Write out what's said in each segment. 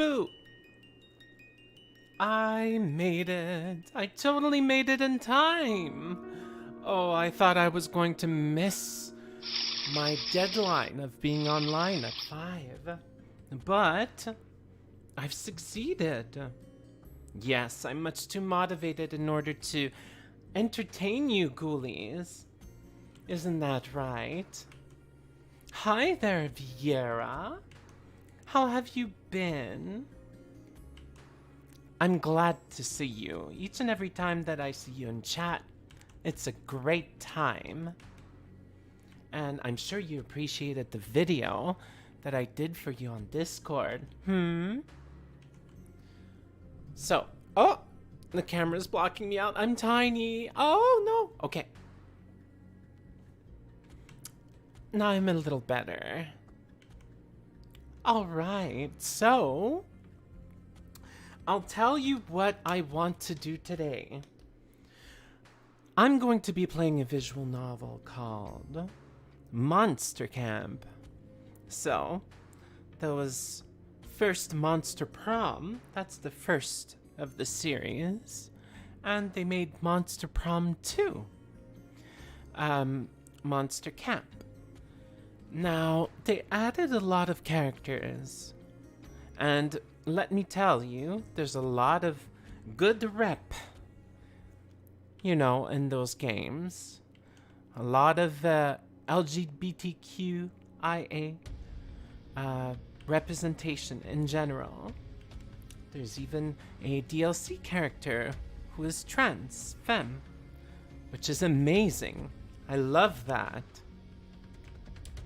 Boo! I made it. I totally made it in time. Oh, I thought I was going to miss my deadline of being online at 5. But I've succeeded. Yes, I'm much too motivated in order to entertain you ghoulies. Isn't that right? Hi there, Viera. How have you been? I'm glad to see you. Each and every time that I see you in chat, it's a great time. And I'm sure you appreciated the video that I did for you on Discord. So, oh, the camera's blocking me out. I'm tiny. Oh, no. Okay. Now I'm a little better. All right, so I'll tell you what I want to do today. I'm going to be playing a visual novel called Monster Camp. So, there was first Monster Prom, that's the first of the series, and they made Monster Prom 2, Monster Camp. Now, they added a lot of characters, and let me tell you, there's a lot of good rep, in those games. A lot of LGBTQIA representation in general. There's even a DLC character who is trans, femme, which is amazing. I love that.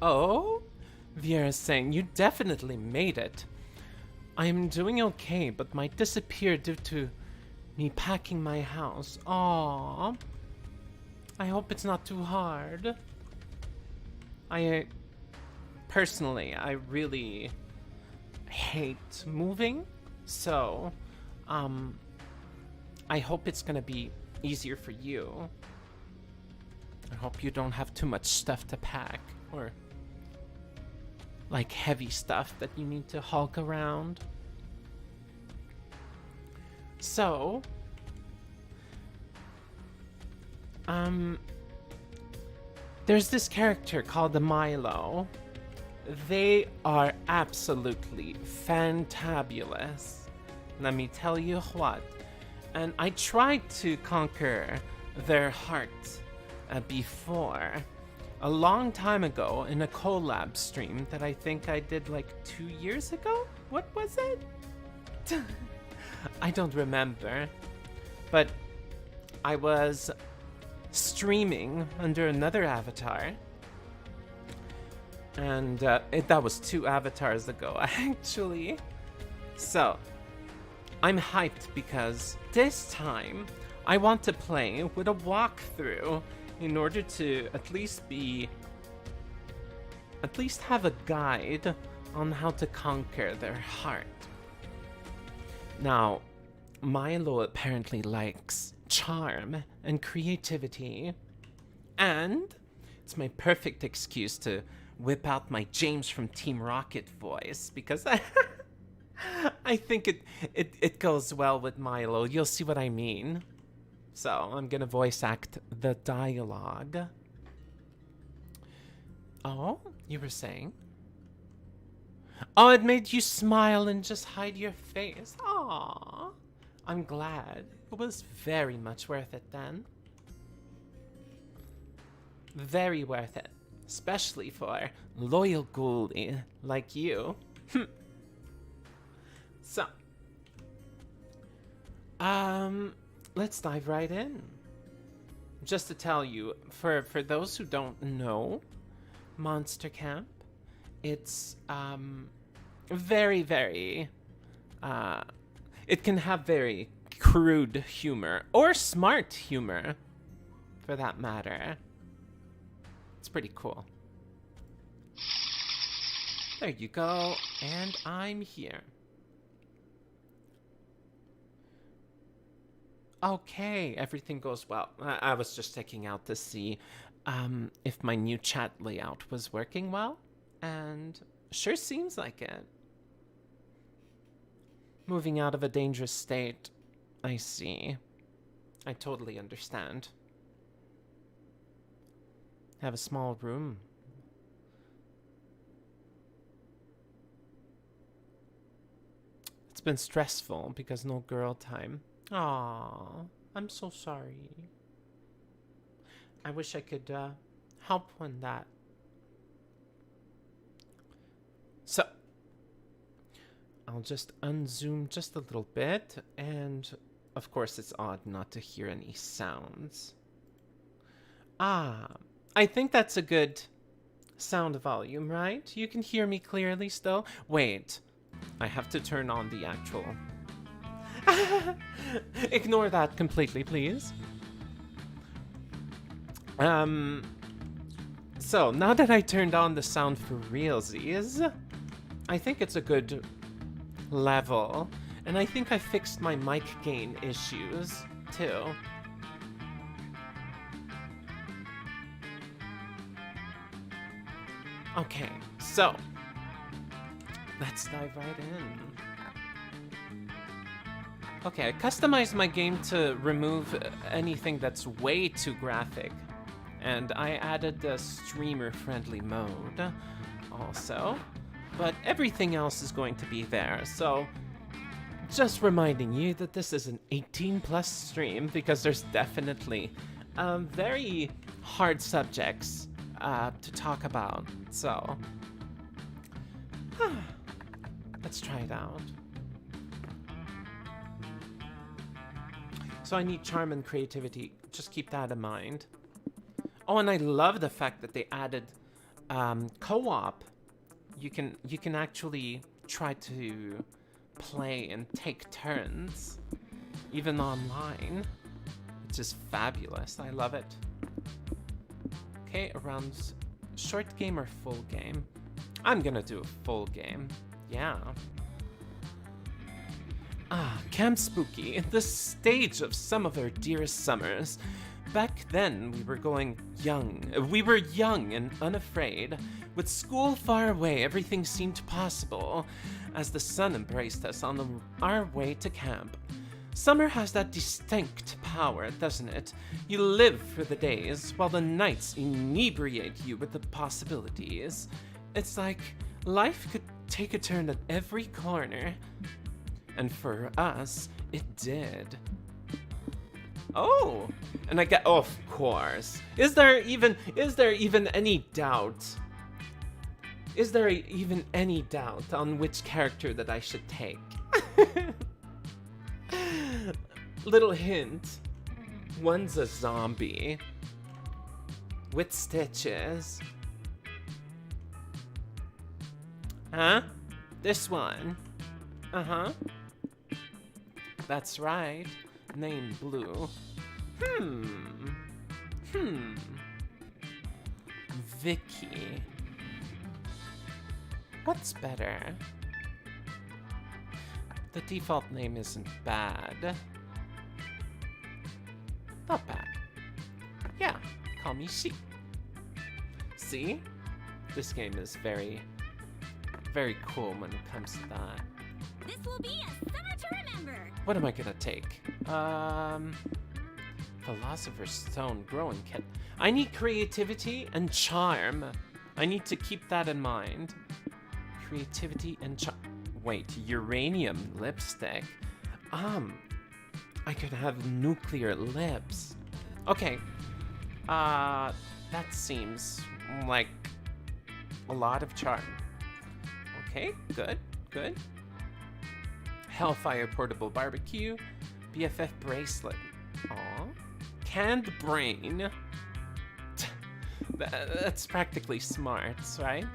Oh? Viera's saying, you definitely made it. I am doing okay, but might disappear due to me packing my house. Aww. I hope it's not too hard. Personally, I really hate moving, so, I hope it's gonna be easier for you. I hope you don't have too much stuff to pack, or like heavy stuff that you need to hulk around. So, there's this character called the Milo. They are absolutely fantabulous. Let me tell you what. And I tried to conquer their heart before. A long time ago in a collab stream that I think I did like 2 years ago? What was it? I don't remember. But I was streaming under another avatar. And that was 2 avatars ago, actually. So, I'm hyped because this time I want to play with a walkthrough in order to at least have a guide on how to conquer their heart. Now, Milo apparently likes charm and creativity, and it's my perfect excuse to whip out my James from Team Rocket voice, because I think it goes well with Milo. You'll see what I mean. So, I'm gonna voice act the dialogue. Oh, you were saying? Oh, it made you smile and just hide your face. Aww. I'm glad. It was very much worth it then. Very worth it. Especially for loyal ghoulie like you. So, let's dive right in. Just to tell you, for those who don't know, Monster Camp, it's very, very, it can have very crude humor, or smart humor, for that matter. It's pretty cool. There you go, and I'm here. Okay, everything goes well. I was just checking out to see if my new chat layout was working well, and sure seems like it. Moving out of a dangerous state. I see. I totally understand. Have a small room. It's been stressful because no girl time. Aww, I'm so sorry. I wish I could help on that. So, I'll just unzoom just a little bit, and of course it's odd not to hear any sounds. Ah, I think that's a good sound volume, right? You can hear me clearly still? Wait, I have to turn on the actual... Ignore that completely, please. So, now that I turned on the sound for realsies, I think it's a good level. And I think I fixed my mic gain issues, too. Okay, so, let's dive right in. Okay, I customized my game to remove anything that's way too graphic. And I added the streamer-friendly mode also. But everything else is going to be there, so just reminding you that this is an 18+ stream because there's definitely very hard subjects to talk about. So, let's try it out. So I need charm and creativity. Just keep that in mind. Oh, and I love the fact that they added co-op. You can actually try to play and take turns, even online, which is fabulous. I love it. Okay, around short game or full game? I'm gonna do a full game. Yeah. Ah, Camp Spooky, the stage of some of our dearest summers. Back then, we were young and unafraid. With school far away, everything seemed possible, as the sun embraced us on our way to camp. Summer has that distinct power, doesn't it? You live for the days, while the nights inebriate you with the possibilities. It's like life could take a turn at every corner. And for us, it did. Oh, and I get, oh, of course. Is there even any doubt? Is there even any doubt on which character that I should take? Little hint. One's a zombie. With stitches. Huh? This one. Uh-huh. That's right. Name Blue. Vicky. What's better? The default name isn't bad. Not bad. Yeah, call me She. See? This game is very, very cool when it comes to that. This will be a summer to remember. What am I gonna take? Philosopher's Stone growing kit. I need creativity and charm. I need to keep that in mind. Creativity and charm. Wait, uranium lipstick. I could have nuclear lips. Okay. That seems like a lot of charm. Okay, good, good. Hellfire portable barbecue. BFF bracelet. Aw. Canned brain. That's practically smarts, right?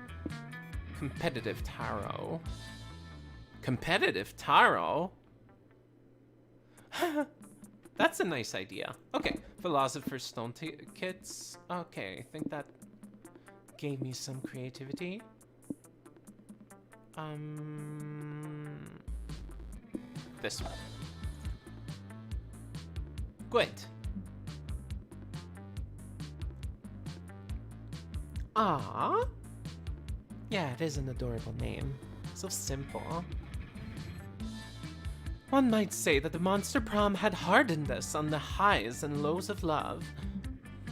Competitive tarot. Competitive tarot? That's a nice idea. Okay, Philosopher's Stone kits. Okay, I think that gave me some creativity. This one. Good. Ah. Yeah, it is an adorable name. So simple. One might say that the Monster Prom had hardened us on the highs and lows of love.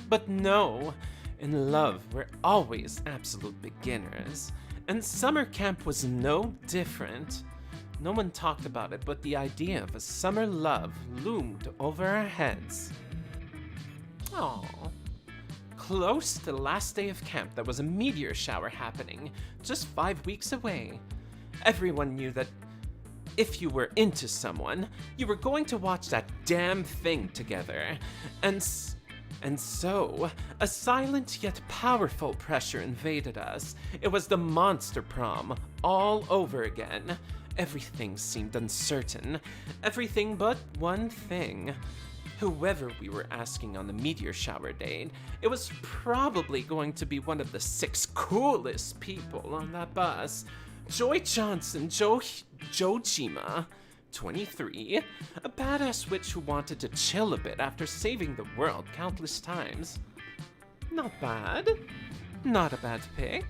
But no, in love we're always absolute beginners, and summer camp was no different. No one talked about it, but the idea of a summer love loomed over our heads. Aww. Close to the last day of camp, there was a meteor shower happening, just 5 weeks away. Everyone knew that if you were into someone, you were going to watch that damn thing together. And so, a silent yet powerful pressure invaded us. It was the Monster Prom, all over again. Everything seemed uncertain. Everything but one thing. Whoever we were asking on the meteor shower date, it was probably going to be one of the 6 coolest people on that bus. Joy Johnson, Jojima, 23, a badass witch who wanted to chill a bit after saving the world countless times. Not bad. Not a bad pick.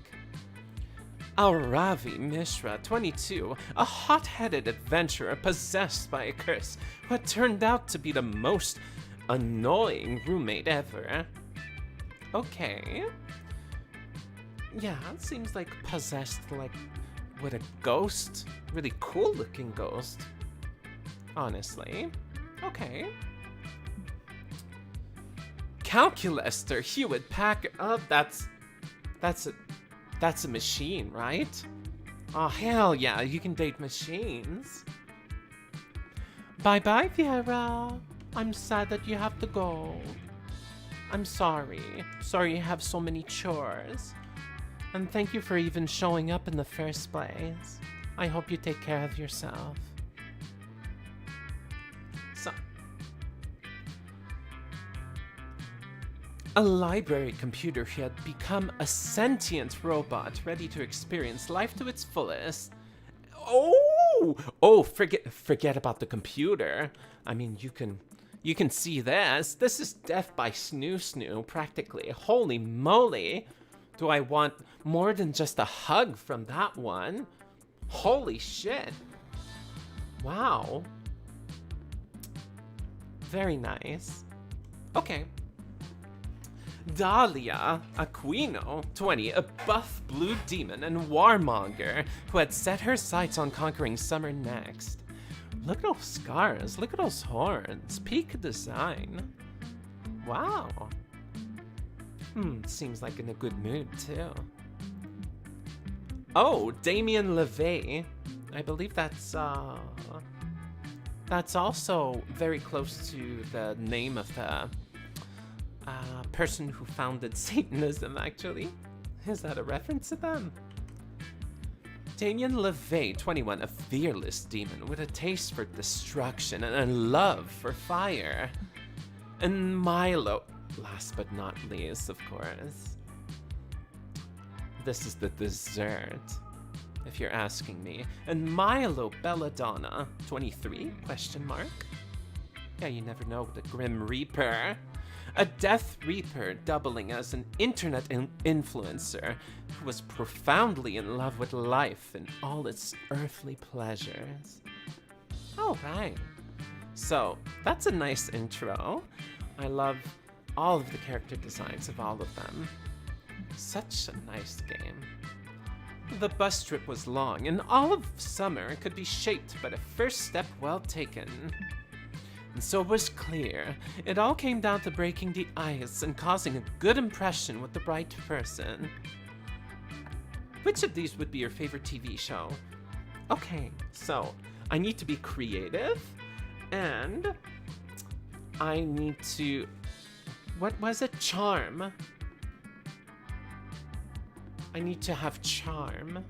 Ravi Mishra, 22, a hot-headed adventurer possessed by a curse who had turned out to be the most annoying roommate ever. Okay. Yeah, it seems like possessed, like, with a ghost. Really cool-looking ghost. Honestly. Okay. Calculaster, Hewitt Packard. Oh, that's a machine, right? Oh, hell yeah, you can date machines. Bye-bye, Viera. I'm sad that you have to go. I'm sorry. Sorry you have so many chores. And thank you for even showing up in the first place. I hope you take care of yourself. So, a library computer who had become a sentient robot ready to experience life to its fullest. Forget about the computer. I mean, you can see this. This is death by snoo practically. Holy moly. Do I want more than just a hug from that one? Holy shit. Wow. Very nice. Okay. Dahlia Aquino, 20, a buff blue demon and warmonger who had set her sights on conquering summer next. Look at those scars, look at those horns, peak design. Wow. Seems like in a good mood too. Oh, Damien LeVay. I believe that's also very close to the name of the person who founded Satanism, actually. Is that a reference to them? Damien LeVay, 21, a fearless demon with a taste for destruction and a love for fire. And Milo, last but not least, of course. This is the dessert, if you're asking me. And Milo Belladonna, 23, question mark? Yeah, you never know, the Grim Reaper. A Death Reaper doubling as an internet influencer who was profoundly in love with life and all its earthly pleasures. Alright. So, that's a nice intro. I love all of the character designs of all of them. Such a nice game. The bus trip was long, and all of summer could be shaped by the first step well taken. And so it was clear, it all came down to breaking the ice and causing a good impression with the right person. Which of these would be your favorite TV show? Okay, so I need to be creative, and I need to... What was it? Charm. I need to have charm.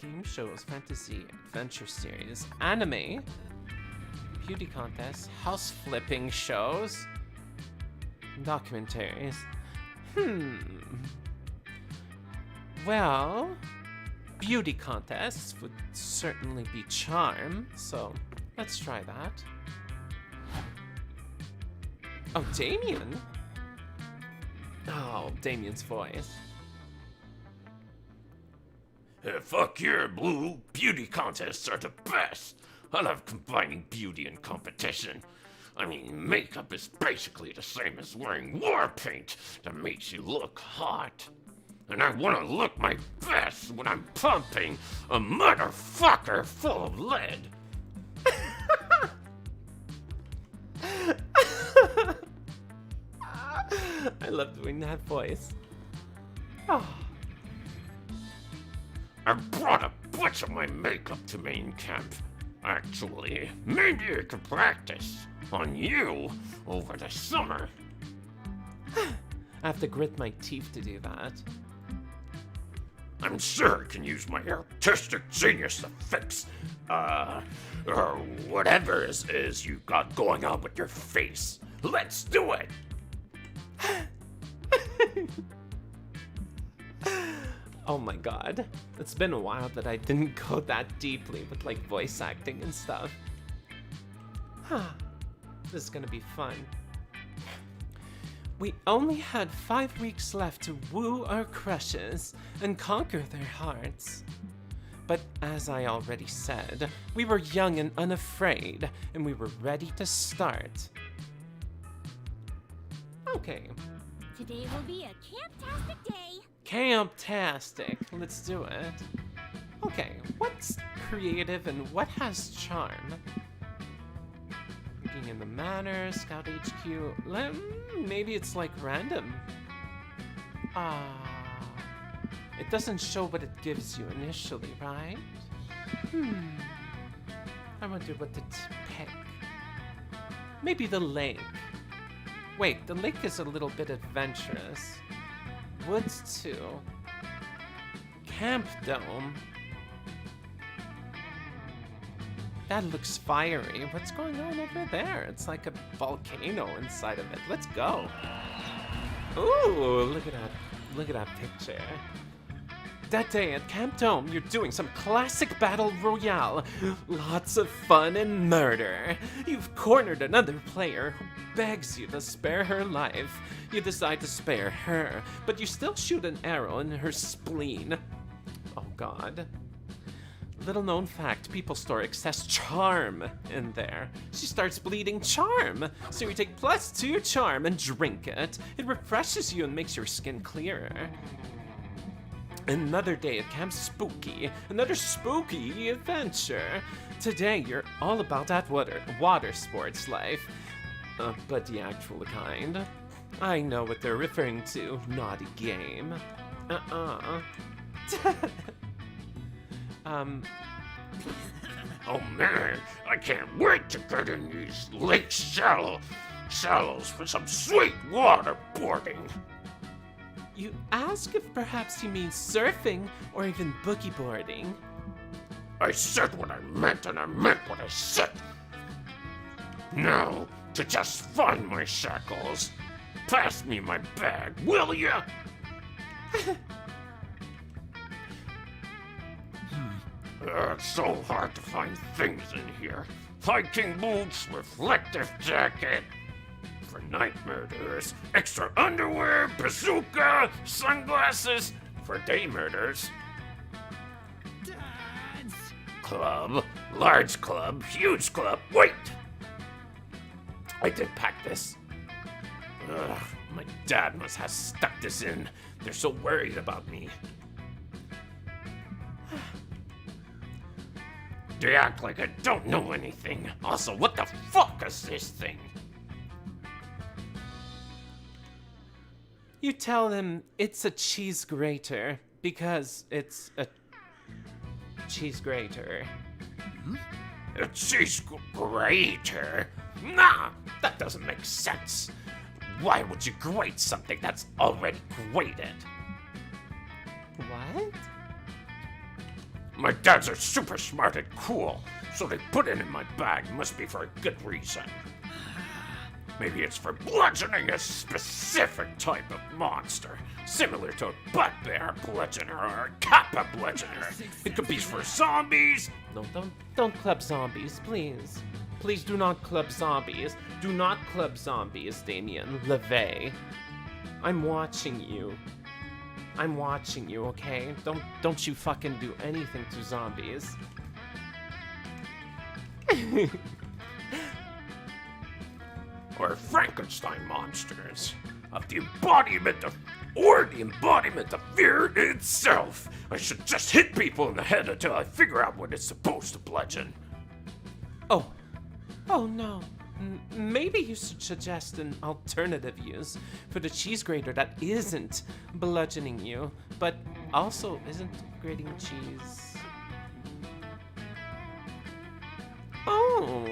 Game shows, fantasy, adventure series, anime, beauty contests, house flipping shows, documentaries. Well, beauty contests would certainly be charm, so let's try that. Oh, Damien? Oh, Damien's voice. Fuck your blue, beauty contests are the best. I love combining beauty and competition. I mean, makeup is basically the same as wearing war paint that makes you look hot. And I want to look my best when I'm pumping a motherfucker full of lead. I love doing that voice. Oh. I brought a bunch of my makeup to main camp. Actually, maybe I could practice on you over the summer. I have to grit my teeth to do that. I'm sure I can use my artistic genius to fix, whatever it is you got going on with your face. Let's do it! Oh my god. It's been a while that I didn't go that deeply with like voice acting and stuff. This is gonna be fun. We only had 5 weeks left to woo our crushes and conquer their hearts. But as I already said, we were young and unafraid, and we were ready to start. Okay. Today will be a camp-tastic day. Camptastic. Let's do it. Okay, what's creative and what has charm? Looking in the manor, Scout HQ. Maybe it's like random. It doesn't show what it gives you initially, right? I wonder what to pick. Maybe the lake. Wait, the lake is a little bit adventurous. Woods too. Camp Dome. That looks fiery. What's going on over there? It's like a volcano inside of it. Let's go. Ooh, look at that. Look at that picture. That day at Camp Dome, you're doing some classic battle royale. Lots of fun and murder. You've cornered another player who begs you to spare her life. You decide to spare her, but you still shoot an arrow in her spleen. Oh god. Little known fact, People Store access charm in there. She starts bleeding charm. So you take +2 to your charm and drink it. It refreshes you and makes your skin clearer. Another day at Camp Spooky. Another spooky adventure. Today you're all about that water sports life. But the actual kind. I know what they're referring to. Naughty game. Oh man, I can't wait to get in these lake shallows for some sweet waterboarding. You ask if perhaps you mean surfing or even boogie boarding. I said what I meant and I meant what I said. Now, to just find my shackles. Pass me my bag, will ya? It's so hard to find things in here. Hiking boots, reflective jacket. For night murders, extra underwear, bazooka, sunglasses. For day murders. Dads! Club, large club, huge club. Wait! I did pack this. Ugh, my dad must have stuck this in. They're so worried about me. They act like I don't know anything. Also, what the fuck is this thing? You tell them it's a cheese grater because it's a cheese grater. A cheese grater? Nah, that doesn't make sense. Why would you grate something that's already grated? What? My dads are super smart and cool, so they put it in my bag. Must be for a good reason. Maybe it's for bludgeoning a specific type of monster, similar to a butt-bear bludgeoner or a kappa bludgeoner. It could be for zombies. No, don't club zombies, please. Please do not club zombies. Do not club zombies, Damien LeVay. I'm watching you. I'm watching you, okay? Don't you fucking do anything to zombies. Or Frankenstein monsters. The embodiment of fear itself. I should just hit people in the head until I figure out what it's supposed to bludgeon. Oh no. Maybe you should suggest an alternative use for the cheese grater that isn't bludgeoning you, but also isn't grating cheese. Oh,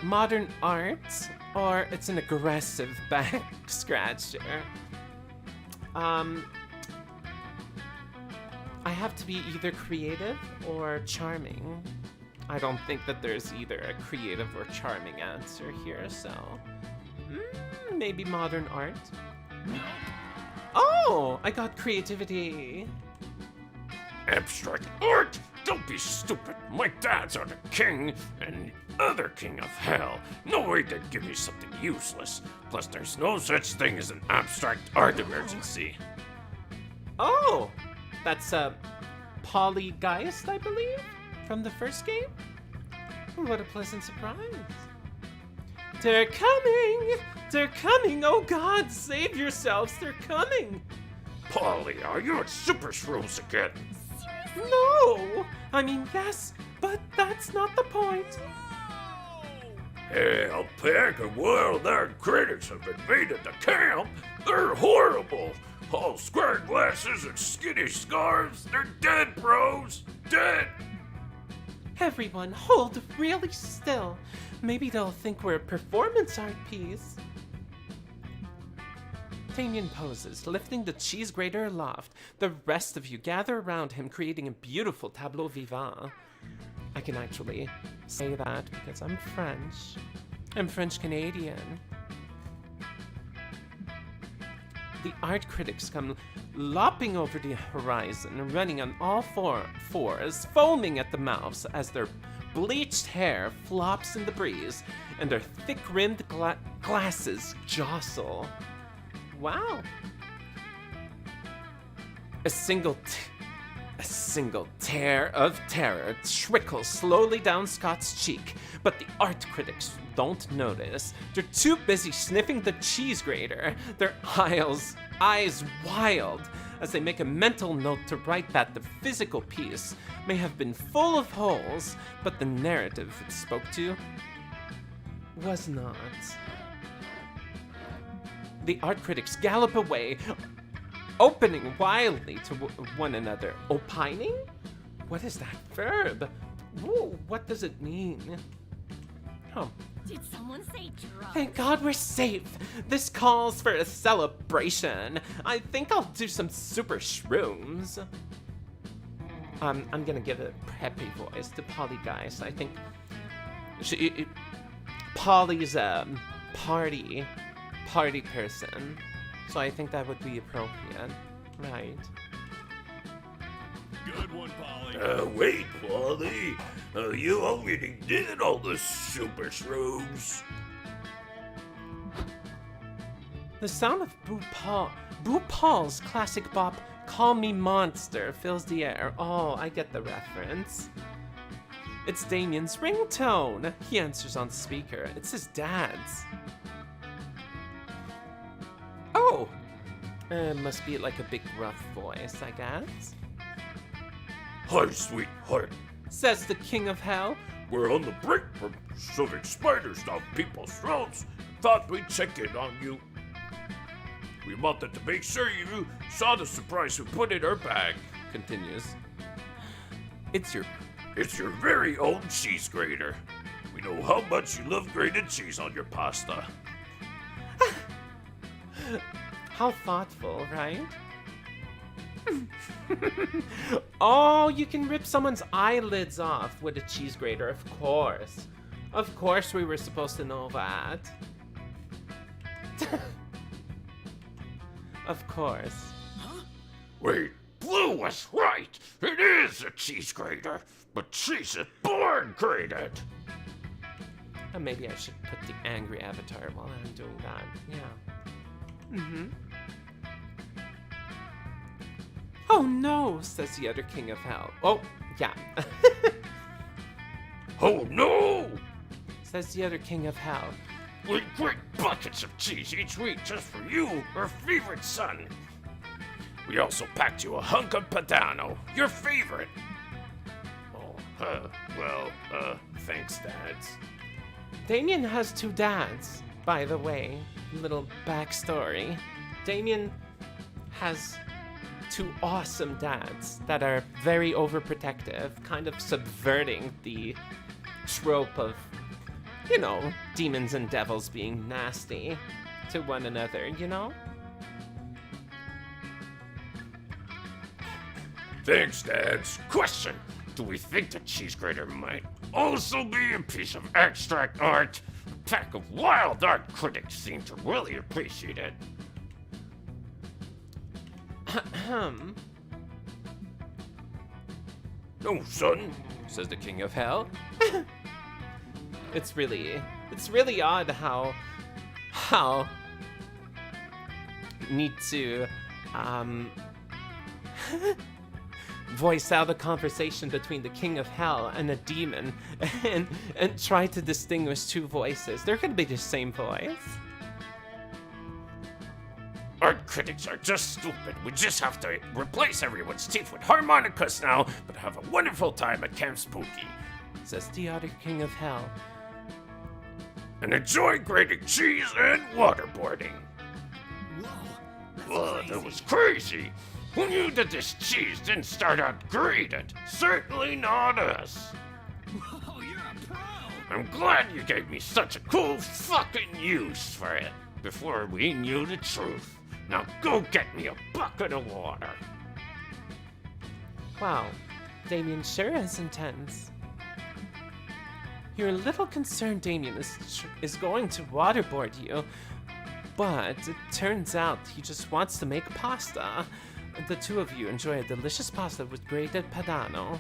modern art, or it's an aggressive back scratcher. I have to be either creative or charming. I don't think that there's either a creative or charming answer here, so maybe modern art. Oh, I got creativity. Abstract art? Don't be stupid. My dads are the king and the other king of hell. No way they'd give me something useless. Plus, there's no such thing as an abstract art emergency. Oh, that's Polygeist, I believe, from the first game. What a pleasant surprise. They're coming! They're coming! Oh God, save yourselves! They're coming! Polly, are you at Super Shrooms again? No! I mean, yes, but that's not the point. Hey, a pack of wild-eyed critics have invaded the camp. They're horrible. All square glasses and skinny scarves. They're dead, bros. Dead. Everyone, hold really still. Maybe they'll think we're a performance art piece. Damien poses, lifting the cheese grater aloft. The rest of you gather around him, creating a beautiful tableau vivant. I can actually say that because I'm French. I'm French-Canadian. The art critics come lopping over the horizon, running on all fours, foaming at the mouths as their bleached hair flops in the breeze and their thick-rimmed glasses jostle. Wow. A single tear of terror trickles slowly down Scott's cheek, but the art critics don't notice. They're too busy sniffing the cheese grater, their eyes wild, as they make a mental note to write that the physical piece may have been full of holes, but the narrative it spoke to was not. The art critics gallop away, opening wildly to one another. Opining? What is that verb? Ooh, what does it mean? Oh. Did someone say drugs? Thank God we're safe. This calls for a celebration. I think I'll do some super shrooms. I'm gonna give a preppy voice to Polygeist. I think Polly's a party person, so I think that would be appropriate, right? Good one, Polly. Wait, Polly. You already did all the super shrooms. The sound of Boo Paul's classic bop, Call Me Monster, fills the air. Oh, I get the reference. It's Damien's ringtone. He answers on speaker. It's his dad's. Oh! Must be like a big rough voice, I guess. Hi, sweetheart. Says the king of hell. We're on the brink from shoving spiders down people's throats. Thought we'd check in on you. We wanted to make sure you saw the surprise we put in our bag. Continues. It's your very own cheese grater. We know how much you love grated cheese on your pasta. How thoughtful, right? Oh, you can rip someone's eyelids off with a cheese grater, of course. Of course we were supposed to know that. Of course. Wait, Blue was right. It is a cheese grater, but cheese is born grated. Maybe I should put the angry avatar while I'm doing that. Yeah. Mm-hmm. Oh no, says the other king of hell. Oh, yeah. Oh no! says the other king of hell. We eat great buckets of cheese each week just for you, our favorite son. We also packed you a hunk of Padano, your favorite. Thanks, Dads. Damien has 2 dads, by the way. Little backstory. Damien has 2 awesome dads that are very overprotective, kind of subverting the trope of, you know, demons and devils being nasty to one another, you know? Thanks, Dads. Question. Do we think the cheese grater might also be a piece of abstract art? A pack of wild art critics seem to really appreciate it. No, son, says the king of hell. It's really odd how need to voice out a conversation between the king of hell and a demon and try to distinguish 2 voices. They're gonna be the same voice. Art critics are just stupid. We just have to replace everyone's teeth with harmonicas now, but have a wonderful time at Camp Spooky, says the other king of hell. And enjoy grating cheese and waterboarding. Whoa, that was crazy. Who knew that this cheese didn't start out grated? Certainly not us. Whoa, you're a pro! I'm glad you gave me such a cool fucking use for it before we knew the truth. Now go get me a bucket of water. Wow, Damien sure is intense. You're a little concerned Damien is going to waterboard you, but it turns out he just wants to make pasta. The 2 of you enjoy a delicious pasta with grated Padano.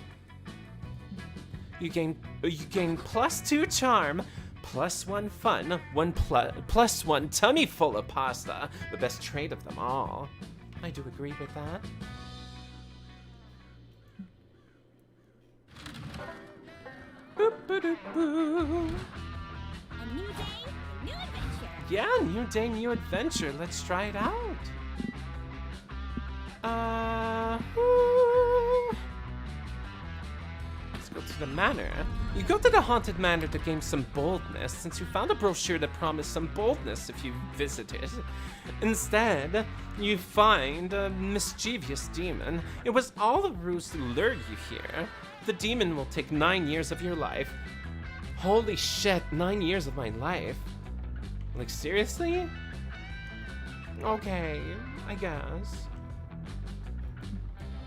You gain +2 charm, +1 fun, +1 tummy full of pasta. The best trait of them all. I do agree with that. Boop, boop, boop. A new day, a new adventure. Yeah, new day, new adventure. Let's try it out. Let's go to the manor. You go to the haunted manor to gain some boldness, since you found a brochure that promised some boldness if you visited. Instead, you find a mischievous demon. It was all a ruse to lure you here. The demon will take 9 years of your life. Holy shit, 9 years of my life. Like, seriously? Okay, I guess.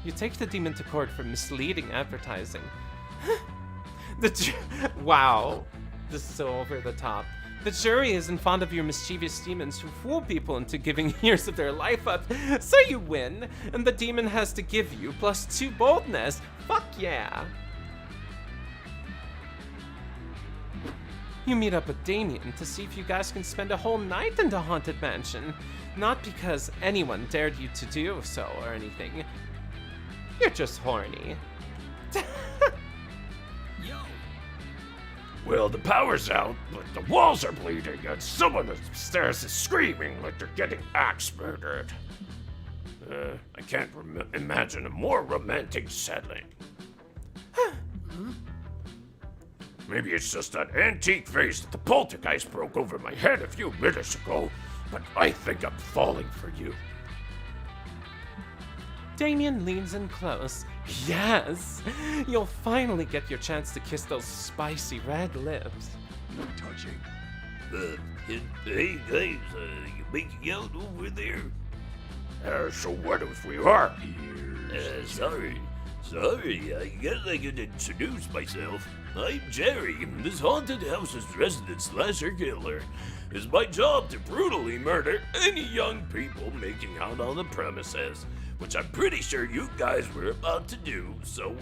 You take the demon to court for misleading advertising. Wow, this is so over the top. The jury isn't fond of your mischievous demons who fool people into giving years of their life up, so you win, and the demon has to give you +2 boldness. Fuck yeah. You meet up with Damien to see if you guys can spend a whole night in the haunted mansion. Not because anyone dared you to do so or anything. You're just horny. Yo! Well, the power's out, but the walls are bleeding, and someone upstairs is screaming like they're getting axe murdered. I can't imagine a more romantic setting. Maybe it's just that antique vase that the poltergeist broke over my head a few minutes ago, but I think I'm falling for you. Damien leans in close. Yes! You'll finally get your chance to kiss those spicy red lips. No touching. Hey guys, you making out over there? So what if we are? Sorry, I guess I could introduce myself. I'm Jerry, this haunted house's resident slasher killer. It's my job to brutally murder any young people making out on the premises, which I'm pretty sure you guys were about to do, so,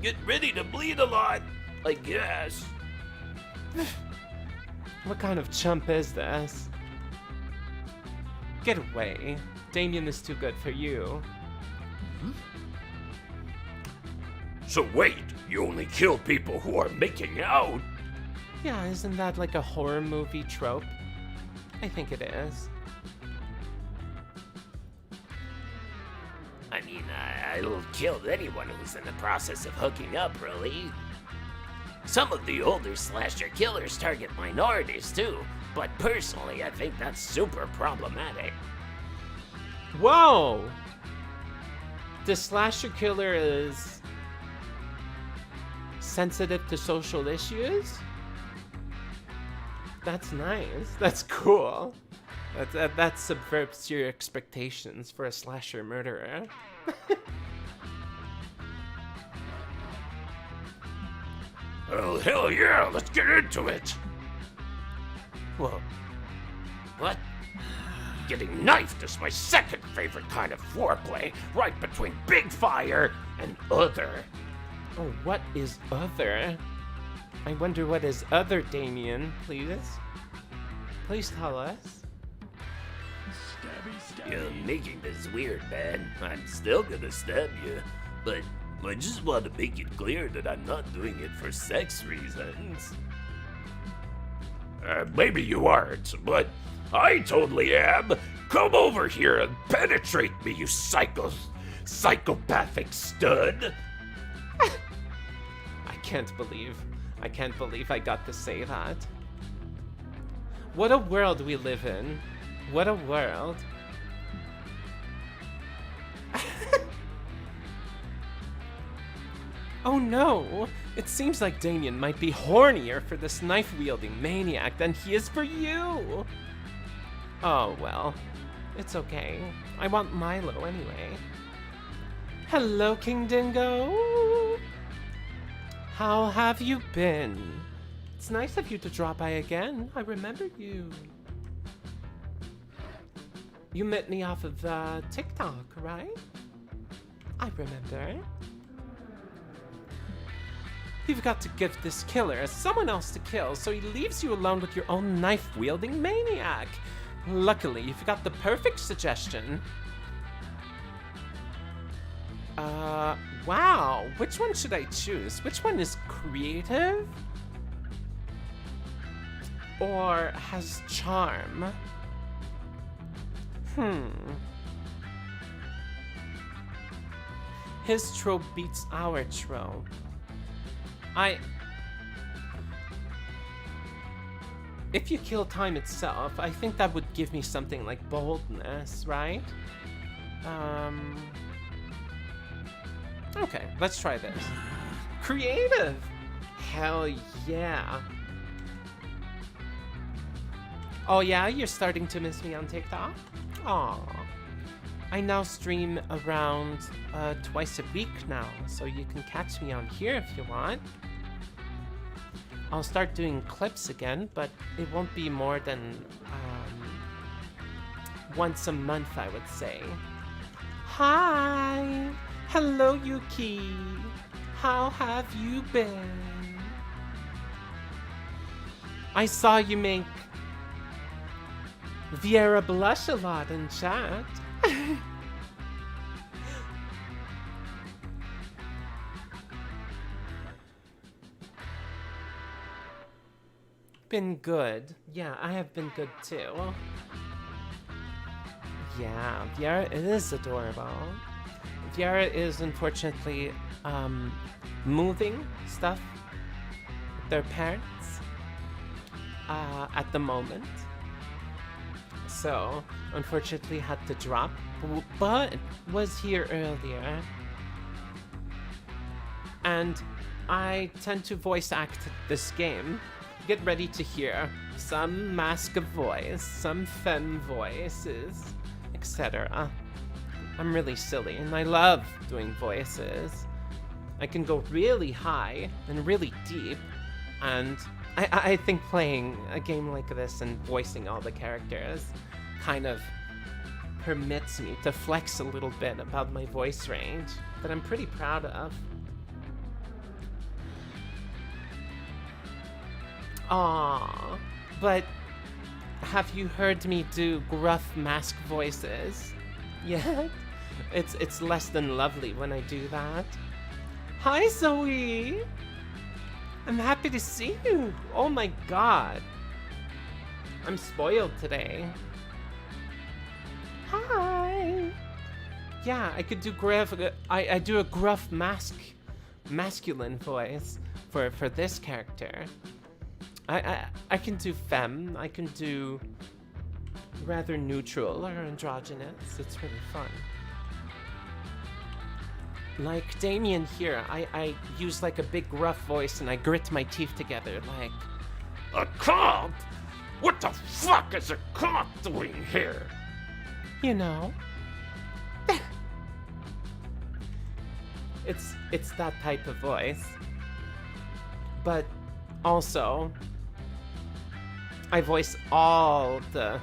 get ready to bleed a lot, I guess. What kind of chump is this? Get away. Damien is too good for you. So wait, you only kill people who are making out? Yeah, isn't that like a horror movie trope? I think it is. I mean, I'll kill anyone who's in the process of hooking up, really. Some of the older slasher killers target minorities too, but personally, I think that's super problematic. Whoa! The slasher killer is sensitive to social issues? That's nice. That's cool. That subverts your expectations for a slasher murderer. Oh, hell yeah, let's get into it. Whoa. What? Getting knifed is my second favorite kind of foreplay, right between big fire and other. Oh, what is other? I wonder what is other, Damien, please? Please tell us. Stabby, You're stabby. making this weird, man. I'm still gonna stab you, but I just want to make it clear that I'm not doing it for sex reasons. Maybe you aren't, but I totally am. Come over here and penetrate me, you psychopathic stud. I can't believe I got to say that. What a world we live in. What a world. Oh no! It seems like Damien might be hornier for this knife-wielding maniac than he is for you! Oh well. It's okay. I want Milo anyway. Hello, King Dingo! How have you been? It's nice of you to drop by again. I remember you. You met me off of TikTok, right? I remember. You've got to give this killer someone else to kill, so he leaves you alone with your own knife-wielding maniac. Luckily, you've got the perfect suggestion. Wow. Which one should I choose? Which one is creative? Or has charm? His trope beats our trope. If you kill time itself, I think that would give me something like boldness, right? Okay, let's try this. Creative! Hell yeah. Oh yeah, you're starting to miss me on TikTok? Aw. I now stream around twice a week now, so you can catch me on here if you want. I'll start doing clips again, but it won't be more than once a month, I would say. Hi! Hello, Yuki! How have you been? I saw you make Viera blush a lot in chat. Been good. Yeah, I have been good too. Yeah, Viera is adorable. Viera is unfortunately moving stuff with their parents at the moment. So, unfortunately had to drop, but was here earlier. And I tend to voice act this game. Get ready to hear some mask of voice, some femme voices, etc. I'm really silly and I love doing voices. I can go really high and really deep, and I think playing a game like this and voicing all the characters kind of permits me to flex a little bit about my voice range that I'm pretty proud of. Aww, but have you heard me do gruff mask voices yet? It's less than lovely when I do that. Hi, Zoe! I'm happy to see you. Oh my god. I'm spoiled today. Hi. Yeah, I could do gruff. I do a gruff masculine voice for this character. I can do femme. I can do rather neutral or androgynous. It's really fun. Like Damien here, I use like a big gruff voice and I grit my teeth together like... A cop? What the fuck is a cop doing here? You know. It's that type of voice. But also, I voice all the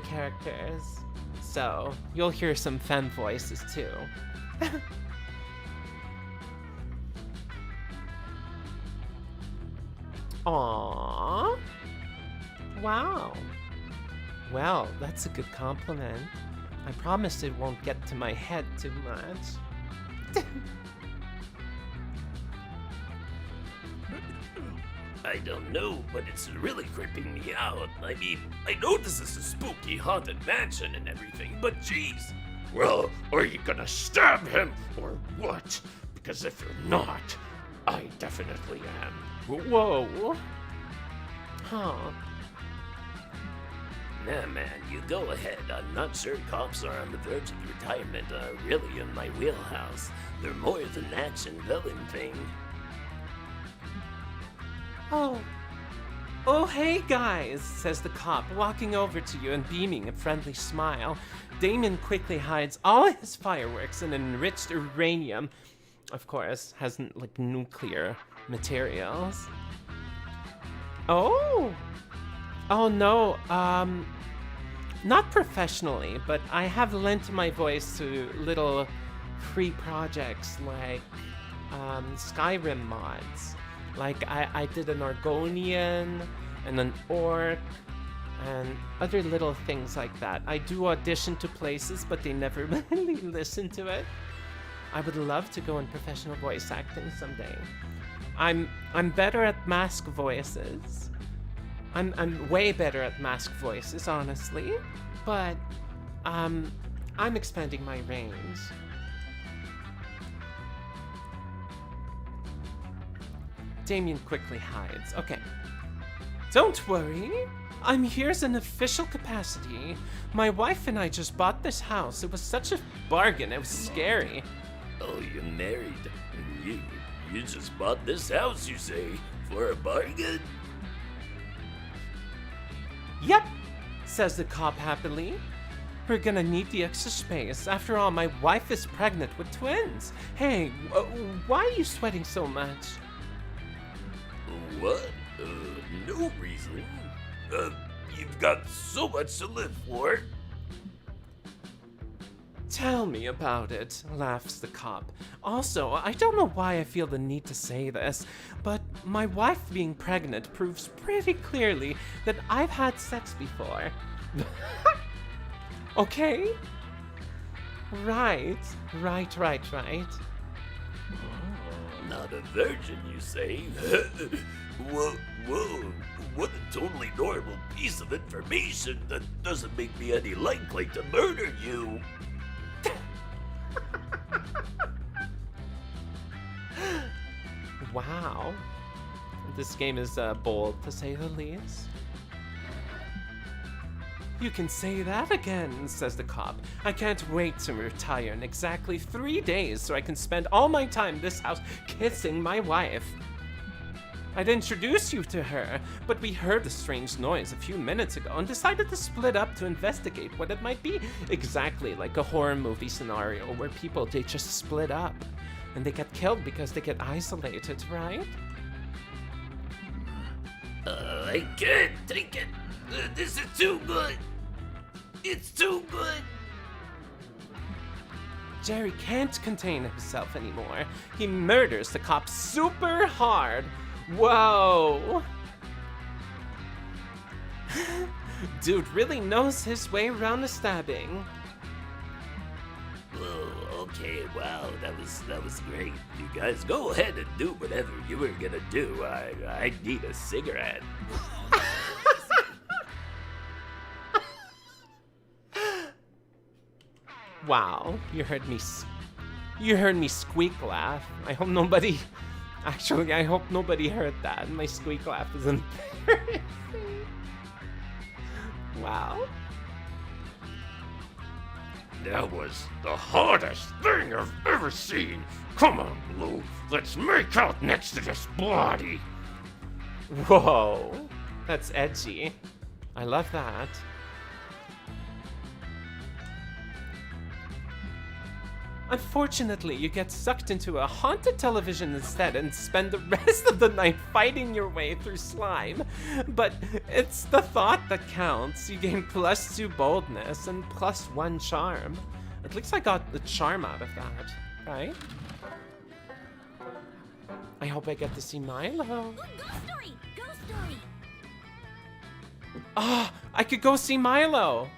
characters. So, you'll hear some femme voices too. Aww. Wow. Well, that's a good compliment. I promise it won't get to my head too much. I don't know, but it's really creeping me out. I mean, I know this is a spooky haunted mansion and everything, but jeez. Well, are you gonna stab him or what? Because if you're not, I definitely am. Whoa. Huh. Nah, man, you go ahead. I'm not sure cops are on the verge of retirement are really in my wheelhouse. They're more than action villain thing. Oh, hey guys, says the cop, walking over to you and beaming a friendly smile. Damon quickly hides all his fireworks in enriched uranium. Of course, has like nuclear materials. Oh no, not professionally, but I have lent my voice to little free projects like Skyrim mods. Like I did an Argonian and an orc and other little things like that. I do audition to places, but they never really listen to it. I would love to go in professional voice acting someday. I'm better at mask voices. I'm way better at mask voices, honestly. But I'm expanding my range. Damien quickly hides. Okay. Don't worry. I'm here as an official capacity. My wife and I just bought this house. It was such a bargain. It was scary. Oh, you're married. You just bought this house, you say, for a bargain? Yep, says the cop happily. We're gonna need the extra space. After all, my wife is pregnant with twins. Hey, why are you sweating so much? What? No reason. You've got so much to live for. Tell me about it, laughs the cop. Also, I don't know why I feel the need to say this, but my wife being pregnant proves pretty clearly that I've had sex before. Okay? Right. Not a virgin, you say? Whoa, what a totally normal piece of information that doesn't make me any likely to murder you. Wow. This game is bold, to say the least. You can say that again, says the cop. I can't wait to retire in exactly 3 days so I can spend all my time in this house kissing my wife. I'd introduce you to her, but we heard a strange noise a few minutes ago and decided to split up to investigate what it might be. Exactly like a horror movie scenario where people, they just split up and they get killed because they get isolated, right? I can't take it. This is too good. It's too good. Jerry can't contain himself anymore. He murders the cop super hard. Whoa! Dude really knows his way around a stabbing. Oh, Okay, wow, that was great. You guys go ahead and do whatever you were gonna do. I need a cigarette. Wow, you heard me. You heard me squeak laugh. I hope nobody. Actually, I hope nobody heard that. My squeak laugh is embarrassing. Wow. That was the hardest thing I've ever seen. Come on, Blue. Let's make out next to this body. Whoa, that's edgy. I love that. Unfortunately, you get sucked into a haunted television instead and spend the rest of the night fighting your way through slime. But it's the thought that counts. You gain +2 boldness and +1 charm. At least I got the charm out of that, right? I hope I get to see Milo. Ooh, ghost story! Ghost story! Ah, I could go see Milo.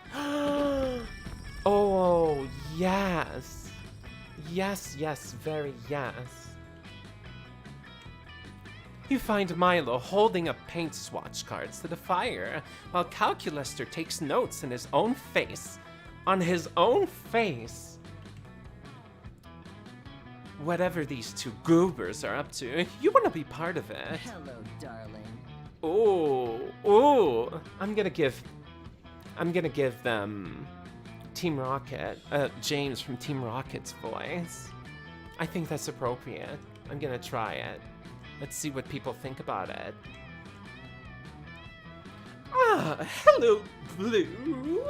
Oh, yes. Yes, yes, very yes. You find Milo holding up paint swatch cards to the fire, while Calculaster takes notes in his own face. On his own face. Whatever these two goobers are up to, you want to be part of it. Hello, darling. Ooh, I'm gonna give them Team Rocket, James from Team Rocket's voice. I think that's appropriate. I'm gonna try it. Let's see what people think about it. Ah, hello, Blue.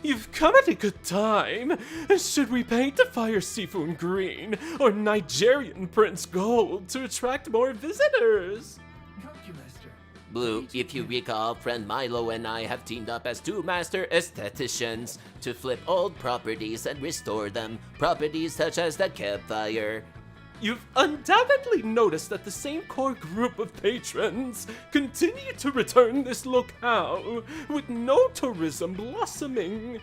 You've come at a good time. Should we paint the fire Siphon green or Nigerian Prince gold to attract more visitors? Calculaster. Blue, if you recall, friend Milo and I have teamed up as two master aestheticians to flip old properties and restore them. Properties such as the campfire. You've undoubtedly noticed that the same core group of patrons continue to return this locale, with no tourism blossoming.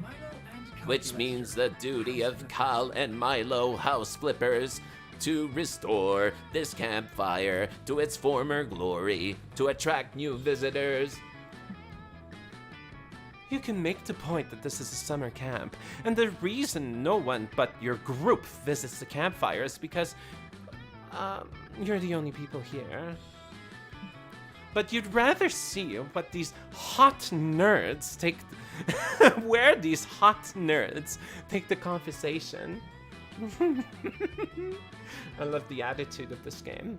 Milo and Which Calculaster. means the duty of Cal and Milo house flippers to restore this campfire to its former glory, to attract new visitors. You can make the point that this is a summer camp, and the reason no one but your group visits the campfire is because, you're the only people here. But you'd rather see what these hot nerds take, where these hot nerds take the conversation. I love the attitude of this game.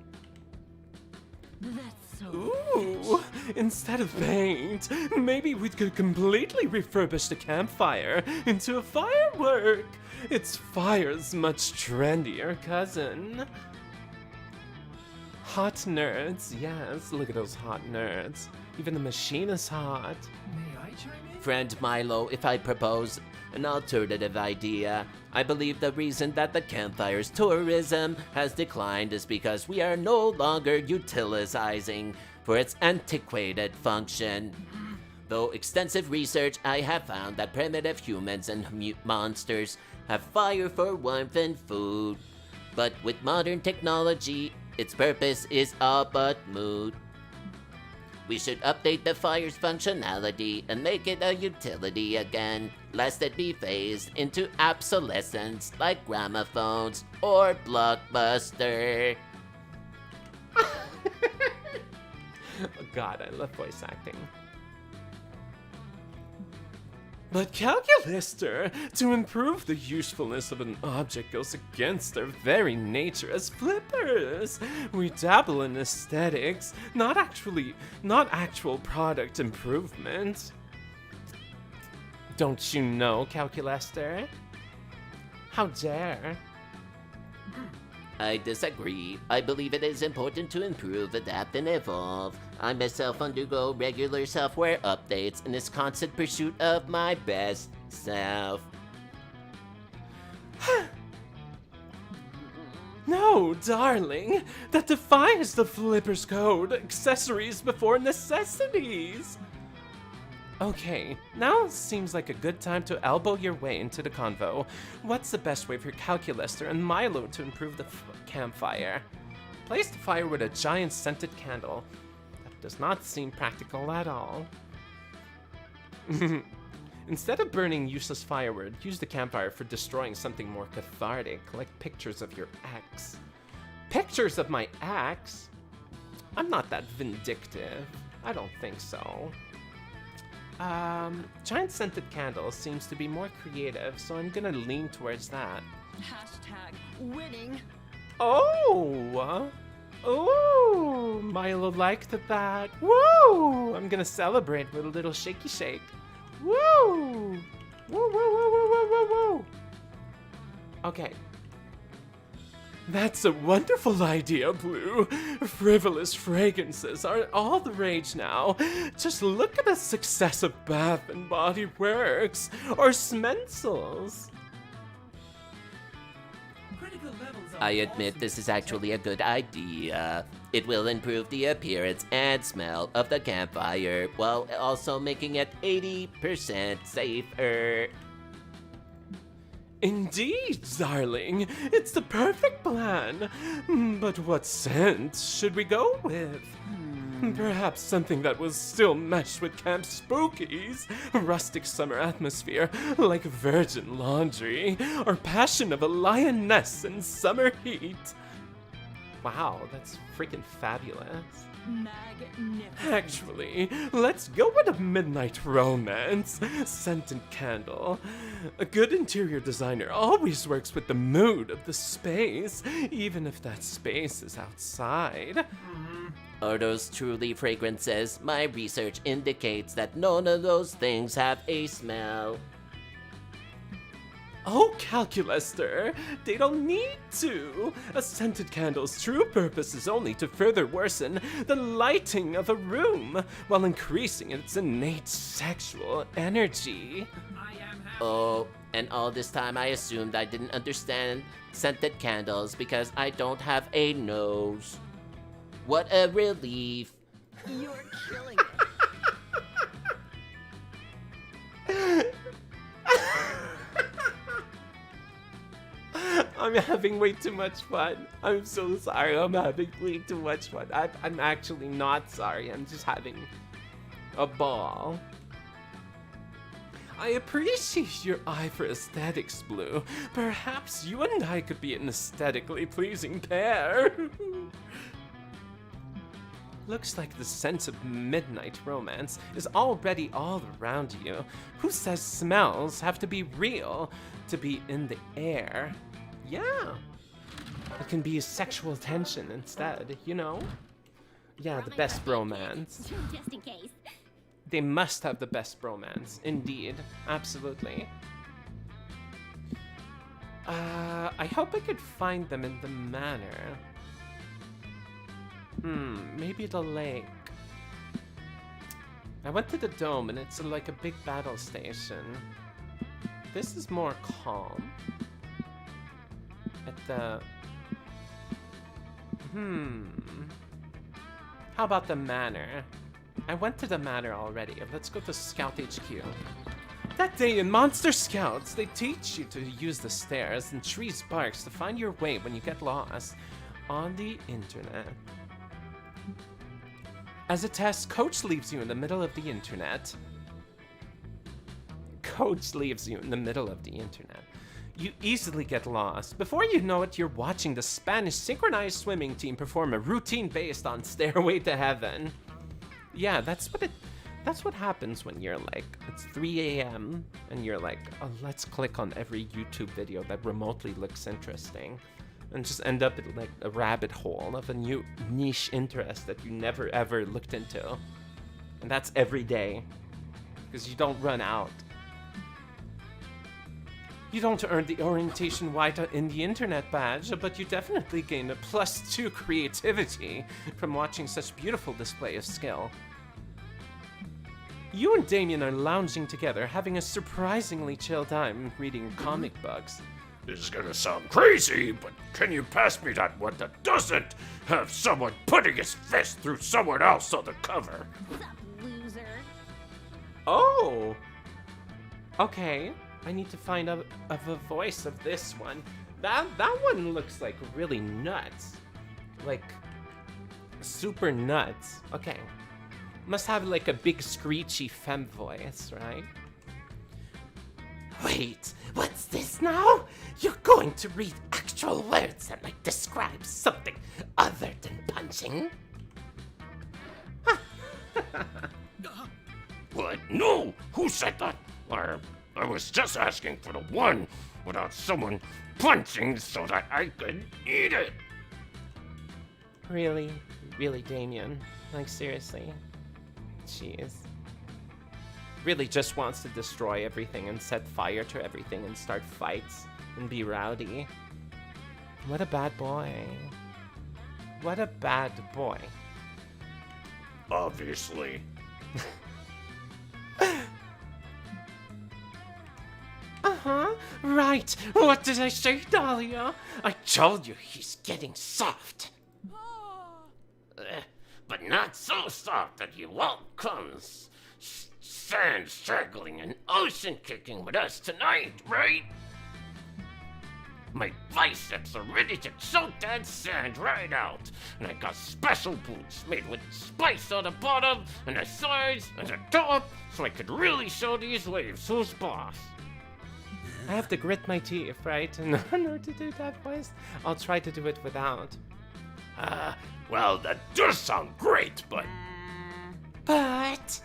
That's so. Ooh, instead of paint, maybe we could completely refurbish the campfire into a firework. It's fire's much trendier cousin. Hot nerds, yes, look at those hot nerds. Even the machine is hot. May I chime in? Friend Milo, if I propose an alternative idea, I believe the reason that the campfire's tourism has declined is because we are no longer utilizing for its antiquated function. Though extensive research, I have found that primitive humans and monsters have fire for warmth and food. But with modern technology, its purpose is all but moot. We should update the fire's functionality and make it a utility again, lest it be phased into obsolescence like gramophones or Blockbuster. Oh god, I love voice acting. But Calculaster, to improve the usefulness of an object goes against their very nature as flippers. We dabble in aesthetics, not actual product improvement. Don't you know, Calculaster? How dare? I disagree. I believe it is important to improve, adapt, and evolve. I myself undergo regular software updates in this constant pursuit of my best self. No, darling, that defies the Flipper's code. Accessories before necessities. Okay, now seems like a good time to elbow your way into the convo. What's the best way for Calculaster and Milo to improve the campfire? Place the fire with a giant scented candle. That does not seem practical at all. Instead of burning useless firewood, use the campfire for destroying something more cathartic, like pictures of your ex. Pictures of my ex? I'm not that vindictive. I don't think so. Giant scented candle seems to be more creative, so I'm gonna lean towards that. Hashtag winning. Oh! Oh! Milo liked that. Woo! I'm gonna celebrate with a little shaky shake. Woo! Woo, woo, woo, woo, woo, woo, woo! Okay. That's a wonderful idea, Blue. Frivolous fragrances are all the rage now. Just look at the success of Bath and Body Works or Smensels. Critical levels I admit this is actually a good idea. It will improve the appearance and smell of the campfire, while also making it 80% safer. Indeed, darling. It's the perfect plan. But what scent should we go with? Perhaps something that will still mesh with Camp Spooky's rustic summer atmosphere, like virgin laundry or passion of a lioness in summer heat. Wow, that's freaking fabulous. Magnificent. Actually, let's go with a midnight romance. Scented candle. A good interior designer always works with the mood of the space, even if that space is outside. Are those truly fragrances? My research indicates that none of those things have a smell. Oh, Calculaster, they don't need to. A scented candle's true purpose is only to further worsen the lighting of a room while increasing its innate sexual energy. Oh, and all this time I assumed I didn't understand scented candles because I don't have a nose. What a relief. You're killing it. I'm having way too much fun. I'm so sorry. I'm having way too much fun. I'm actually not sorry. I'm just having a ball. I appreciate your eye for aesthetics, Blue. Perhaps you and I could be an aesthetically pleasing pair. Looks like the sense of midnight romance is already all around you. Who says smells have to be real to be in the air? Yeah. It can be a sexual tension instead, you know? Yeah, the best bromance. Just in case. They must have the best bromance. Indeed. Absolutely. I hope I could find them in the manor. Maybe the lake. I went to the dome and it's like a big battle station. This is more calm. At the... How about the manor? I went to the manor already. Let's go to Scout HQ. That day in Monster Scouts, they teach you to use the stairs and tree sparks to find your way when you get lost on the internet. As a test, Coach leaves you in the middle of the internet. Coach leaves you in the middle of the internet. You easily get lost. Before you know it, you're watching the Spanish synchronized swimming team perform a routine based on Stairway to Heaven. Yeah, that's what happens when you're like, it's 3 a.m. and you're like, oh, let's click on every YouTube video that remotely looks interesting. And just end up in like a rabbit hole of a new niche interest that you never ever looked into. And that's every day. Because you don't run out. You don't earn the Orientation White in the Internet badge, but you definitely gain a +2 creativity from watching such beautiful display of skill. You and Damien are lounging together, having a surprisingly chill time reading comic books. This is gonna sound crazy, but can you pass me that one that doesn't have someone putting his fist through someone else on the cover? Sup, loser? Oh! Okay, I need to find a voice of this one. That one looks like really nuts. Like, super nuts. Okay. Must have like a big screechy femme voice, right? Wait, what's this now? You're going to read actual words that might describe something other than punching? What? No! Who said that? I was just asking for the one without someone punching so that I could eat it. Really? Really, Damien? Like, seriously? Jeez. Really just wants to destroy everything and set fire to everything and start fights and be rowdy. What a bad boy. What a bad boy. Obviously. Uh-huh. Right. What did I say, Dahlia? I told you he's getting soft. But not so soft that you won't come sand circling and ocean kicking with us tonight, right? My biceps are ready to choke that sand right out, and I got special boots made with spikes on the bottom and the sides and the top, so I could really show these waves who's boss. I have to grit my teeth, right? In order to do that voice, I'll try to do it without. Well, that does sound great, but But...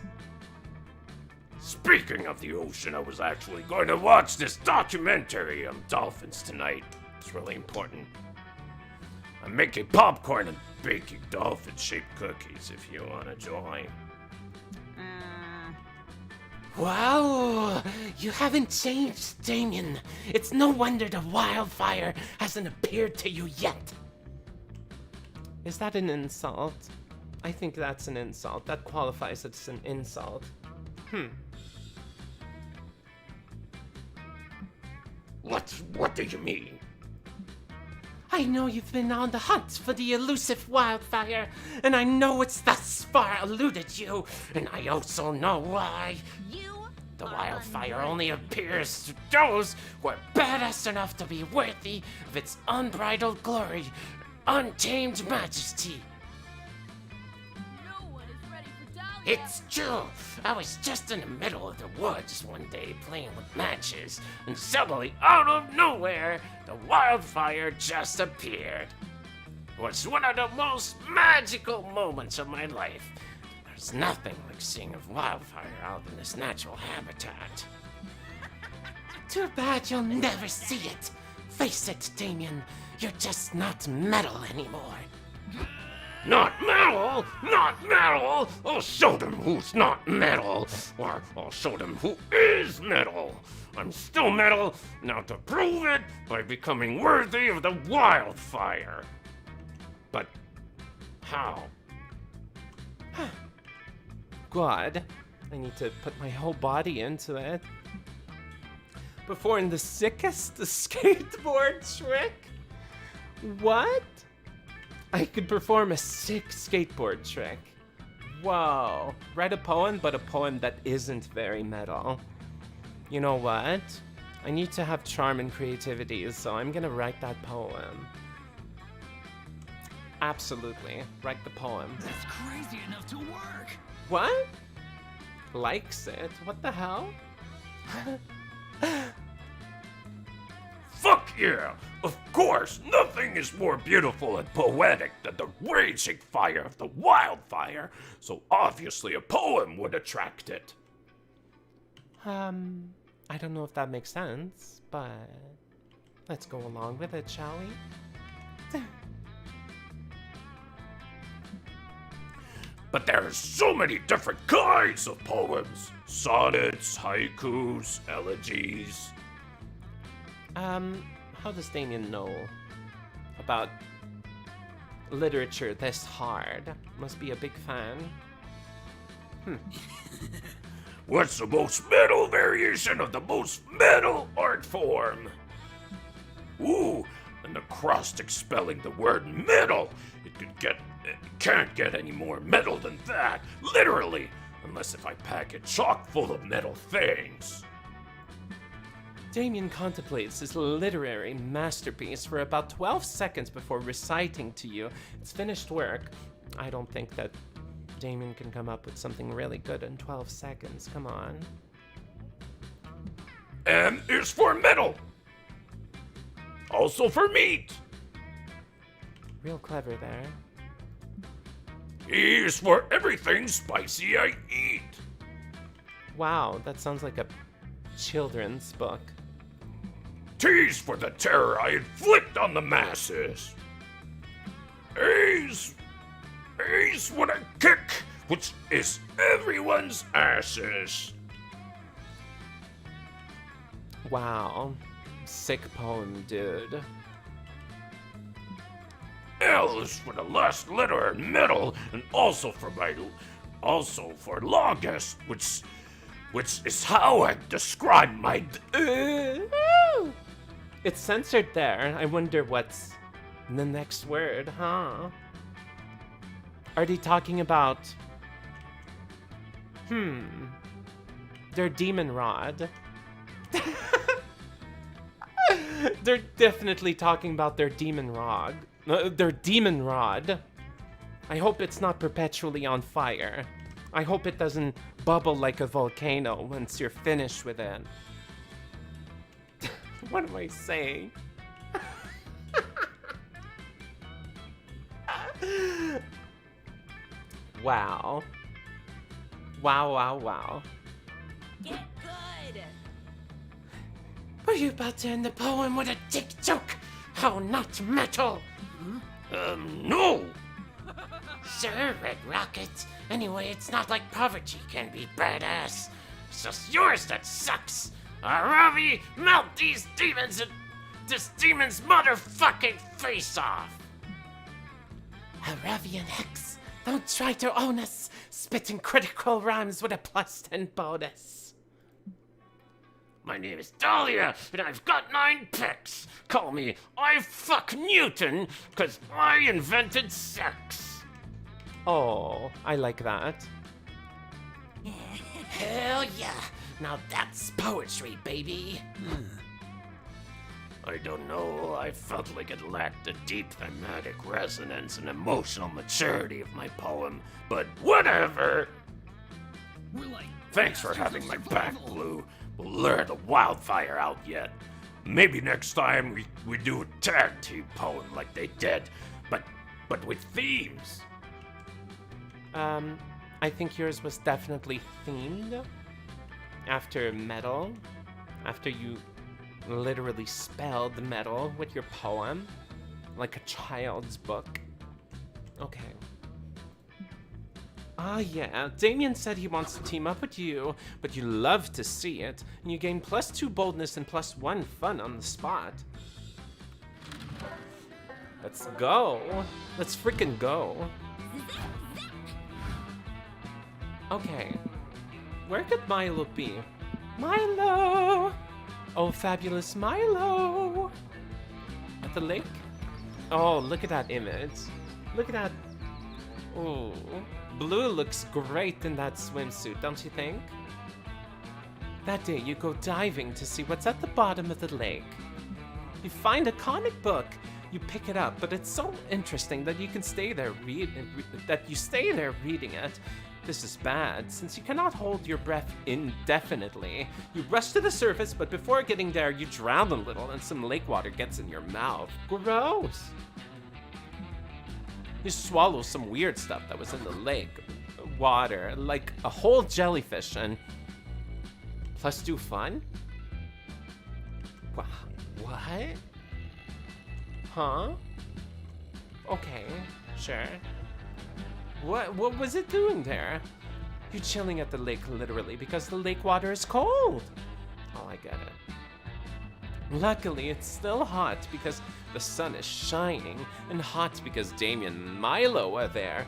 speaking of the ocean, I was actually going to watch this documentary on dolphins tonight. It's really important. I'm making popcorn and baking dolphin-shaped cookies if you want to join. Wow, you haven't changed, Damien. It's no wonder the wildfire hasn't appeared to you yet. Is that an insult? I think that's an insult. That qualifies as an insult. What do you mean? I know you've been on the hunt for the elusive wildfire, and I know it's thus far eluded you, and I also know why. You The are wildfire unworthy. only appears to those who are badass enough to be worthy of its unbridled glory, untamed majesty. No one is ready for Dahlia. It's true. I was just in the middle of the woods one day playing with matches, and suddenly, out of nowhere, the wildfire just appeared. It was one of the most magical moments of my life. There's nothing like seeing a wildfire out in its natural habitat. Too bad you'll never see it. Face it, Damien. You're just not metal anymore. Not metal! Not metal! I'll show them who's not metal! Or I'll show them who is metal! I'm still metal, now to prove it by becoming worthy of the wildfire! But how? God, I need to put my whole body into it. Perform the sickest skateboard trick? What? I could perform a sick skateboard trick. Whoa. Write a poem, but a poem that isn't very metal. You know what? I need to have charm and creativity, so I'm gonna write that poem. Absolutely. Write the poem. That's crazy enough to work. What? Likes it? What the hell? Fuck yeah! Of course, nothing is more beautiful and poetic than the raging fire of the wildfire, so obviously a poem would attract it. I don't know if that makes sense, but let's go along with it, shall we? But there's so many different kinds of poems. Sonnets, haikus, elegies. How does Damien know about literature this hard? Must be a big fan. What's the most metal variation of the most metal art form? Ooh, an acrostic spelling the word metal. It can't get any more metal than that. Literally, Unless if I pack it chock full of metal things. Damien contemplates his literary masterpiece for about 12 seconds before reciting to you its finished work. I don't think that Damien can come up with something really good in 12 seconds. Come on. M is for metal. Also for meat. Real clever there. E is for everything spicy I eat. Wow, that sounds like a children's book. T's for the terror I inflict on the masses. A's when I kick, which is everyone's asses. Wow. Sick poem, dude. L is for the last letter in metal, and also for longest, which is how I describe my. It's censored there. I wonder what's the next word, huh? Are they talking about... Their demon rod. They're definitely talking about their demon rod. Their demon rod. I hope it's not perpetually on fire. I hope it doesn't bubble like a volcano once you're finished with it. What am I saying? Wow. Wow. Get good. Were you about to end the poem with a dick joke? How not metal? No! Sir, Red Rocket. Anyway, it's not like poverty can be badass. It's just yours that sucks. Ravi, melt these demons and this demon's motherfucking face off. Aravian Hex, don't try to own us. Spitting critical rhymes with a +10 bonus. My name is Dahlia, and I've got 9 picks. Call me I Fuck Newton, cause I invented sex. Oh, I like that. Hell yeah. Now that's poetry, baby. I don't know, I felt like it lacked the deep thematic resonance and emotional maturity of my poem, but whatever. We're like, Thanks for having my back, Blue. We'll lure the wildfire out yet. Maybe next time we do a tag team poem like they did, but with themes. I think yours was definitely themed after metal, after you literally spelled metal with your poem, like a child's book. Okay. Ah, yeah, Damien said he wants to team up with you, but you love to see it, and you gain +2 boldness and +1 fun on the spot. Let's go. Let's freaking go. Okay. Where could Milo be? Milo! Oh, fabulous Milo! At the lake? Oh, look at that image. Look at that. Oh, Blue looks great in that swimsuit, don't you think? That day, you go diving to see what's at the bottom of the lake. You find a comic book. You pick it up, but it's so interesting that you can stay there reading it. This is bad, since you cannot hold your breath indefinitely. You rush to the surface, but before getting there, you drown a little and some lake water gets in your mouth. Gross! You swallow some weird stuff that was in the lake water, like a whole jellyfish, and +2 fun? What? Huh? Okay, sure. What was it doing there? You're chilling at the lake literally because the lake water is cold. Oh, I get it. Luckily, it's still hot because the sun is shining, and hot because Damien and Milo are there.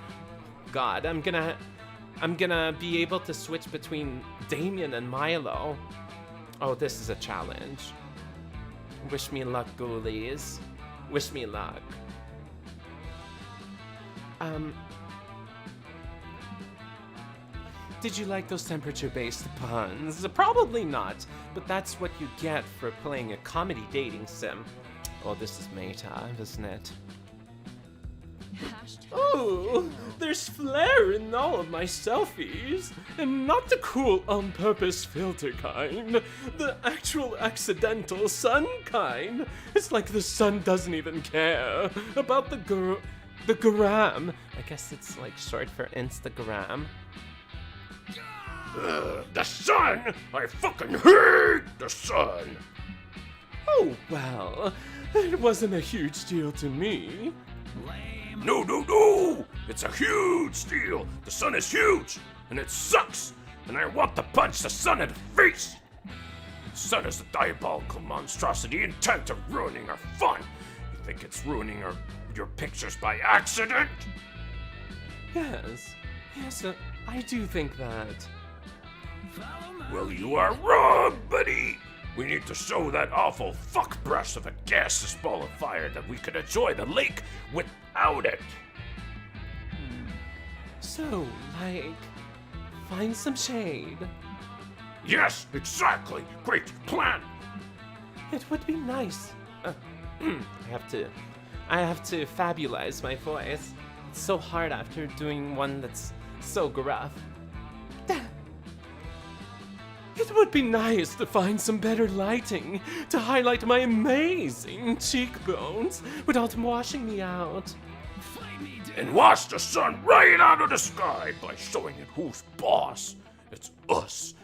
God, I'm gonna be able to switch between Damien and Milo. Oh, this is a challenge. Wish me luck, ghoulies. Wish me luck. Did you like those temperature-based puns? Probably not, but that's what you get for playing a comedy dating sim. Oh, this is meta, isn't it? Oh, there's flair in all of my selfies, and not the cool on-purpose filter kind, the actual accidental sun kind. It's like the sun doesn't even care about the gram. I guess it's like short for Instagram. The sun! I fucking hate the sun! Oh, well, it wasn't a huge deal to me. Lame. No, no, no! It's a huge deal! The sun is huge! And it sucks! And I want to punch the sun in the face! The sun is a diabolical monstrosity intent on ruining our fun! You think it's ruining your pictures by accident? Yes, I do think that. Follow my Well, you are wrong, buddy! We need to show that awful fuck breath of a gaseous ball of fire that we can enjoy the lake without it! So, like, find some shade. Yes, exactly! Great plan! It would be nice. I have to fabulize my voice. It's so hard after doing one that's so gruff. It would be nice to find some better lighting to highlight my amazing cheekbones without washing me out. fight me, dude. And watch the sun right out of the sky by showing it who's boss. It's us.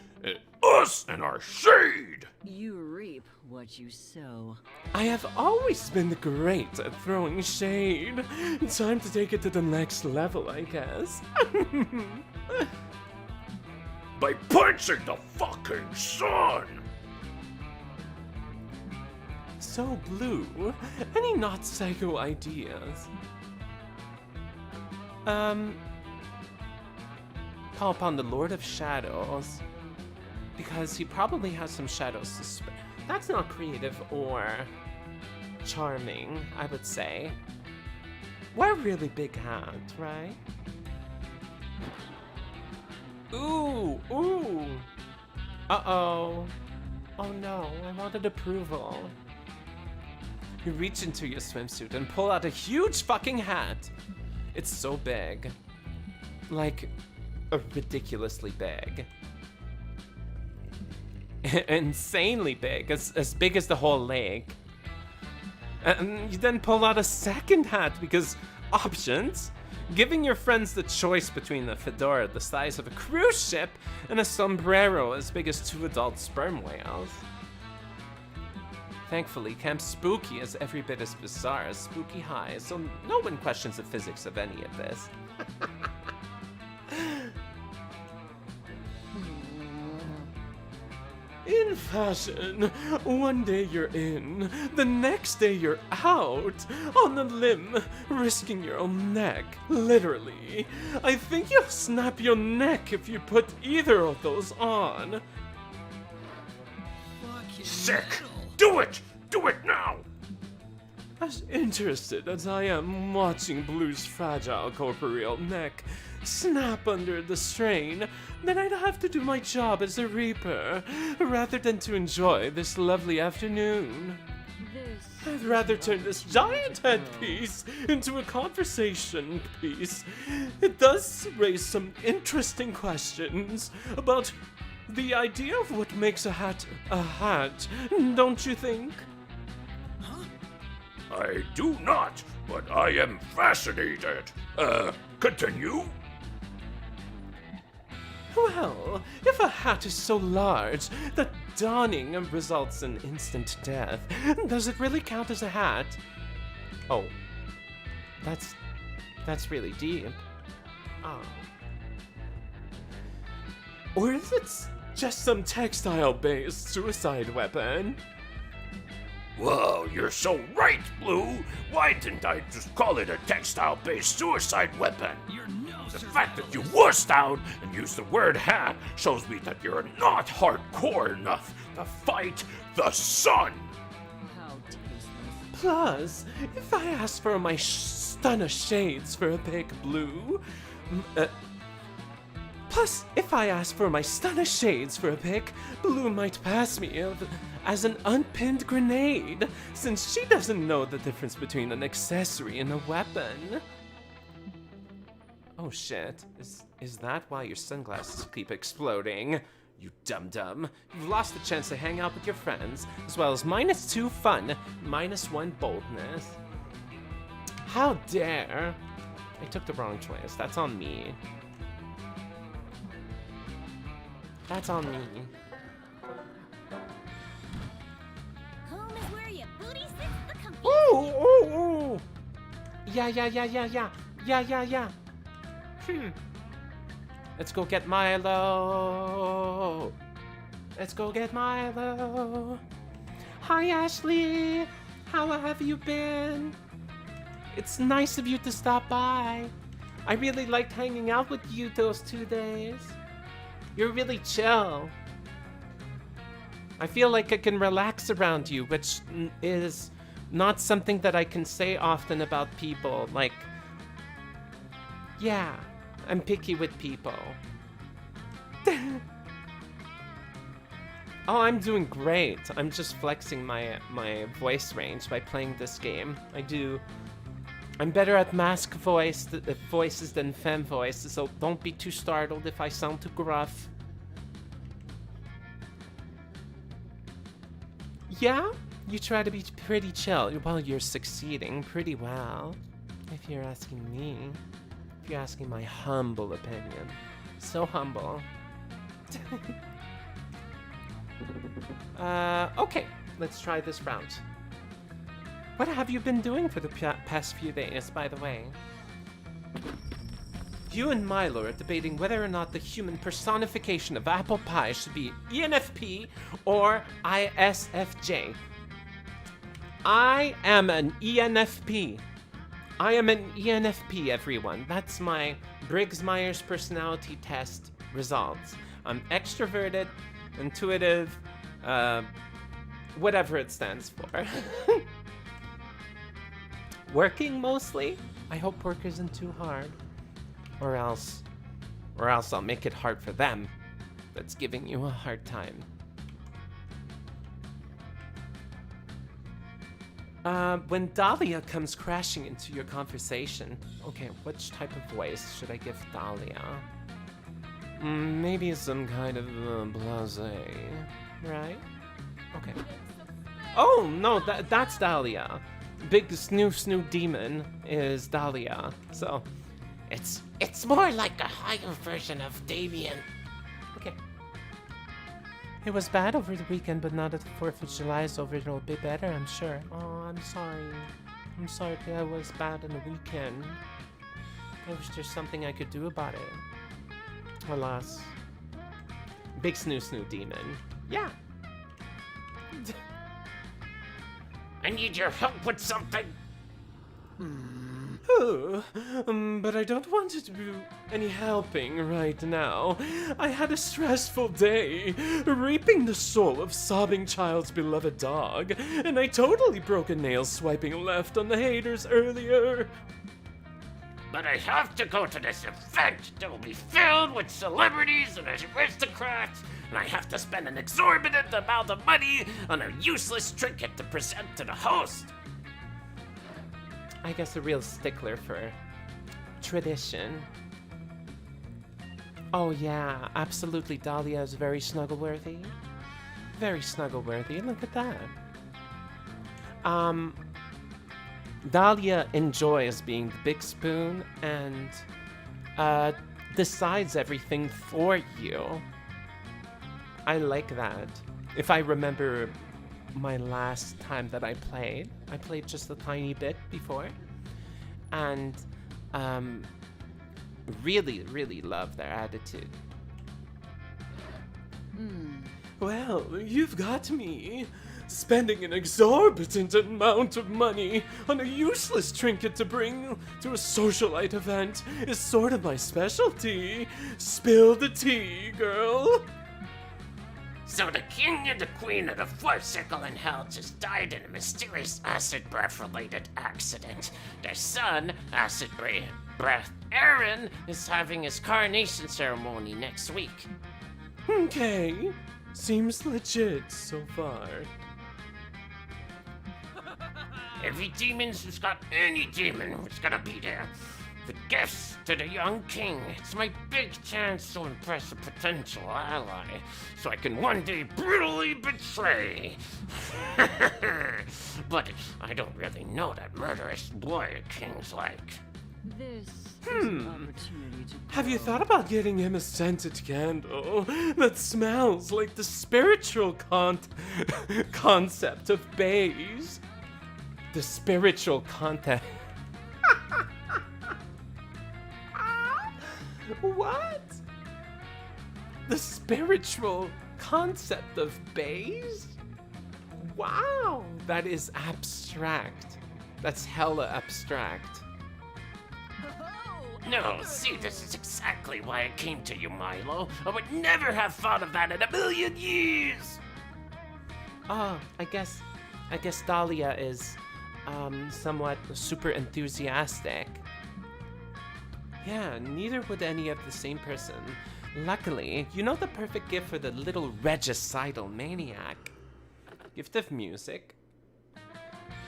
Us and our shade. You reap what you sow. I have always been great at throwing shade. Time to take it to the next level, I guess. By punching the fucking sun. So, Blue, any not psycho ideas? Call upon the Lord of Shadows. Because he probably has some shadows to spare. That's not creative or charming, I would say. Wear a really big hat, right? Ooh, ooh. Uh-oh. Oh no, I wanted approval. You reach into your swimsuit and pull out a huge fucking hat. It's so big. Like, ridiculously big. Insanely big, as big as the whole lake. And you then pull out a second hat because options. Giving your friends the choice between a fedora the size of a cruise ship and a sombrero as big as 2 adult sperm whales. Thankfully, Camp Spooky is every bit as bizarre as Spooky High, so no one questions the physics of any of this. In fashion, one day you're in, the next day you're out, on the limb, risking your own neck, literally. I think you'll snap your neck if you put either of those on. Fucking Sick. metal. Do it. Do it now. As interested as I am watching Blue's fragile corporeal neck snap under the strain, then I'd have to do my job as a reaper, rather than to enjoy this lovely afternoon. This I'd rather turn this giant headpiece into a conversation piece. It does raise some interesting questions about the idea of what makes a hat, don't you think? I do not, but I am fascinated. Continue? Well, if a hat is so large that donning results in instant death, does it really count as a hat? Oh, that's really deep. Oh. Or is it just some textile-based suicide weapon? Whoa, you're so right, Blue. Why didn't I just call it a textile-based suicide weapon? You're no The fact that you wussed out and used the word hat shows me that you're not hardcore enough to fight the sun. How tasteless. Plus, if I ask for my stun of shades for a big blue, Plus, if I ask for my stunner shades for a pic, Blue might pass me as an unpinned grenade, since she doesn't know the difference between an accessory and a weapon. Oh shit, is that why your sunglasses keep exploding? You dum-dum. You've lost the chance to hang out with your friends, as well as -2 fun, -1 boldness. How dare! I took the wrong choice. That's on me. That's on me. Home is where your booty sits the comfy. Ooh, ooh, ooh! Yeah. Let's go get Milo. Let's go get Milo. Hi, Ashley. How have you been? It's nice of you to stop by. I really liked hanging out with you those 2 days. You're really chill. I feel like I can relax around you, which is not something that I can say often about people. Like, yeah, I'm picky with people. Oh, I'm doing great. I'm just flexing my voice range by playing this game. I'm better at mask voices than femme voices, so don't be too startled if I sound too gruff. Yeah? You try to be pretty chill. Well, you're succeeding pretty well. If you're asking me. If you're asking my humble opinion. So humble. Okay. Let's try this round. What have you been doing for the past few days, by the way? You and Milo are debating whether or not the human personification of apple pie should be ENFP or ISFJ. I am an ENFP. I am an ENFP, everyone. That's my Briggs-Myers personality test results. I'm extroverted, intuitive, whatever it stands for. Working mostly? I hope work isn't too hard. Or else I'll make it hard for them that's giving you a hard time. When Dahlia comes crashing into your conversation, okay, which type of voice should I give Dahlia? Maybe some kind of blasé, right? Okay. Oh, no, that's Dahlia. Big snoo demon is Dahlia, so It's more like a higher version of Damien. okay. It was bad over the weekend, but now that the 4th of July is over, it'll be better, I'm sure. Oh, I'm sorry. I'm sorry that I was bad on the weekend. I wish there's something I could do about it. Alas. Big snoo demon. Yeah. I need your help with something. But I don't want to do any helping right now. I had a stressful day, reaping the soul of sobbing child's beloved dog, and I totally broke a nail swiping left on the haters earlier. But I have to go to this event that will be filled with celebrities and aristocrats, and I have to spend an exorbitant amount of money on a useless trinket to present to the host. I guess a real stickler for tradition. Oh yeah, absolutely. Dahlia is very snuggle-worthy. Very snuggle-worthy. Look at that. Dahlia enjoys being the big spoon and decides everything for you. I like that. If I remember my last time that I played just a tiny bit before, and really love their attitude. Well, you've got me. Spending an exorbitant amount of money on a useless trinket to bring to a socialite event is sort of my specialty. Spill the tea, girl. So the king and the queen of the fourth circle in hell just died in a mysterious acid breath related accident. Their son, acid breath, breath. Aaron is having his coronation ceremony next week. Okay, seems legit so far. Every demon who's got any demon is gonna be there. The gifts to the young king. It's my big chance to impress a potential ally, so I can one day brutally betray. But I don't really know that murderous boy a king's like. This is an opportunity to Have you grow. thought about getting him a scented candle that smells like the spiritual concept of bays? The spiritual content. What? The spiritual concept of bays? Wow, that is abstract. That's hella abstract. No, see, this is exactly why I came to you, Milo. I would never have thought of that in a million years. Oh, I guess Dahlia is somewhat super enthusiastic. Yeah, neither would any of the same person. Luckily, you know the perfect gift for the little regicidal maniac. Gift of music.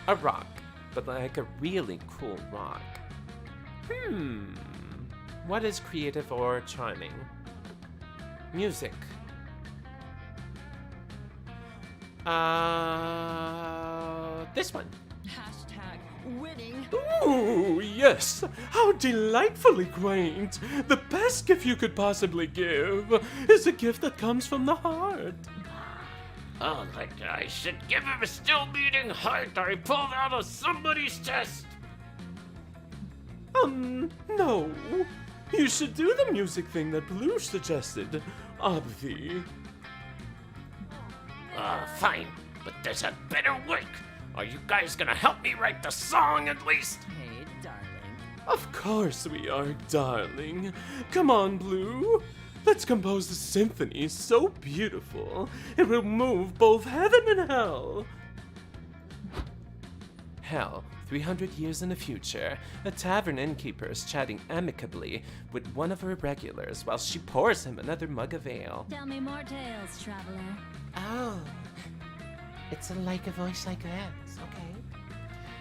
A rock, but like a really cool rock. What is creative or charming? Music. This one. Hashtag winning. Ooh, yes! How delightfully quaint! The best gift you could possibly give is a gift that comes from the heart. Oh, like I should give him a still beating heart I pulled out of somebody's chest. No. You should do the music thing that Blue suggested, Obvi. Fine, but there's a better way. Are you guys gonna help me write the song at least? Hey, darling. Of course we are, darling. Come on, Blue. Let's compose a symphony so beautiful it will move both heaven and hell. Hell, 300 years in the future, a tavern innkeeper is chatting amicably with one of her regulars while she pours him another mug of ale. Tell me more tales, traveler. Oh, it's like a voice like that, okay.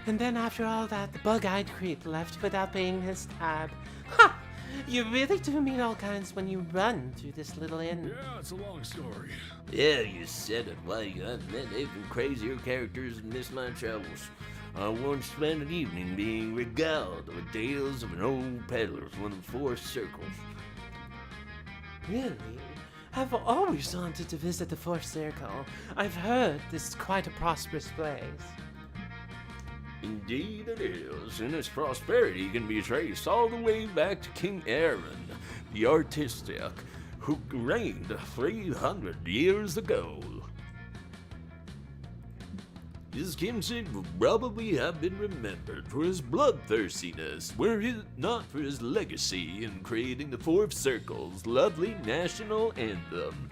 And then after all that, the bug-eyed creep left without paying his tab. Ha! You really do meet all kinds when you run through this little inn. Yeah, it's a long story. Yeah, you said it. Why, I've met even crazier characters in this my travels. I once spent an evening being regaled with tales of an old peddler from one of the four circles. Really? I've always wanted to visit the Fourth Circle. I've heard this is quite a prosperous place. Indeed it is, and its prosperity can be traced all the way back to King Aaron, the artistic, who reigned 300 years ago. His kinship will probably have been remembered for his bloodthirstiness, were it not for his legacy in creating the Fourth Circle's lovely national anthem.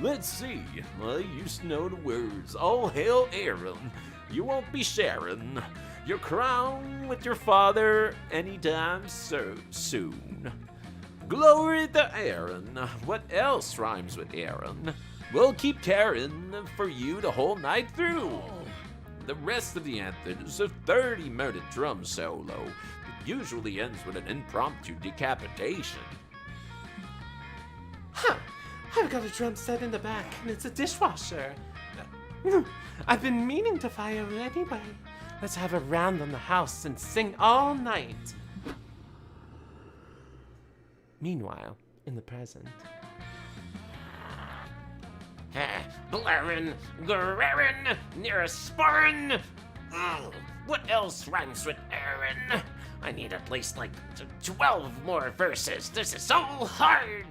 Let's see, I used to know the words, all hail Aaron, you won't be sharing your crown with your father anytime so soon. Glory to Aaron, what else rhymes with Aaron? We'll keep caring for you the whole night through. The rest of the anthem is a 30-minute drum solo that usually ends with an impromptu decapitation. Huh! I've got a drum set in the back, and it's a dishwasher. I've been meaning to fire anyway. Let's have a round on the house and sing all night. Meanwhile, in the present. Blaren, Guerin, near a sporran. What else rhymes with Aaron? I need at least like 12 more verses. This is so hard.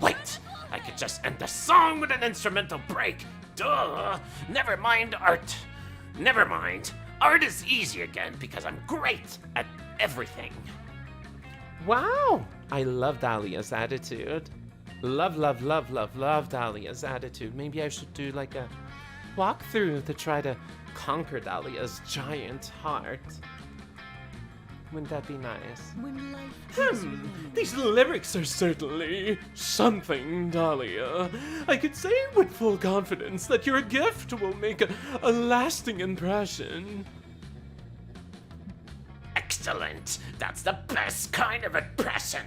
Wait, I could just end the song with an instrumental break. Duh. Never mind art. Never mind. Art is easy again because I'm great at everything. Wow! I love Dahlia's attitude. Love, love, love, love, love Dahlia's attitude. Maybe I should do like a walkthrough to try to conquer Dahlia's giant heart. Wouldn't that be nice? When life gives you lemons. These lyrics are certainly something, Dahlia. I could say with full confidence that your gift will make a lasting impression. Excellent. That's the best kind of impression.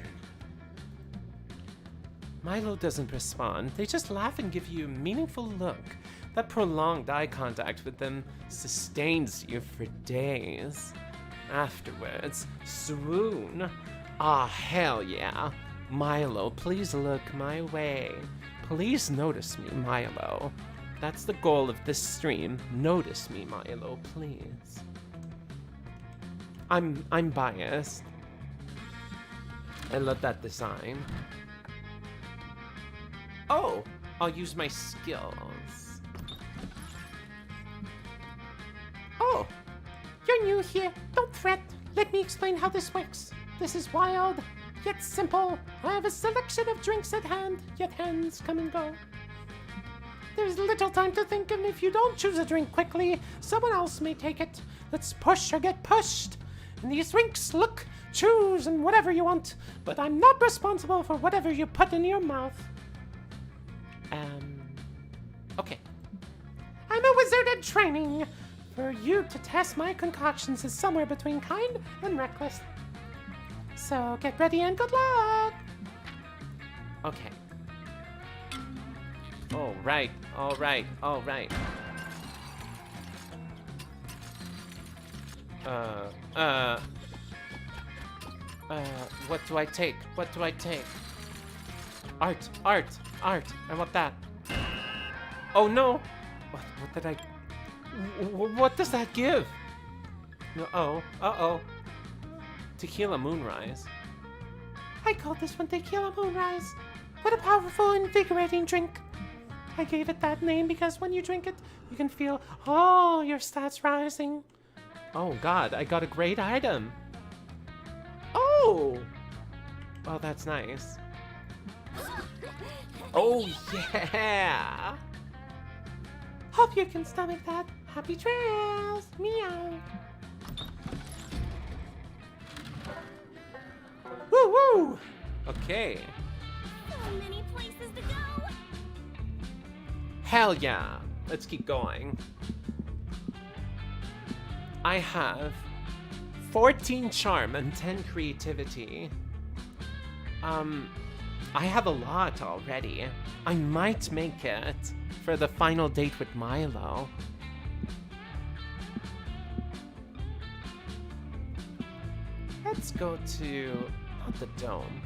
Milo doesn't respond. They just laugh and give you a meaningful look. That prolonged eye contact with them sustains you for days. Afterwards, swoon. Ah, hell yeah. Milo, please look my way. Please notice me, Milo. That's the goal of this stream. Notice me, Milo, please. I'm biased. I love that design. Oh, I'll use my skills. Oh, you're new here. Don't fret. Let me explain how this works. This is wild, yet simple. I have a selection of drinks at hand, yet hands come and go. There's little time to think, and if you don't choose a drink quickly, someone else may take it. Let's push or get pushed. And these drinks, look, choose, and whatever you want. But I'm not responsible for whatever you put in your mouth. Okay. I'm a wizard in training. For you to test my concoctions is somewhere between kind and reckless. So get ready and good luck. Okay. All right. What do I take? Art. I want that. Oh no! What did I... What does that give? Uh-oh. Tequila Moonrise. I call this one Tequila Moonrise. What a powerful, invigorating drink. I gave it that name because when you drink it, you can feel all your stats rising. Oh god, I got a great item. Oh, that's nice. Oh yeah! Hope you can stomach that. Happy trails! Meow! Woo! Okay. So many places to go. Hell yeah! Let's keep going. I have 14 charm and 10 creativity. I have a lot already. I might make it for the final date with Milo. Let's go to, not the dome.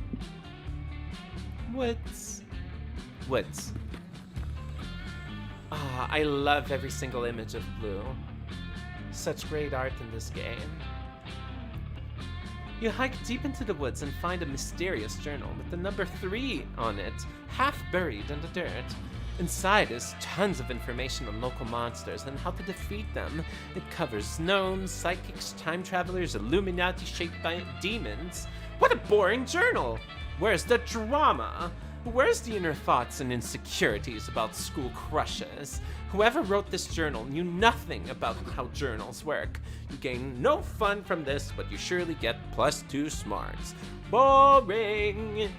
Woods. Ah, I love every single image of blue. Such great art in this game. You hike deep into the woods and find a mysterious journal with the number 3 on it, half buried in the dirt. Inside is tons of information on local monsters and how to defeat them. It covers gnomes, psychics, time travelers, Illuminati-shaped demons. What a boring journal! Where's the drama? Where's the inner thoughts and insecurities about school crushes? Whoever wrote this journal knew nothing about how journals work. You gain no fun from this, but you surely get +2 smarts. Boring!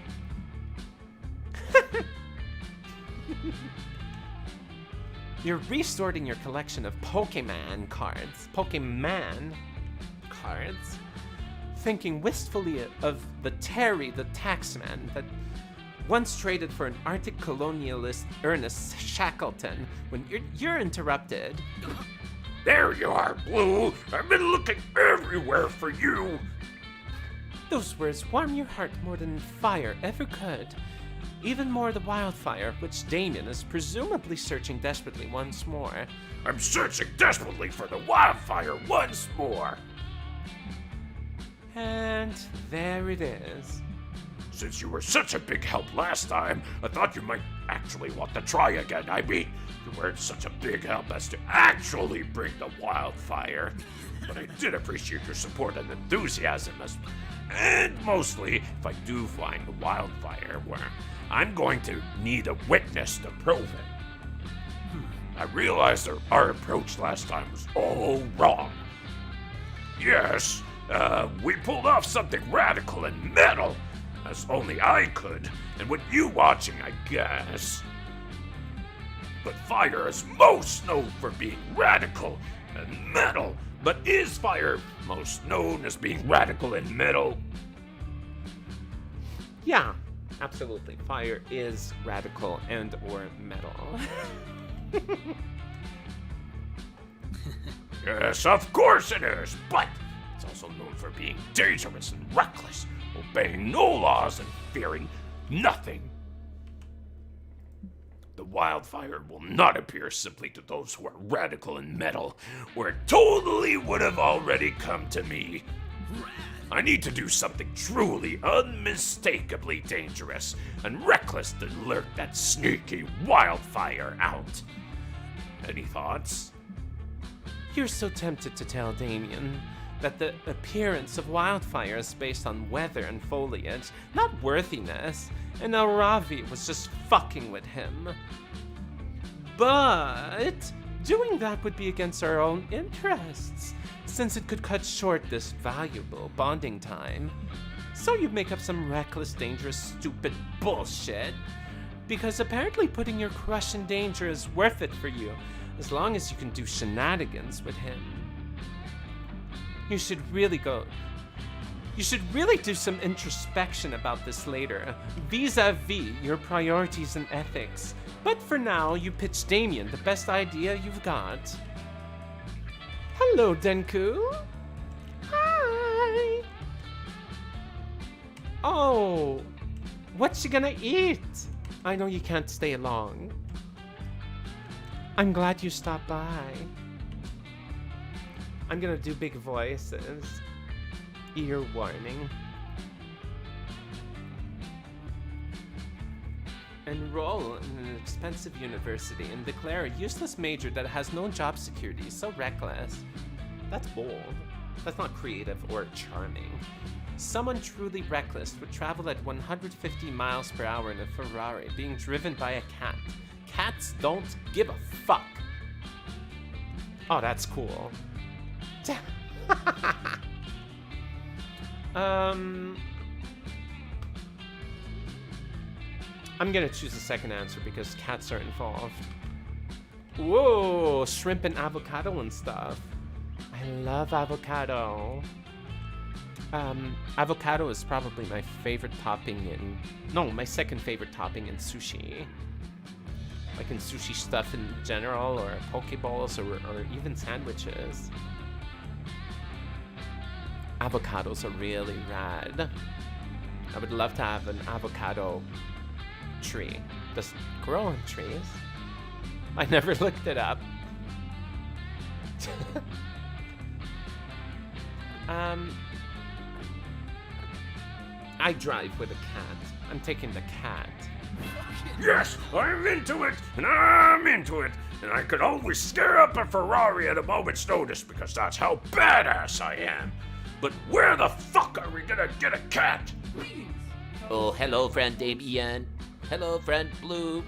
You're resorting your collection of Pokemon cards. Thinking wistfully of the Terry the Taxman that once traded for an Arctic colonialist Ernest Shackleton when you're interrupted. There you are, Blue. I've been looking everywhere for you. Those words warm your heart more than fire ever could. Even more the wildfire, which Damien is presumably searching desperately once more. I'm searching desperately for the wildfire once more. And there it is. Since you were such a big help last time, I thought you might actually want to try again. I mean, you weren't such a big help as to actually bring the wildfire. But I did appreciate your support and enthusiasm, and mostly if I do find the wildfire, where I'm going to need a witness to prove it. I realized that our approach last time was all wrong. Yes, We pulled off something radical and metal, as only I could, and with you watching, I guess. But fire is most known for being radical and metal. But is fire most known as being radical and metal? Yeah, absolutely. Fire is radical and or metal. Yes, of course it is, but it's also known for being dangerous and reckless, obeying no laws and fearing nothing. The wildfire will not appear simply to those who are radical and metal, or it totally would have already come to me. I need to do something truly unmistakably dangerous and reckless to lurk that sneaky wildfire out. Any thoughts? You're so tempted to tell Damien that the appearance of wildfire is based on weather and foliage, not worthiness, and now Ravi was just fucking with him. But doing that would be against our own interests, since it could cut short this valuable bonding time. So you make up some reckless, dangerous, stupid bullshit, because apparently putting your crush in danger is worth it for you, as long as you can do shenanigans with him. You should really do some introspection about this later, vis-a-vis your priorities and ethics. But for now, you pitch Damien the best idea you've got. Hello, Denku. Hi. Oh, what you gonna eat? I know you can't stay long. I'm glad you stopped by. I'm gonna do big voices. Ear warning. Enroll in an expensive university and declare a useless major that has no job security. So reckless. That's bold. That's not creative or charming. Someone truly reckless would travel at 150 miles per hour in a Ferrari being driven by a cat. Cats don't give a fuck. Oh, that's cool. I'm gonna choose the second answer because cats are involved. Whoa, shrimp and avocado and stuff. I love avocado. Avocado is probably my favorite topping my second favorite topping in sushi. Like in sushi stuff in general, or pokeballs, or even sandwiches. Avocados are really rad. I would love to have an avocado tree. Does it grow on trees? I never looked it up. I drive with a cat. I'm taking the cat. Yes, I'm into it, and I'm into it, and I could always scare up a Ferrari at a moment's notice because that's how badass I am. But where the fuck are we gonna get a cat? Oh, hello, friend Damien. Hello, friend Blue.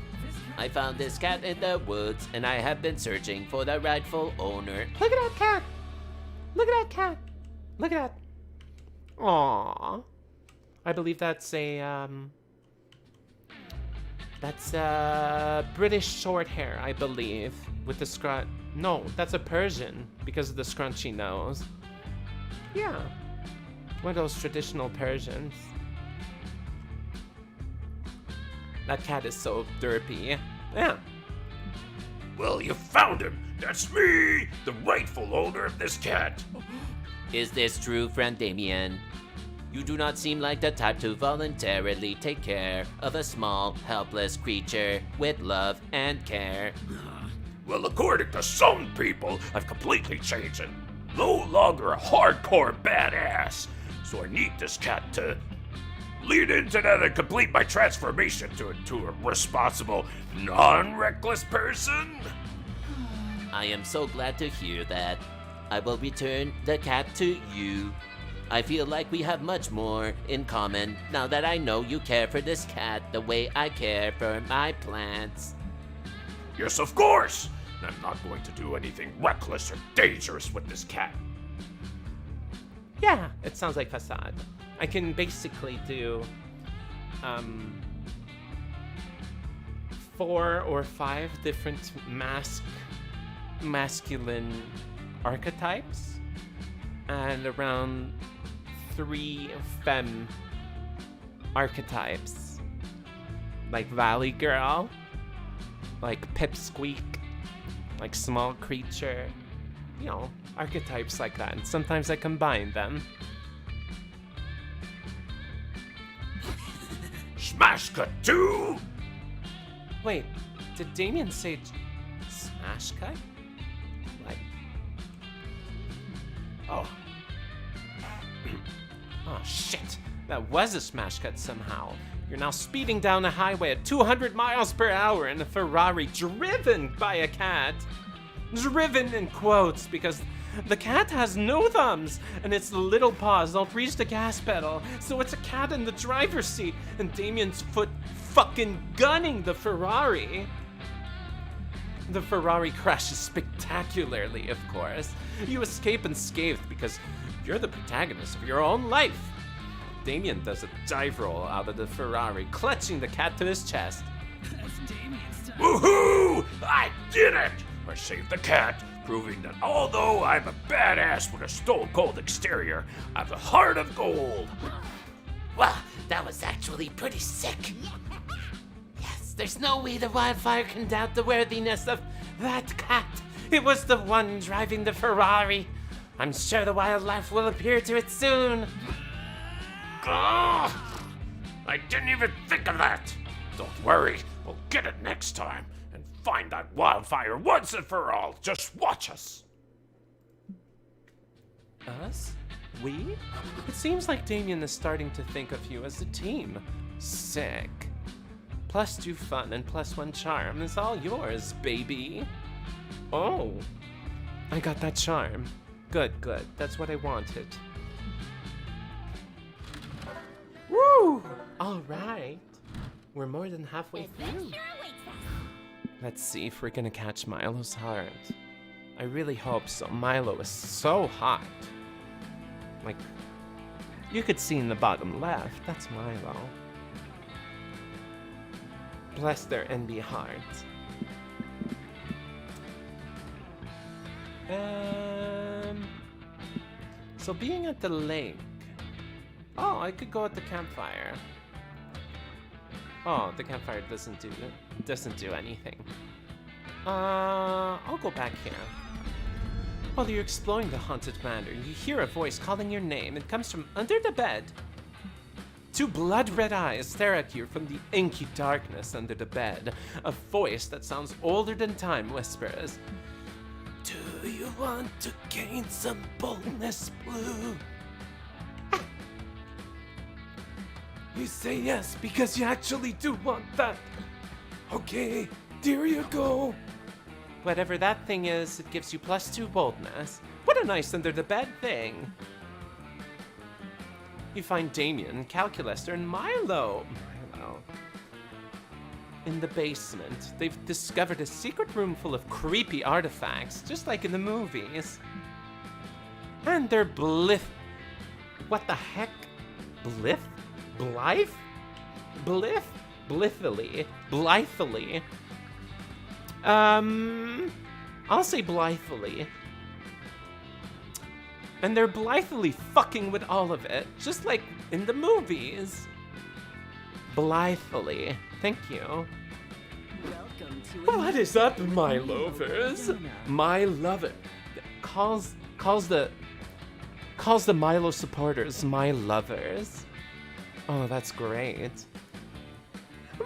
I found this cat in the woods, and I have been searching for the rightful owner. Look at that cat! Look at that cat! Look at that! Aww. I believe that's a, that's a British short hair, I believe, with the no, that's a Persian, because of the scrunchy nose. Yeah. One of those traditional Persians. That cat is so derpy. Yeah. Well, you found him. That's me, the rightful owner of this cat. Is this true, friend Damien? You do not seem like the type to voluntarily take care of a small, helpless creature with love and care. Well, according to some people, I've completely changed and no longer a hardcore badass. So I need this cat to lead into that and complete my transformation to a responsible, non-reckless person. I am so glad to hear that. I will return the cat to you. I feel like we have much more in common now that I know you care for this cat the way I care for my plants. Yes, of course. I'm not going to do anything reckless or dangerous with this cat. Yeah, it sounds like facade. I can basically do 4 or 5 different masculine archetypes and around 3 femme archetypes. Like Valley Girl, like Pipsqueak, like Small Creature, you know, archetypes like that. And sometimes I combine them. Smash cut 2! Wait, did Damien say smash cut? Like, oh. Oh shit, that was a smash cut somehow. You're now speeding down a highway at 200 miles per hour in a Ferrari driven by a cat. Driven in quotes because the cat has no thumbs and its little paws don't reach the gas pedal, so it's a cat in the driver's seat and Damien's foot fucking gunning the Ferrari. The Ferrari crashes spectacularly, of course. You escape unscathed because you're the protagonist of your own life. Damien does a dive roll out of the Ferrari, clutching the cat to his chest. That's Damien's time. Woohoo! I did it! I saved the cat, proving that although I'm a badass with a stone cold exterior, I have a heart of gold. Wow, that was actually pretty sick. Yes, there's no way the wildfire can doubt the worthiness of that cat. It was the one driving the Ferrari. I'm sure the wildlife will appear to it soon. Ugh! I didn't even think of that. Don't worry, we'll get it next time and find that wildfire once and for all. Just watch us. Us? We? It seems like Damien is starting to think of you as a team. Sick. +2 fun and +1 charm is all yours, baby. Oh. I got that charm. Good, good. That's what I wanted. Woo! All right. We're more than halfway through. Let's see if we're gonna catch Milo's heart. I really hope so. Milo is so hot. Like, you could see in the bottom left. That's Milo. Bless their NB heart. So being at the lake. Oh, I could go at the campfire. Oh, the campfire doesn't do anything. I'll go back here. While you're exploring the haunted manor, you hear a voice calling your name. It comes from under the bed. 2 blood-red eyes stare at you from the inky darkness under the bed. A voice that sounds older than time whispers, "Do you want to gain some boldness, Blue?" You say yes because you actually do want that. Okay, there you go. Whatever that thing is, it gives you +2 boldness. What a nice under the bed thing. You find Damien, Calculaster, and Milo. In the basement, they've discovered a secret room full of creepy artifacts, just like in the movies. And they're What the heck? Blithely? I'll say blithely. And they're blithely fucking with all of it, just like in the movies. Blithely. Thank you. Welcome to What is up, my lovers? My lover calls the Milo supporters my lovers. Oh, that's great.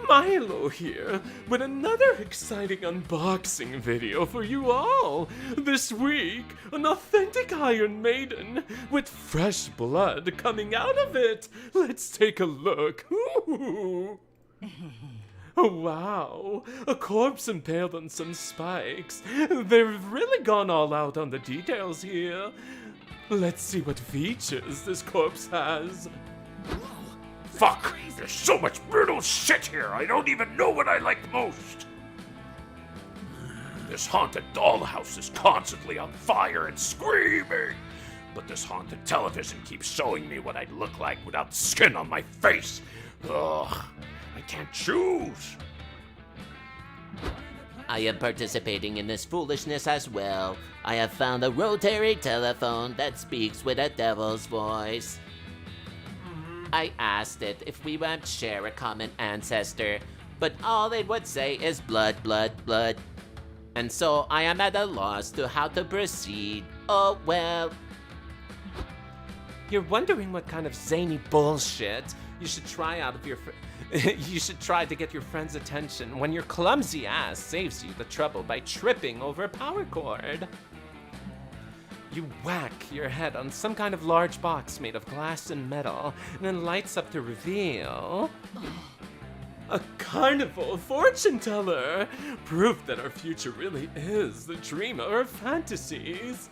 Milo here with another exciting unboxing video for you all. This week, an authentic Iron Maiden with fresh blood coming out of it. Let's take a look. Ooh. Oh, wow, a corpse impaled on some spikes. They've really gone all out on the details here. Let's see what features this corpse has. Fuck! There's so much brutal shit here, I don't even know what I like most. This haunted dollhouse is constantly on fire and screaming. but this haunted television keeps showing me what I'd look like without skin on my face. Ugh, I can't choose. I am participating in this foolishness as well. I have found a rotary telephone that speaks with a devil's voice. I asked it if we might share a common ancestor, but all it would say is blood, blood, blood. And so I am at a loss to how to proceed. Oh well. You're wondering what kind of zany bullshit you should try out of your you should try to get your friend's attention when your clumsy ass saves you the trouble by tripping over a power cord. You whack your head on some kind of large box made of glass and metal, and then lights up to reveal a carnival fortune teller. Proof that our future really is the dream of our fantasies.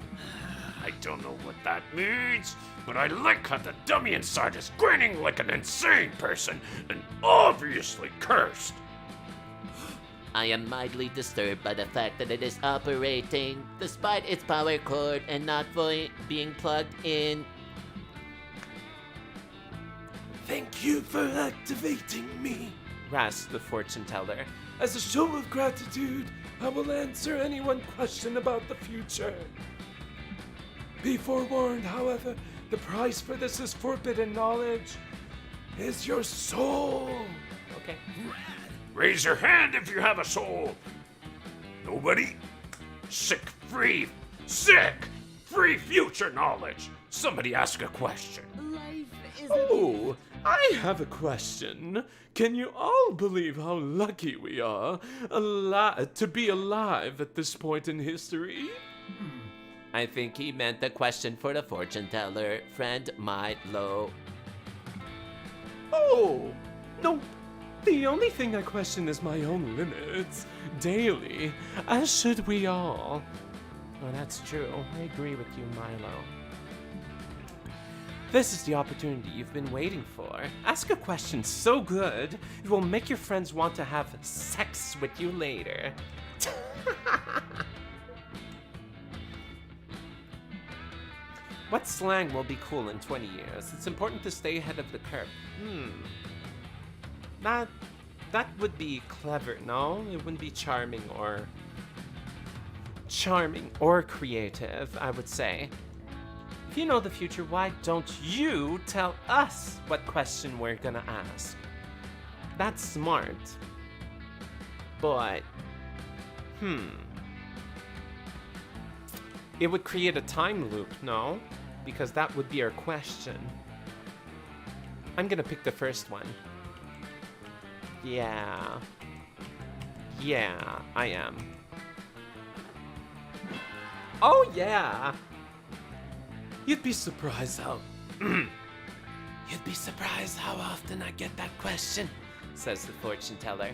I don't know what that means, but I like how the dummy inside is grinning like an insane person and obviously cursed. I am mildly disturbed by the fact that it is operating despite its power cord and not being plugged in. Thank you for activating me, rasped the fortune teller. As a show of gratitude, I will answer any one question about the future. Be forewarned, however, the price for this is forbidden knowledge. Is your soul. Okay. Raise your hand if you have a soul. Nobody? Sick free future knowledge. Somebody ask a question. Life is Oh, I have a question. Can you all believe how lucky we are to be alive at this point in history? I think he meant the question for the fortune teller, friend Milo. Oh, no. The only thing I question is my own limits. Daily, as should we all. Well, that's true. I agree with you, Milo. This is the opportunity you've been waiting for. Ask a question so good, it will make your friends want to have sex with you later. What slang will be cool in 20 years? It's important to stay ahead of the curve. That would be clever, no? It wouldn't be charming or creative, I would say. If you know the future, why don't you tell us what question we're gonna ask? That's smart. But, it would create a time loop, no? Because that would be our question. I'm gonna pick the first one. Yeah, I am. Oh yeah! You'd be surprised how often I get that question, says the fortune teller.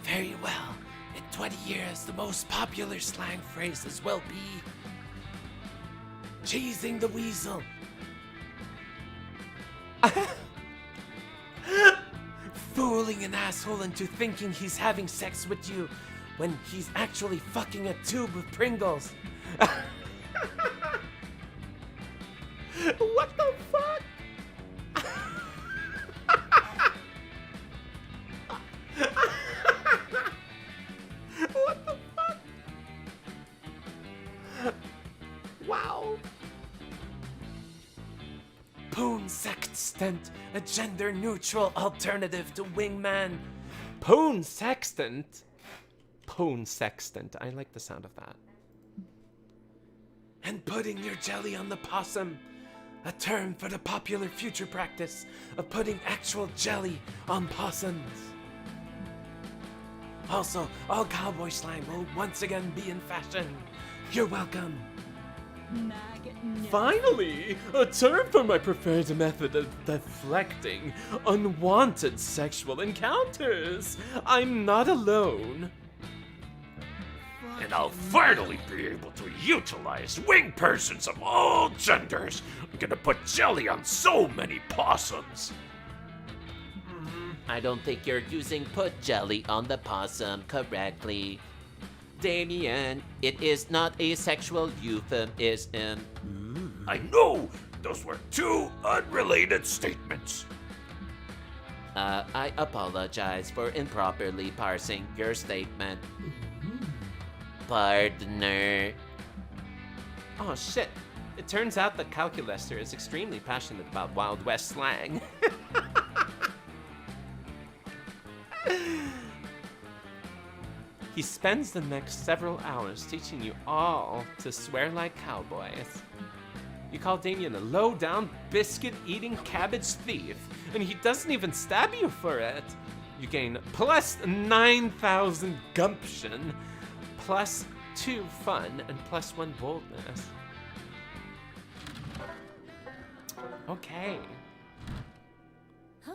Very well. In 20 years, the most popular slang phrases will be cheesing the weasel. Fooling an asshole into thinking he's having sex with you when he's actually fucking a tube of Pringles. What the fuck? What the fuck? Wow. Poon Sextant, a gender-neutral alternative to wingman. Poon Sextant? Poon Sextant. I like the sound of that. And putting your jelly on the possum. A term for the popular future practice of putting actual jelly on possums. Also, all cowboy slang will once again be in fashion. You're welcome. Finally, a term for my preferred method of deflecting unwanted sexual encounters. I'm not alone. And I'll finally be able to utilize wing persons of all genders. I'm gonna put jelly on so many possums. I don't think you're using put jelly on the possum correctly. Damien, it is not a sexual euphemism. I know those were two unrelated statements. I apologize for improperly parsing your statement. Partner. Oh shit. It turns out that Calculester is extremely passionate about Wild West slang. He spends the next several hours teaching you all to swear like cowboys. You call Damien a low-down, biscuit-eating cabbage thief, and he doesn't even stab you for it. You gain plus 9,000 gumption, plus 2 fun, and plus 1 boldness. Okay.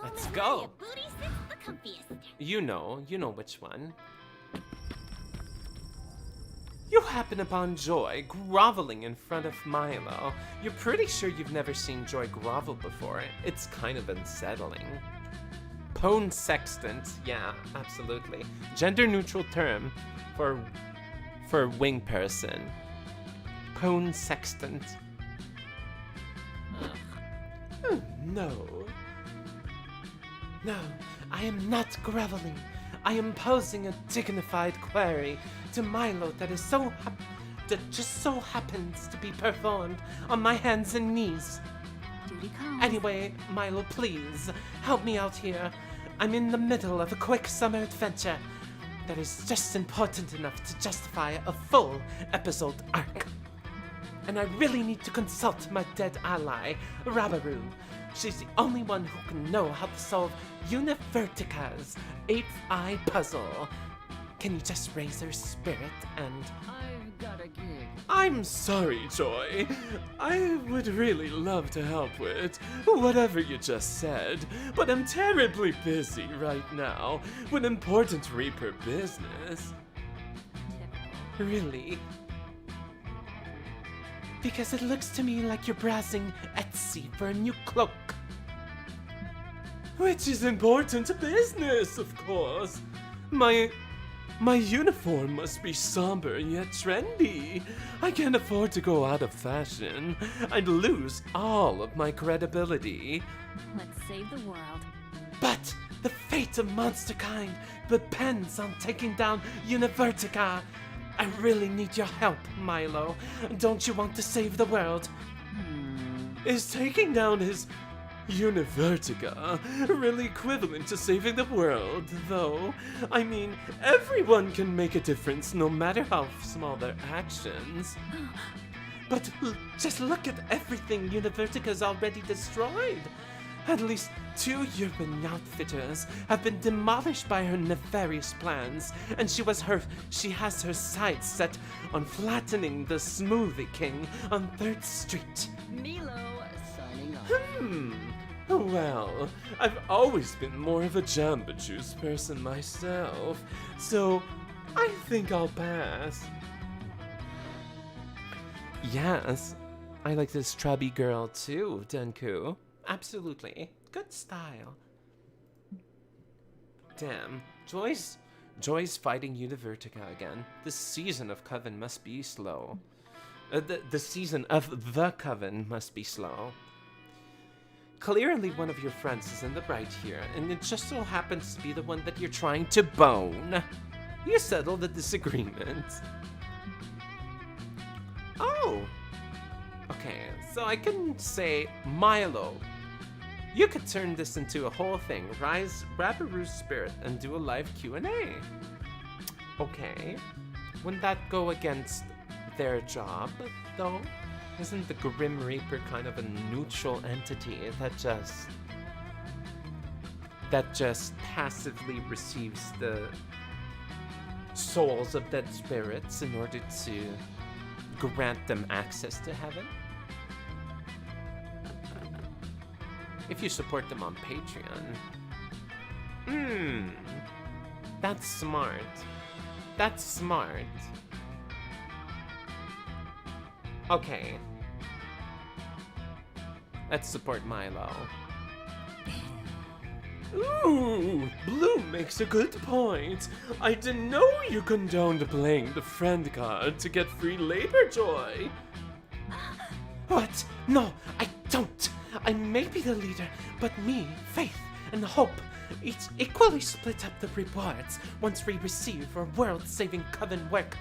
Let's go. Booty sits the comfiest. You know which one. You happen upon Joy groveling in front of Milo. You're pretty sure you've never seen Joy grovel before. It's kind of unsettling. Pone sextant, yeah, absolutely. Gender neutral term for wing person. Pone sextant. No. No, I am not groveling. I am posing a dignified query to Milo that just so happens to be performed on my hands and knees. Duty calls. Anyway, Milo, please help me out here. I'm in the middle of a quick summer adventure that is just important enough to justify a full episode arc. And I really need to consult my dead ally, Rabaru. She's the only one who can know how to solve Univertica's 8th eye puzzle. Can you just raise her spirit and... I've got a gig. I'm sorry, Joy. I would really love to help with whatever you just said, but I'm terribly busy right now with important Reaper business. Really? Because it looks to me like you're browsing Etsy for a new cloak. Which is important business, of course. My uniform must be somber yet trendy. I can't afford to go out of fashion. I'd lose all of my credibility. Let's save the world. But the fate of monsterkind depends on taking down Univertica. I really need your help, Milo. Don't you want to save the world? Is taking down his Univertica really equivalent to saving the world, though? I mean, everyone can make a difference no matter how small their actions. But just look at everything Univertica's already destroyed. At least 2 urban outfitters have been demolished by her nefarious plans, and she has her sights set on flattening the Smoothie King on 3rd Street. Milo signing off. Well, I've always been more of a Jamba Juice person myself, so I think I'll pass. Yes, I like this chubby girl too, Denku. Absolutely. Good style. Damn, Joy's fighting Univertica again. This season of Coven must be slow. The season of the Coven must be slow. Clearly one of your friends is in the right here, and it just so happens to be the one that you're trying to bone. You settle the disagreement. Oh! Okay, so I can say, Milo, you could turn this into a whole thing. Rise Rabaru's spirit and do a live Q&A. Okay. Wouldn't that go against their job, though? Isn't the Grim Reaper kind of a neutral entity that just passively receives the souls of dead spirits in order to grant them access to heaven? If you support them on Patreon. That's smart. That's smart. Okay. Let's support Milo. Ooh, Blue makes a good point. I didn't know you condoned playing the friend card to get free labor, Joy. What? No, I don't. I may be the leader, but me, Faith, and Hope each equally split up the rewards once we receive our world-saving coven work.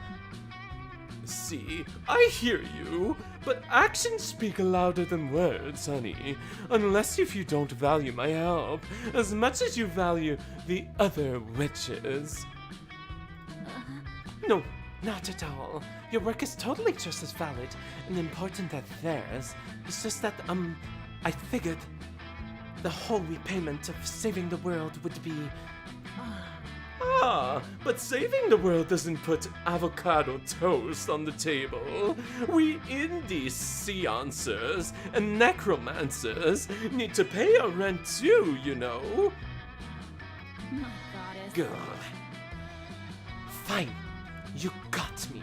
See, I hear you, but actions speak louder than words, honey. Unless if you don't value my help as much as you value the other witches. No, not at all. Your work is totally just as valid and important as theirs. It's just that, I figured the whole repayment of saving the world would be... Ah, but saving the world doesn't put avocado toast on the table. We indie seancers and necromancers need to pay our rent too, you know. My goddess. Good. Fine, you got me.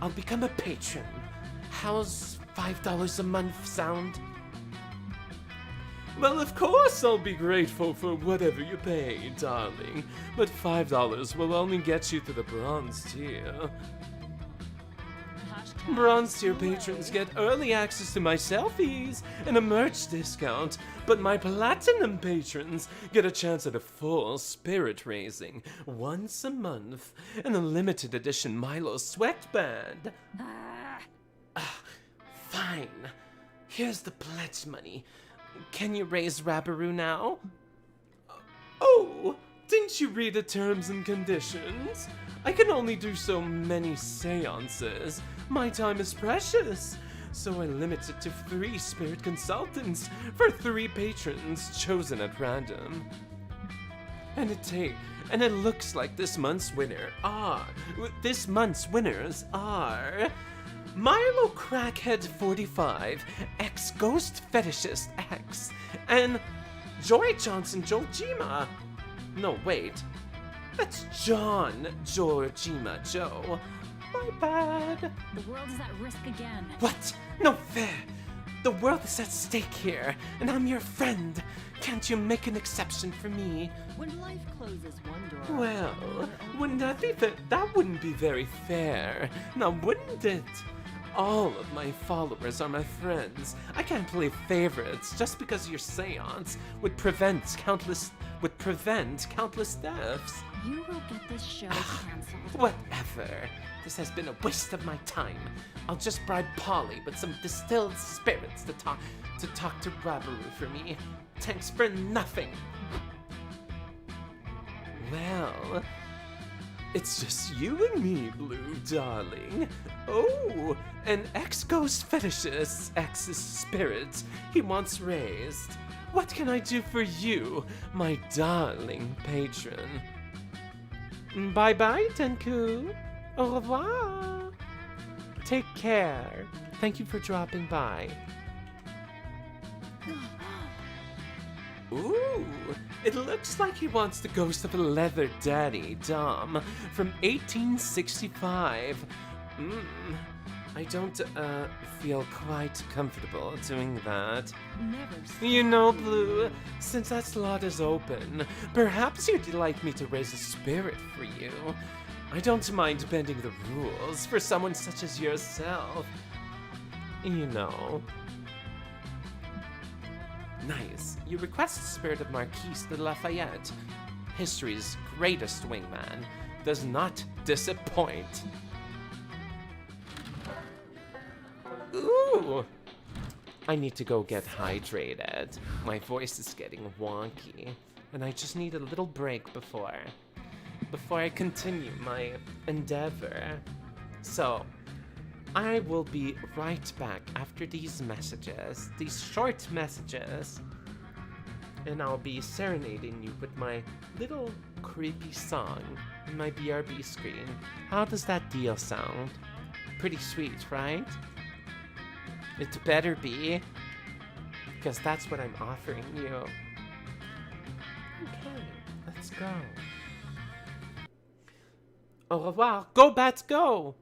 I'll become a patron. How's $5 a month sound? Well, of course I'll be grateful for whatever you pay, darling. But $5 will only get you to the bronze tier. Bronze tier patrons get early access to my selfies and a merch discount, but my platinum patrons get a chance at a full spirit raising once a month and a limited edition Milo sweatband. Fine. Here's the pledge money. Can you raise Rabaroo now? Oh, didn't you read the terms and conditions? I can only do so many seances. My time is precious. So I limit it to 3 spirit consultants for 3 patrons chosen at random. And it looks like this month's winners are Milo Crackhead 45, ex-Ghost Fetishist X, and Joy Johnson Jojima. No, wait. That's John Georgima Joe. My bad. The world is at risk again. What? No fair. The world is at stake here, and I'm your friend. Can't you make an exception for me? When life closes one door. Well, wouldn't that be that wouldn't be very fair. Now, wouldn't it? All of my followers are my friends. I can't play favorites just because your seance would prevent countless deaths. You will get this show canceled. Whatever. This has been a waste of my time. I'll just bribe Polly with some distilled spirits to talk to Rabaroo for me. Thanks for nothing. Well, it's just you and me, Blue, darling. Oh, an ex-ghost fetishist, ex's spirit he wants raised. What can I do for you, my darling patron? Bye-bye, Tenku. Au revoir. Take care. Thank you for dropping by. Ooh, it looks like he wants the ghost of a leather daddy, Dom, from 1865. I don't, feel quite comfortable doing that. Never. You know, Blue, since that slot is open, perhaps you'd like me to raise a spirit for you. I don't mind bending the rules for someone such as yourself. You know. Nice. You request the spirit of Marquise de Lafayette, history's greatest wingman. Does not disappoint. Ooh! I need to go get hydrated. My voice is getting wonky, and I just need a little break before I continue my endeavor. So, I will be right back after these messages, these short messages, and I'll be serenading you with my little creepy song in my BRB screen. How does that deal sound? Pretty sweet, right? It better be, because that's what I'm offering you. Okay, let's go. Au revoir. Go, bats, go!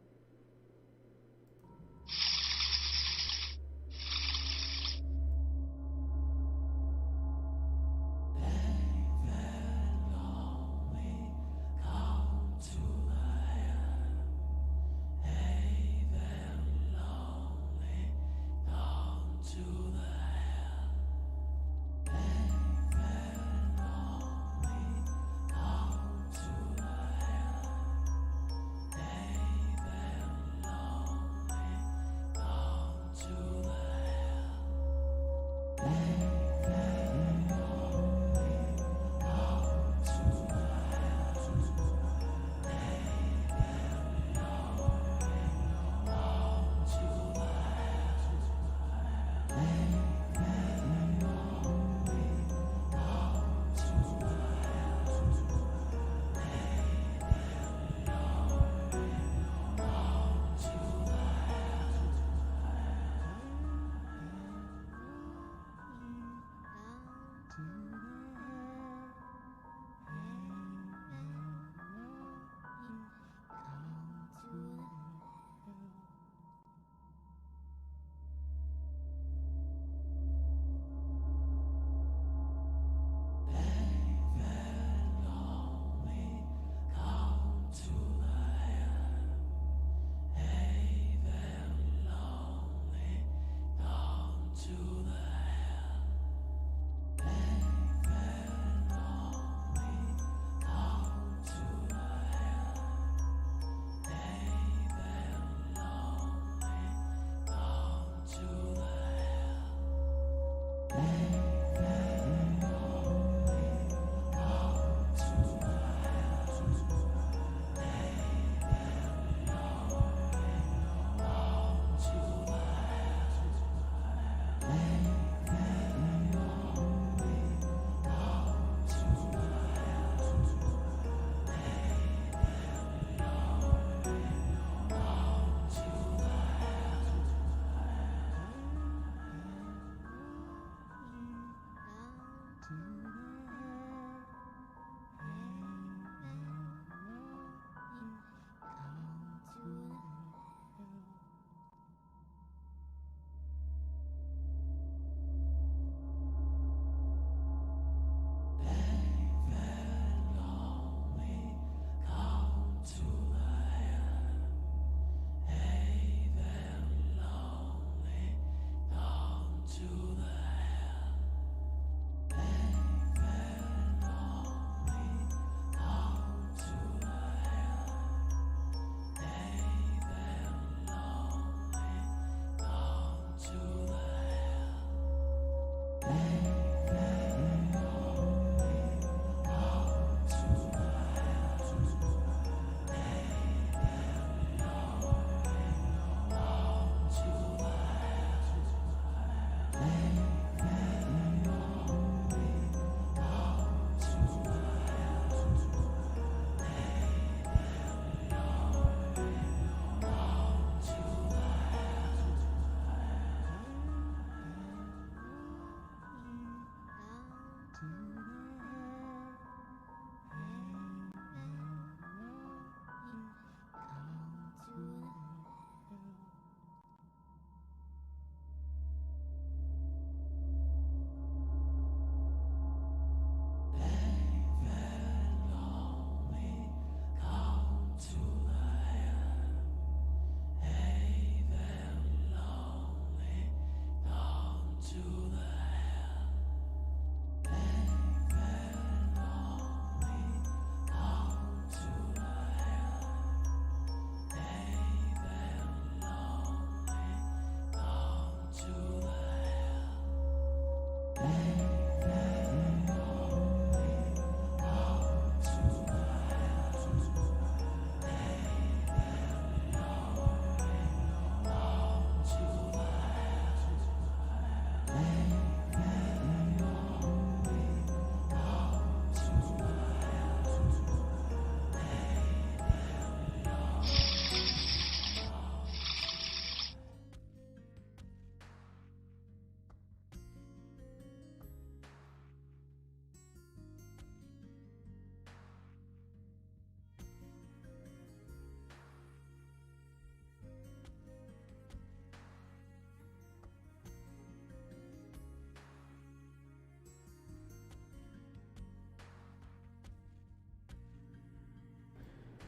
To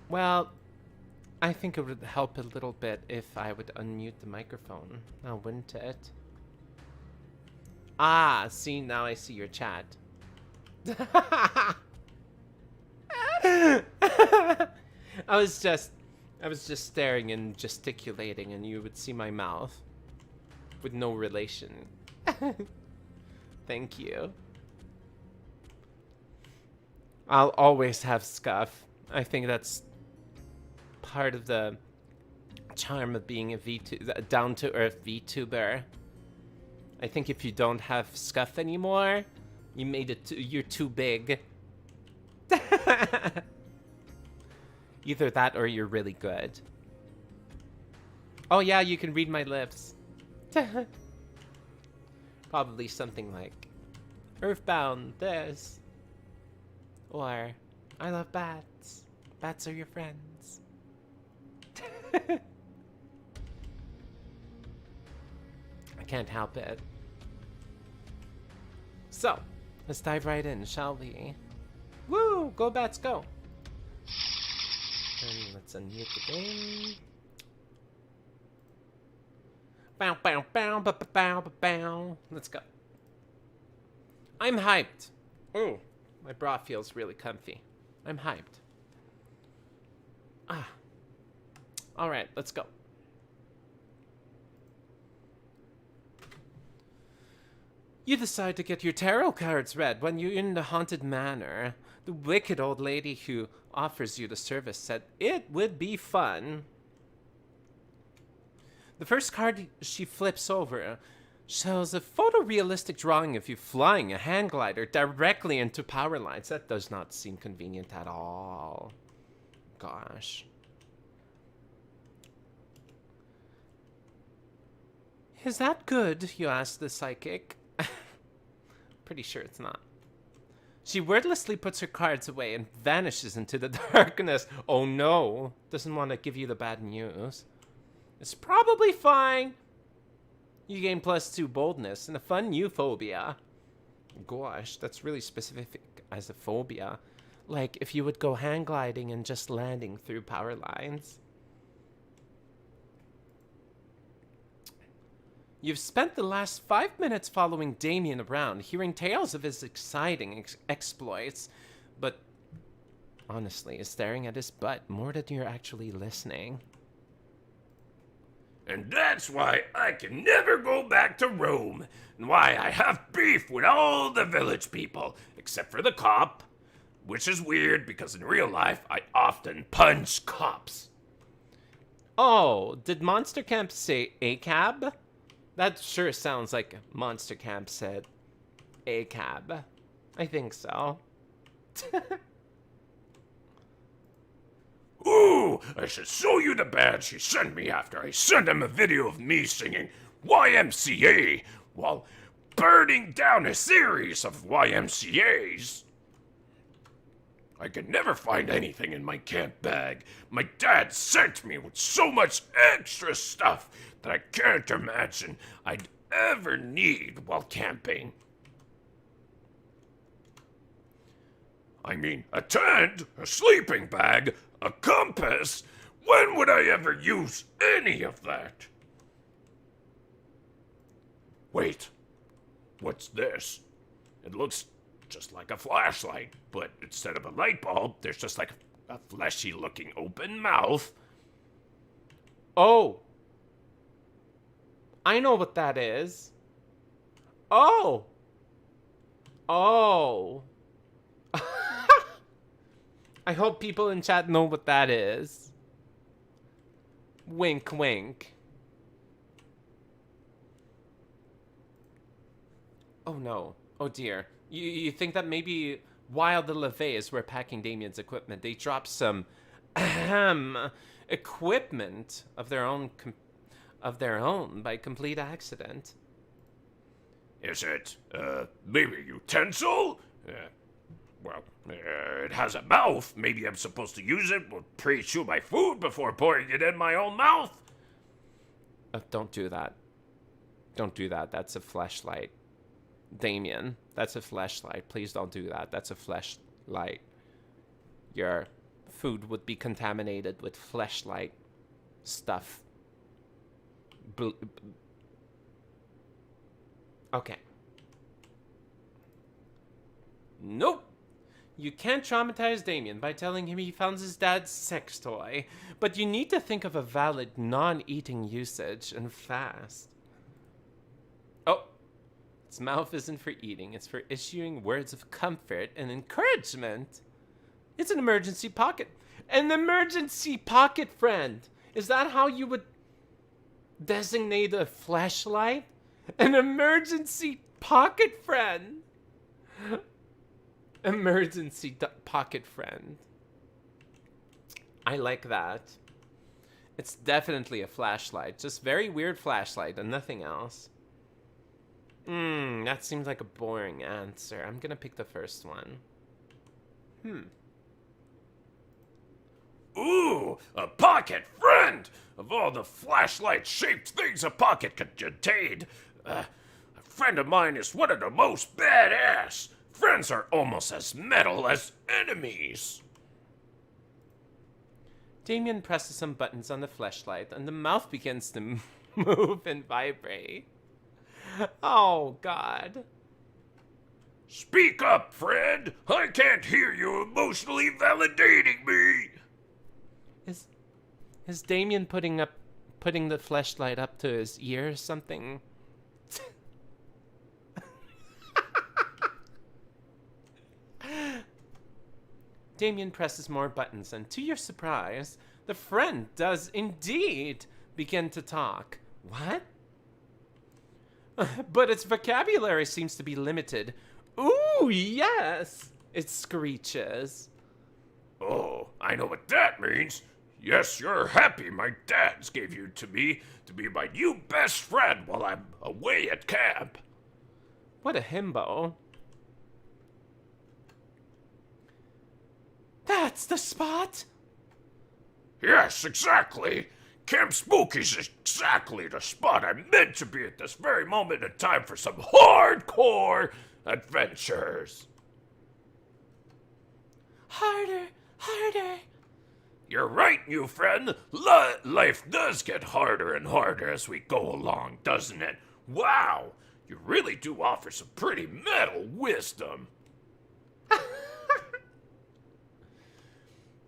Well, I think it would help a little bit if I would unmute the microphone. Now, wouldn't it? Ah, see, now I see your chat. I was just staring and gesticulating, and you would see my mouth with no relation. Thank you. I'll always have scuff. I think that's part of the charm of being a down-to-earth VTuber. I think if you don't have scuff anymore, you made it. You're too big. Either that or you're really good. Oh yeah, you can read my lips. Probably something like, Earthbound, this. Or, I love bats. Bats are your friends. I can't help it. So, let's dive right in, shall we? Woo! Go bats, go! And let's unmute the game. Bow, bow, bow, bow, bow, bow, bow. Let's go. I'm hyped. Ooh, my bra feels really comfy. I'm hyped. Ah. Alright, let's go. You decide to get your tarot cards read when you're in the haunted manor. The wicked old lady who offers you the service said it would be fun. The first card she flips over shows a photorealistic drawing of you flying a hang glider directly into power lines. That does not seem convenient at all. Gosh. Is that good? You ask the psychic. Pretty sure it's not. She wordlessly puts her cards away and vanishes into the darkness. Oh no. Doesn't want to give you the bad news. It's probably fine. You gain +2 boldness and a fun new phobia. Gosh, that's really specific as a phobia. Like if you would go hang gliding and just landing through power lines. You've spent the last 5 minutes following Damien around, hearing tales of his exciting exploits, but honestly, is staring at his butt more than you're actually listening. And that's why I can never go back to Rome, and why I have beef with all the village people, except for the cop, which is weird because in real life I often punch cops. Oh, did Monster Camp say ACAB? That sure sounds like Monster Camp said ACAB. I think so. Ooh, I should show you the badge he sent me after I sent him a video of me singing YMCA while burning down a series of YMCAs. I could never find anything in my camp bag. My dad sent me with so much extra stuff that I can't imagine I'd ever need while camping. I mean, a tent, a sleeping bag, a compass. When would I ever use any of that? Wait, what's this? It looks just like a flashlight, but instead of a light bulb, there's just like a fleshy-looking open mouth. Oh. I know what that is. Oh. Oh. I hope people in chat know what that is. Wink, wink. Oh no. Oh dear. You think that maybe while the LeVays were packing Damien's equipment, they dropped some equipment of their own by complete accident? Is it, maybe a utensil? It has a mouth. Maybe I'm supposed to use it to pre-chew my food before pouring it in my own mouth. Don't do that. Don't do that. That's a fleshlight. Damien, that's a fleshlight. Please don't do that. That's a fleshlight. Your food would be contaminated with fleshlight stuff. Okay. Nope. You can't traumatize Damien by telling him he found his dad's sex toy, but you need to think of a valid non-eating usage and fast. Oh, its mouth isn't for eating, it's for issuing words of comfort and encouragement. It's an emergency pocket. An emergency pocket friend. Is that how you would designate a flashlight? An emergency pocket friend. Emergency pocket friend. I like that. It's definitely a flashlight. Just very weird flashlight and nothing else. That seems like a boring answer. I'm gonna pick the first one. Ooh, a pocket friend! Of all the flashlight-shaped things a pocket could contain, a friend of mine is one of the most badass. Friends are almost as metal as enemies. Damien presses some buttons on the fleshlight, and the mouth begins to move and vibrate. Oh, God. Speak up, friend! I can't hear you emotionally validating me! Is Damien putting the fleshlight up to his ear or something? Damien presses more buttons, and to your surprise, the friend does indeed begin to talk. What? But its vocabulary seems to be limited. Ooh, yes! It screeches. Oh, I know what that means. Yes, you're happy my dad's gave you to me to be my new best friend while I'm away at camp. What a himbo. That's the spot? Yes, exactly. Camp Spooky's exactly the spot I'm meant to be at this very moment in time for some hardcore adventures. Harder, harder. You're right, new friend. Life does get harder and harder as we go along, doesn't it? Wow, you really do offer some pretty metal wisdom.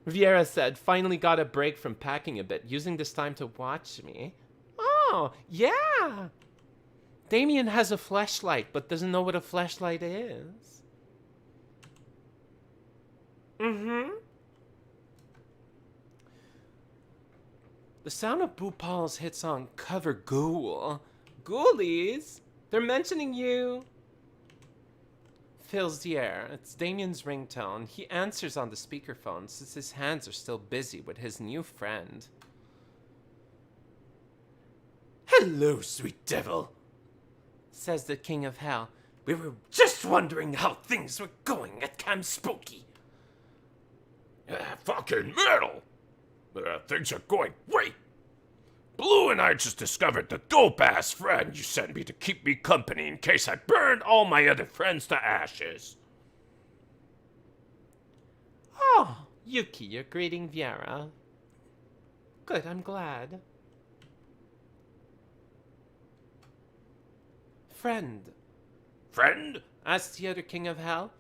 Vieira said, finally got a break from packing a bit, using this time to watch me. Oh, yeah. Damien has a fleshlight, but doesn't know what a fleshlight is. The sound of Bhupal's hit song Cover Ghoul. Ghoulies? They're mentioning you. Fills the air. It's Damien's ringtone. He answers on the speakerphone since his hands are still busy with his new friend. Hello, sweet devil, says the King of Hell. We were just wondering how things were going at Camp Spooky. Fucking metal! Things are going great. Blue and I just discovered the dope-ass friend you sent me to keep me company in case I burned all my other friends to ashes. Oh, Yuki, you're greeting Vieira. Good, I'm glad. Friend, Friend? asked the other King of Hell.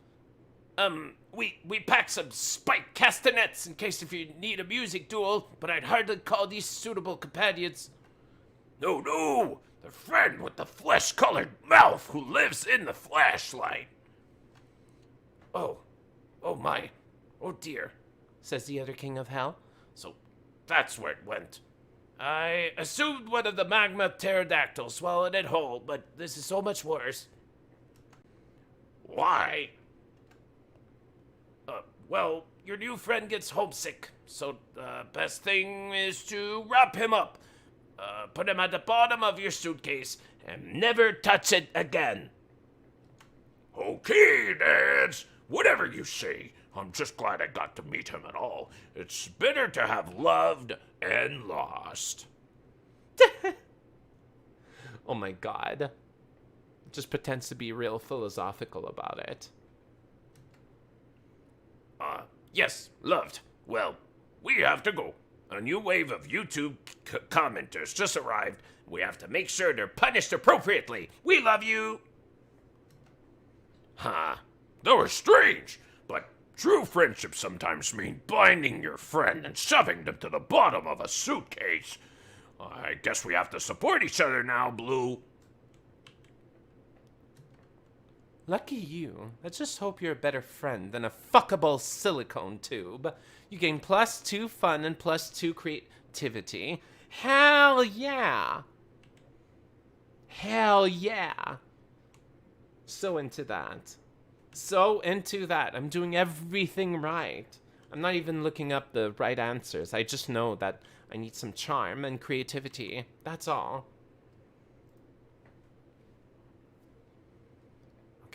We packed some spike castanets in case if you need a music duel, but I'd hardly call these suitable companions. No, the friend with the flesh-colored mouth who lives in the flashlight. Oh my, oh dear, Says the other King of Hell. so that's where it went. I assumed one of the magma pterodactyls swallowed it whole, but this is so much worse. Why? Well, your new friend gets homesick, so the best thing is to wrap him up. Put him at the bottom of your suitcase and never touch it again. Okay, Dads. Whatever you say. I'm just glad I got to meet him at all. It's better to have loved and lost. Oh my god. Just pretends to be real philosophical about it. Yes, loved. Well, we have to go. A new wave of YouTube commenters just arrived. We have to make sure they're punished appropriately. We love you. That was strange, but true friendships sometimes mean binding your friend and shoving them to the bottom of a suitcase. I guess we have to support each other now, Blue. Lucky you. Let's just hope you're a better friend than a fuckable silicone tube. You gain +2 fun and +2 creativity. Hell yeah! Hell yeah! So into that. So into that. I'm doing everything right. I'm not even looking up the right answers. I just know that I need some charm and creativity. That's all.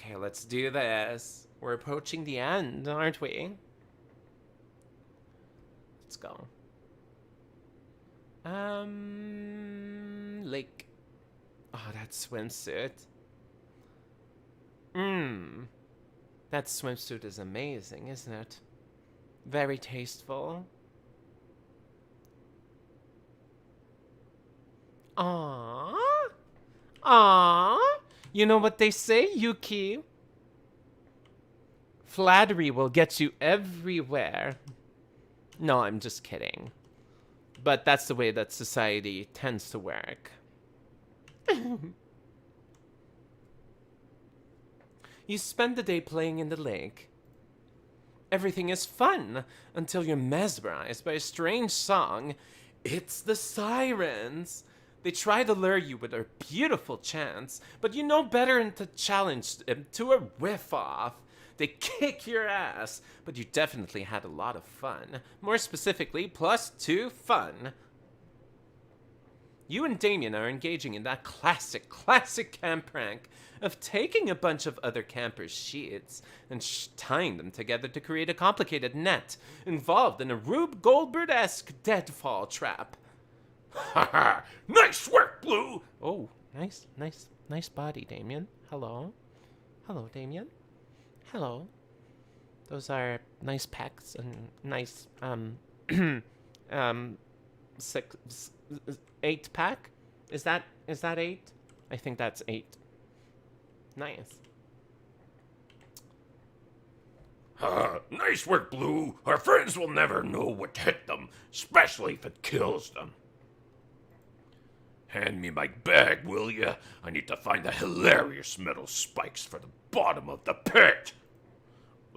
Okay, let's do this. We're approaching the end, aren't we? Let's go. Lake. Oh, that swimsuit. That swimsuit is amazing, isn't it? Very tasteful. Aww. Aww. You know what they say, Yuki? Flattery will get you everywhere. No, I'm just kidding. But that's the way that society tends to work. You spend the day playing in the lake. Everything is fun until you're mesmerized by a strange song. It's the sirens. They try to lure you with their beautiful chants, but you know better than to challenge them to a riff-off. They kick your ass, but you definitely had a lot of fun. More specifically, +2 fun. You and Damien are engaging in that classic camp prank of taking a bunch of other campers' sheets and tying them together to create a complicated net involved in a Rube Goldberg-esque deadfall trap. Haha! Nice work, Blue! Oh, nice body, Damien. Hello, Damien. Hello. Those are nice pecs and nice 8-pack. Is that 8? I think that's 8. Nice. Nice work, Blue. Our friends will never know what hit them, especially if it kills them. Hand me my bag, will ya? I need to find the hilarious metal spikes for the bottom of the pit.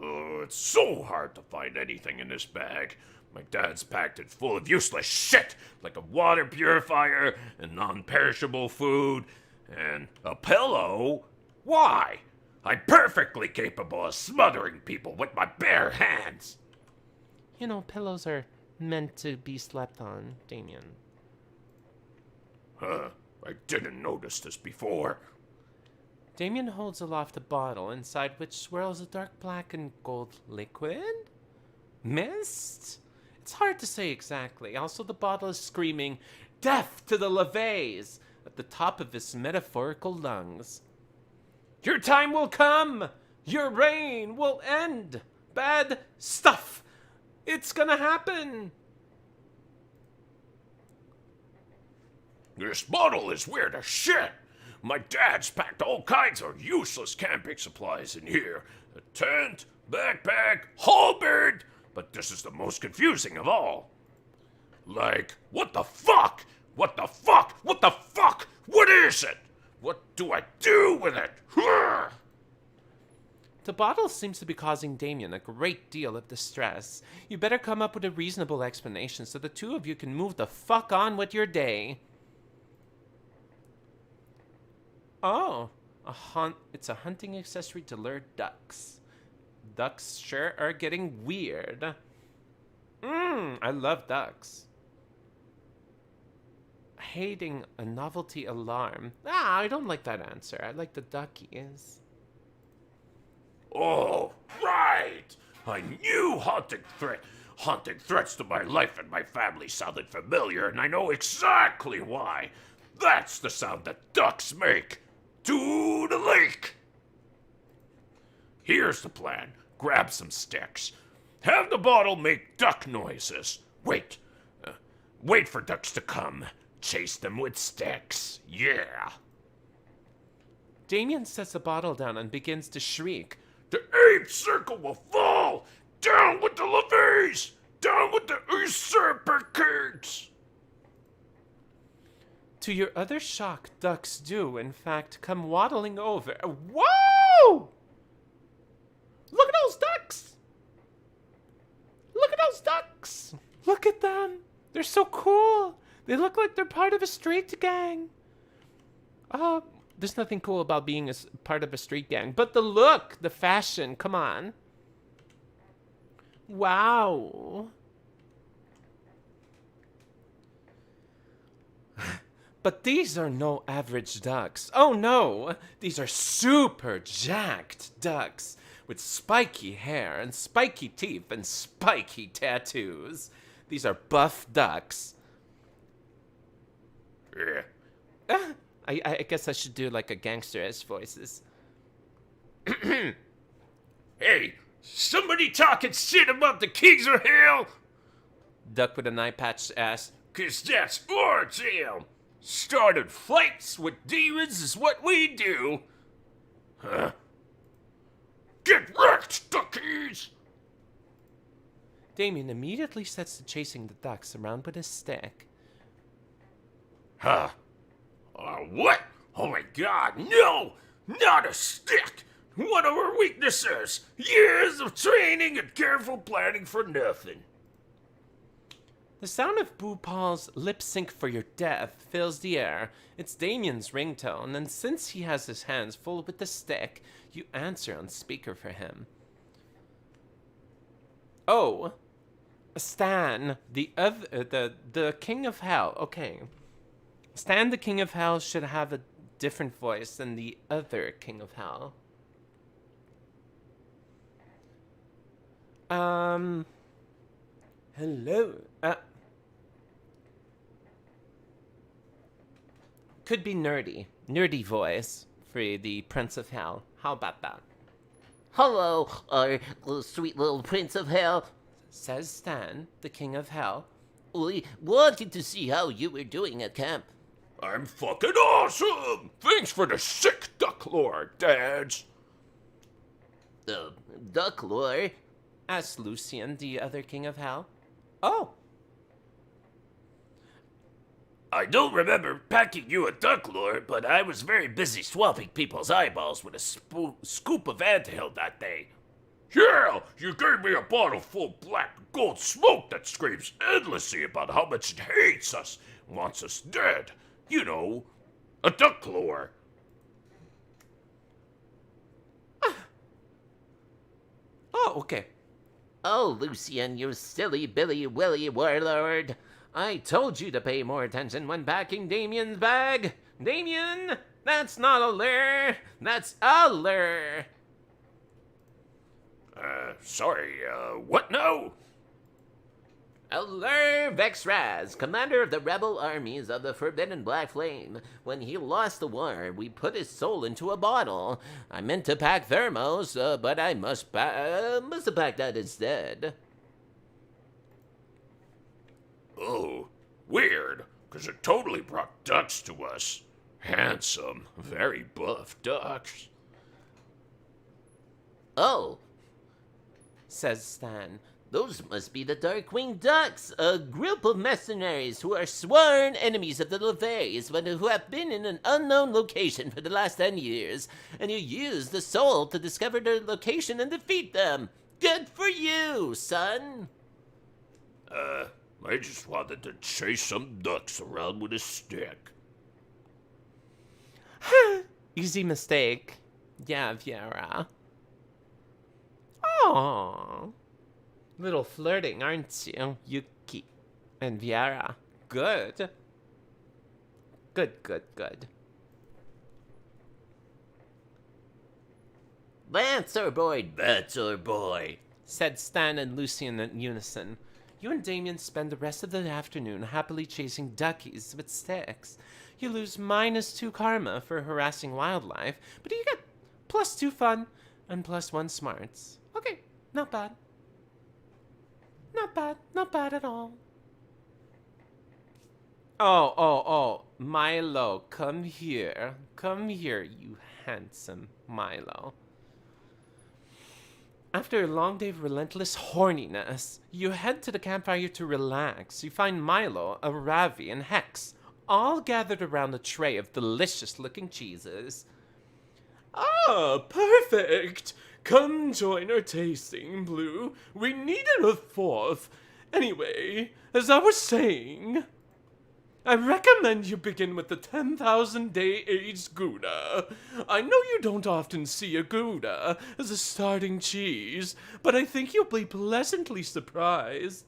Oh, it's so hard to find anything in this bag. My dad's packed it full of useless shit, like a water purifier and non-perishable food, and a pillow. Why? I'm perfectly capable of smothering people with my bare hands. You know, pillows are meant to be slept on, Damien. Huh? I didn't notice this before. Damien holds aloft a bottle inside which swirls a dark black and gold liquid? Mist? It's hard to say exactly. Also, the bottle is screaming, "Death to the LeVays!" at the top of his metaphorical lungs. Your time will come! Your reign will end! Bad stuff! It's gonna happen! This bottle is weird as shit. My dad's packed all kinds of useless camping supplies in here. A tent, backpack, halberd. But this is the most confusing of all. Like, what the fuck? What the fuck? What the fuck? What is it? What do I do with it? The bottle seems to be causing Damien a great deal of distress. You better come up with a reasonable explanation so the two of you can move the fuck on with your day. Oh, it's a hunting accessory to lure ducks. Ducks sure are getting weird. I love ducks. Hating a novelty alarm. I don't like that answer. I like the duckies. Oh, right! I knew haunting threats to my life and my family sounded familiar, and I know exactly why. That's the sound that ducks make. To the lake! Here's the plan. Grab some sticks. Have the bottle make duck noises. Wait for ducks to come. Chase them with sticks. Yeah. Damien sets the bottle down and begins to shriek. The 8th circle will fall! Down with the LeVays! Down with the usurper kings! To your utter shock, ducks do, in fact, come waddling over. Whoa! Look at those ducks! Look at those ducks! Look at them! They're so cool! They look like they're part of a street gang. There's nothing cool about being part of a street gang, but the look, the fashion, come on. Wow. But these are no average ducks. Oh no, these are super jacked ducks with spiky hair and spiky teeth and spiky tattoos. These are buff ducks. Yeah. I guess I should do like a gangster-ish voices. Hey, somebody talking shit about the Kings of Hell? Duck with an eye patch ass. 'Cause that's our jam. Started fights with demons is what we do. Huh? Get wrecked, duckies! Damien immediately sets to chasing the ducks around with his stick. Huh? What? Oh my god, no! Not a stick! One of our weaknesses! Years of training and careful planning for nothing. The sound of Boo Paul's lip sync for your death fills the air. It's Damien's ringtone, and since he has his hands full with the stick, you answer on speaker for him. Oh, Stan, the King of Hell. Okay. Stan, the King of Hell, should have a different voice than the other King of Hell. Hello. Could be nerdy. Nerdy voice for the Prince of Hell. How about that? Hello, sweet little Prince of Hell. Says Stan, the King of Hell. We wanted to see how you were doing at camp. I'm fucking awesome! Thanks for the sick duck lore, dads. The duck lore? Asked Lucian, the other King of Hell. Oh. I don't remember packing you a duck lure, but I was very busy swapping people's eyeballs with a scoop of anthill that day. Yeah, you gave me a bottle full of black gold smoke that screams endlessly about how much it hates us, wants us dead. You know, a duck lure. Oh, okay. Oh, Lucian, you silly Billy Willy warlord. I told you to pay more attention when packing Damien's bag. Damien, that's not a lure. That's a lure. Sorry, what now? Allure Vexraz, commander of the rebel armies of the Forbidden Black Flame. When he lost the war, we put his soul into a bottle. I meant to pack thermos, but I must have packed that instead. Oh, weird, 'cause it totally brought ducks to us. Handsome, very buff ducks. Oh, Says Stan. those must be the Darkwing Ducks, a group of mercenaries who are sworn enemies of the LeVays, but who have been in an unknown location for the last 10 years, and you use the soul to discover their location and defeat them. Good for you, son. I just wanted to chase some ducks around with a stick. Easy mistake. Yeah, Viera. Oh. Little flirting, aren't you, Yuki and Viera? Good. Good. That's our boy. Said Stan and Lucian in unison. You and Damien spend the rest of the afternoon happily chasing duckies with sticks. You lose -2 karma for harassing wildlife, but you get +2 fun and +1 smarts. Okay, not bad. Not bad at all. Oh, Milo, come here, you handsome Milo. After a long day of relentless horniness, you head to the campfire to relax. You find Milo, a Ravi, and Hex, all gathered around a tray of delicious-looking cheeses. Ah, perfect! Come join our tasting, Blue. We needed a 4th. Anyway, as I was saying, I recommend you begin with the 10,000-day aged Gouda. I know you don't often see a Gouda as a starting cheese, but I think you'll be pleasantly surprised.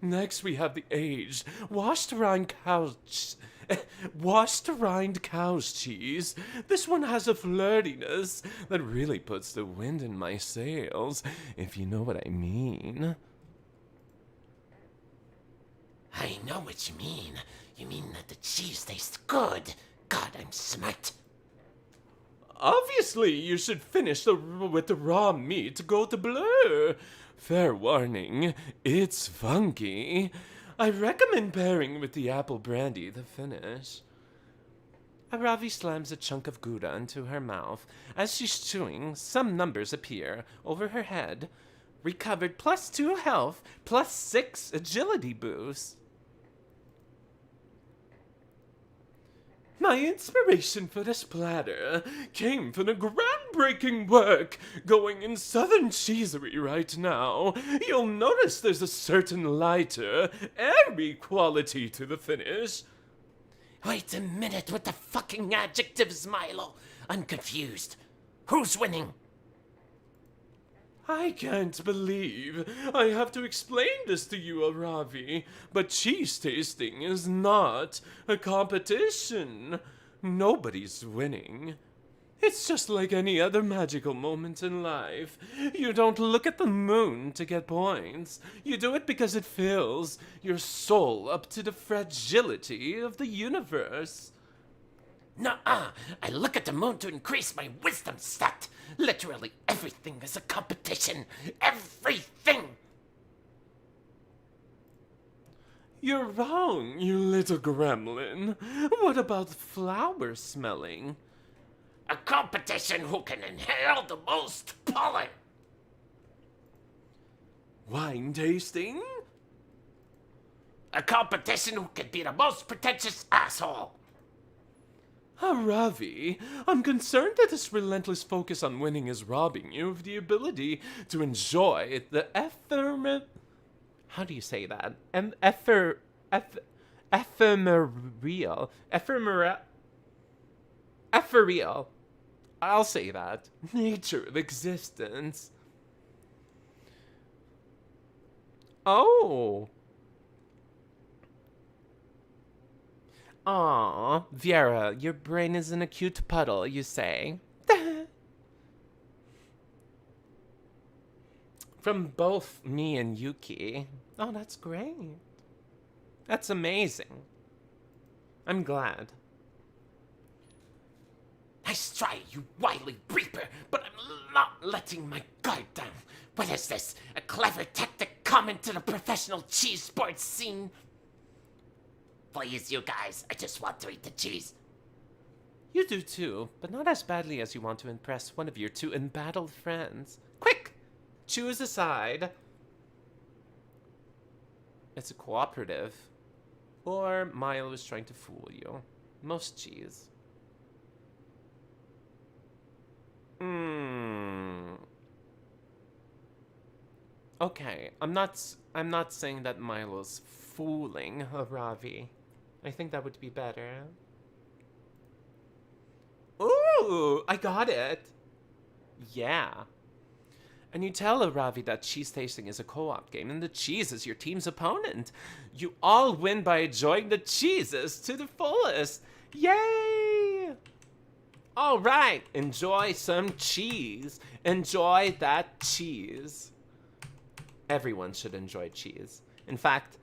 Next, we have the aged, washed-around couch Washed rind cow's cheese. This one has a flirtiness that really puts the wind in my sails, if you know what I mean. I know what you mean. You mean that the cheese tastes good. God, I'm smart. Obviously, you should finish with the raw meat, go to blur. Fair warning, it's funky. I recommend pairing with the apple brandy to finish. Ravi slams a chunk of Gouda into her mouth. As she's chewing, some numbers appear over her head. Recovered +2 health, +6 agility boost. My inspiration for this platter came from a groundbreaking work going in Southern Cheesery right now. You'll notice there's a certain lighter, airy quality to the finish. Wait a minute with the fucking adjectives, Milo. I'm confused. Who's winning? I can't believe I have to explain this to you, Ravi, but cheese tasting is not a competition. Nobody's winning. It's just like any other magical moment in life. You don't look at the moon to get points. You do it because it fills your soul up to the fragility of the universe. Nuh-uh. I look at the moon to increase my wisdom stat. Literally everything is a competition. Everything! You're wrong, you little gremlin. What about flower smelling? A competition who can inhale the most pollen. Wine tasting? A competition who can be the most pretentious asshole. Ravi, I'm concerned that this relentless focus on winning is robbing you of the ability to enjoy the how do you say that? Ephemeral. I'll say that. Nature of existence. Oh. Aw, Viera, your brain is in a cute puddle, you say? From both me and Yuki. Oh, that's great. That's amazing. I'm glad. Nice try, you wily reaper, but I'm not letting my guard down. What is this? A clever tactic common to the professional cheese sports scene? Please, you guys, I just want to eat the cheese. You do too, but not as badly as you want to impress one of your two embattled friends. Quick! Choose a side. It's a cooperative. Or Milo is trying to fool you. Most cheese. Okay, I'm not saying that Milo's fooling Ravi. I think that would be better. Ooh, I got it. Yeah. And you tell Ravi that cheese tasting is a co-op game and the cheese is your team's opponent. You all win by enjoying the cheeses to the fullest. Yay! All right, enjoy some cheese. Enjoy that cheese. Everyone should enjoy cheese. In fact,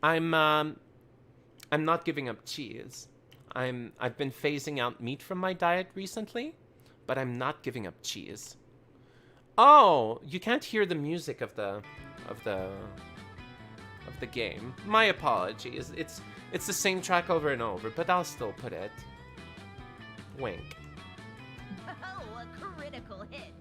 I'm not giving up cheese. I've been phasing out meat from my diet recently, but I'm not giving up cheese. Oh, you can't hear the music of the game. My apologies. It's the same track over and over, but I'll still put it. Wink. Oh, a critical hit.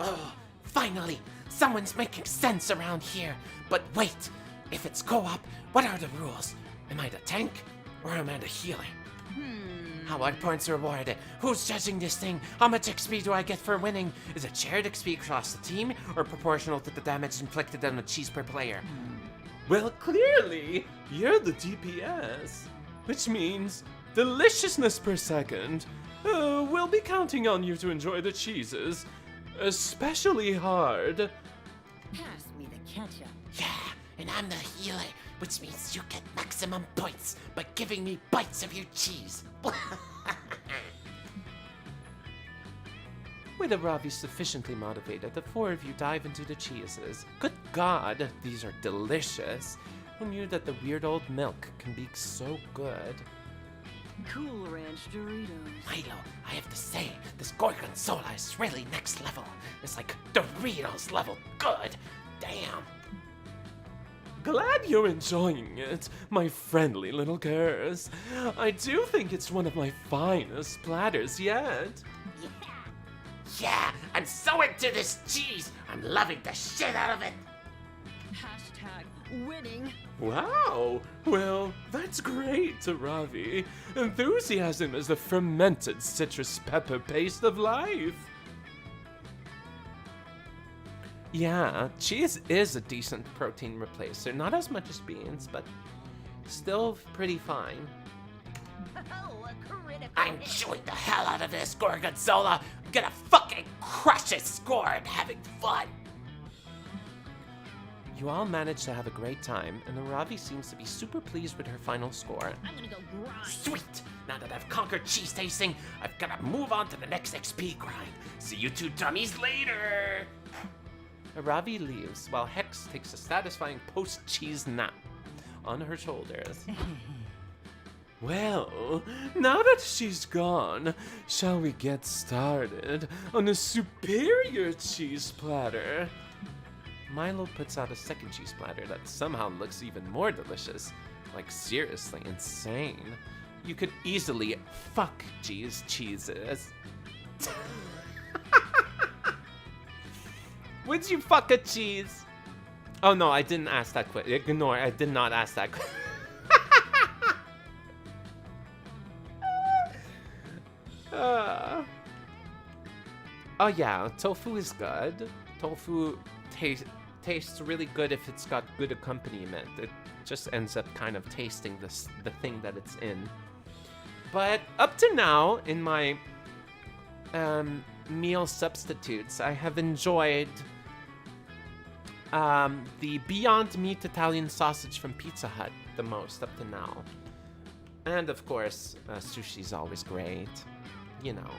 Oh, finally! Someone's making sense around here. But wait, if it's co-op, what are the rules? Am I the tank or am I the healer? How are points rewarded? Who's judging this thing? How much XP do I get for winning? Is it shared XP across the team or proportional to the damage inflicted on the cheese per player? Well, clearly, you're the DPS, which means deliciousness per second. We'll be counting on you to enjoy the cheeses, especially hard. Pass me the ketchup. Yeah, and I'm the healer, which means you get maximum points by giving me bites of your cheese. With a Ravi sufficiently motivated, the four of you dive into the cheeses. Good God, these are delicious. Who knew that the weird old milk can be so good? Cool Ranch Doritos. Milo, I have to say, this Gorgonzola is really next level. It's like Doritos level good. Damn. Glad you're enjoying it, my friendly little curs. I do think it's one of my finest platters yet. Yeah, I'm so into this cheese. I'm loving the shit out of it. Hashtag winning. Wow, well, that's great, Ravi. Enthusiasm is the fermented citrus pepper paste of life. Yeah, cheese is a decent protein replacer. Not as much as beans, but still pretty fine. Oh, a critical I'm hit. chewing the hell out of this Gorgonzola. I'm gonna fucking crush its score and having fun. You all managed to have a great time, and Ravi seems to be super pleased with her final score. I'm gonna go grind. Sweet! Now that I've conquered cheese tasting, I've gotta move on to the next XP grind. See you two dummies later! Ravi leaves while Hex takes a satisfying post-cheese nap on her shoulders. Well, now that she's gone, shall we get started on a superior cheese platter? Milo puts out a second cheese platter that somehow looks even more delicious. Like, seriously insane. You could easily fuck these cheeses. Would you fuck a cheese? Oh no, I didn't ask that question. Ignore, I did not ask that question. Oh yeah, tofu is good. Tofu tastes really good if it's got good accompaniment. It just ends up kind of tasting the thing that it's in. But up to now, in my meal substitutes, I have enjoyed the Beyond Meat Italian sausage from Pizza Hut the most up to now. And of course, sushi's always great. You know.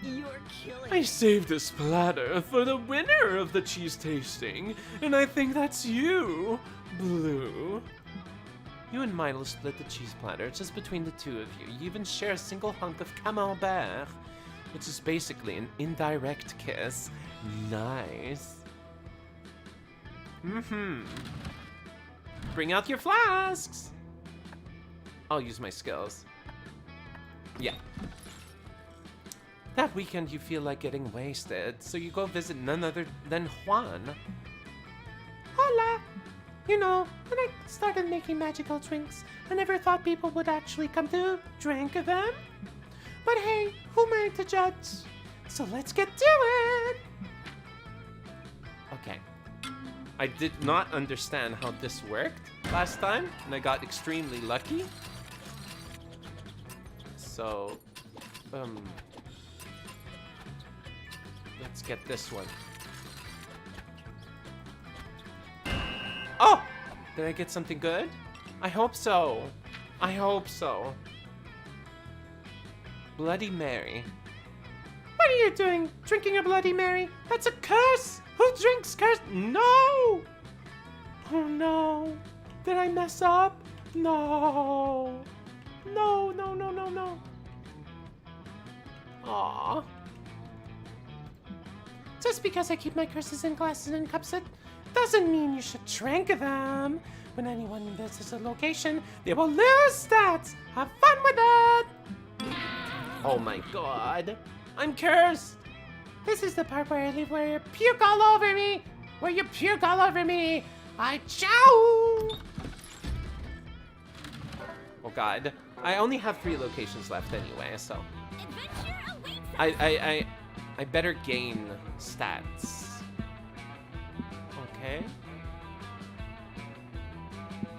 You're killing I saved this platter for the winner of the cheese tasting, and I think that's you, Blue. You and Milo split the cheese platter just between the two of you. You even share a single hunk of camembert, which is basically an indirect kiss. Nice. Bring out your flasks. I'll use my skills. Yeah. That weekend you feel like getting wasted, so you go visit none other than Juan. Hola! You know, when I started making magical drinks, I never thought people would actually come to drink them. But hey, who am I to judge? So let's get to it! Okay. I did not understand how this worked last time, and I got extremely lucky. So, let's get this one. Oh! Did I get something good? I hope so. I hope so. Bloody Mary. What are you doing? Drinking a Bloody Mary? That's a curse! Who drinks curse? No! Oh no. Did I mess up? No. No, no, no, no, no. Aww. Just because I keep my curses in glasses and cups, it doesn't mean you should drink them. When anyone visits a location, they will lose stats. Have fun with it. Oh my god. I'm cursed. This is the part where I leave where you puke all over me. Where you puke all over me. I chow. Oh god. I only have 3 locations left anyway, so Adventure awaits us. I better gain stats. Okay.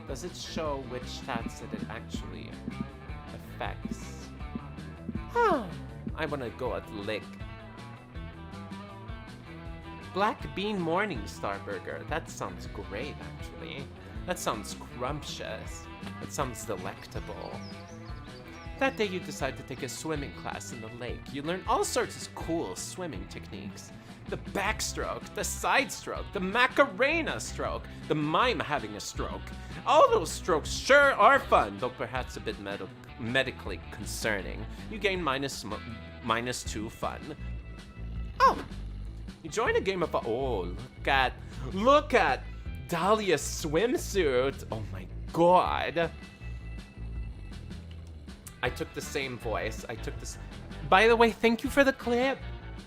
Does it show which stats that it actually affects? Huh. I wanna go at Lick. Black bean morning star burger. That sounds great, actually. That sounds scrumptious. That sounds delectable. That day you decide to take a swimming class in the lake. You learn all sorts of cool swimming techniques. The backstroke, the side stroke, the Macarena stroke, the mime having a stroke. All those strokes sure are fun, though perhaps a bit medically concerning. You gain -2 fun. Oh, you join a game of look at Dahlia's swimsuit. Oh my god. I took the same voice. By the way, thank you for the clip.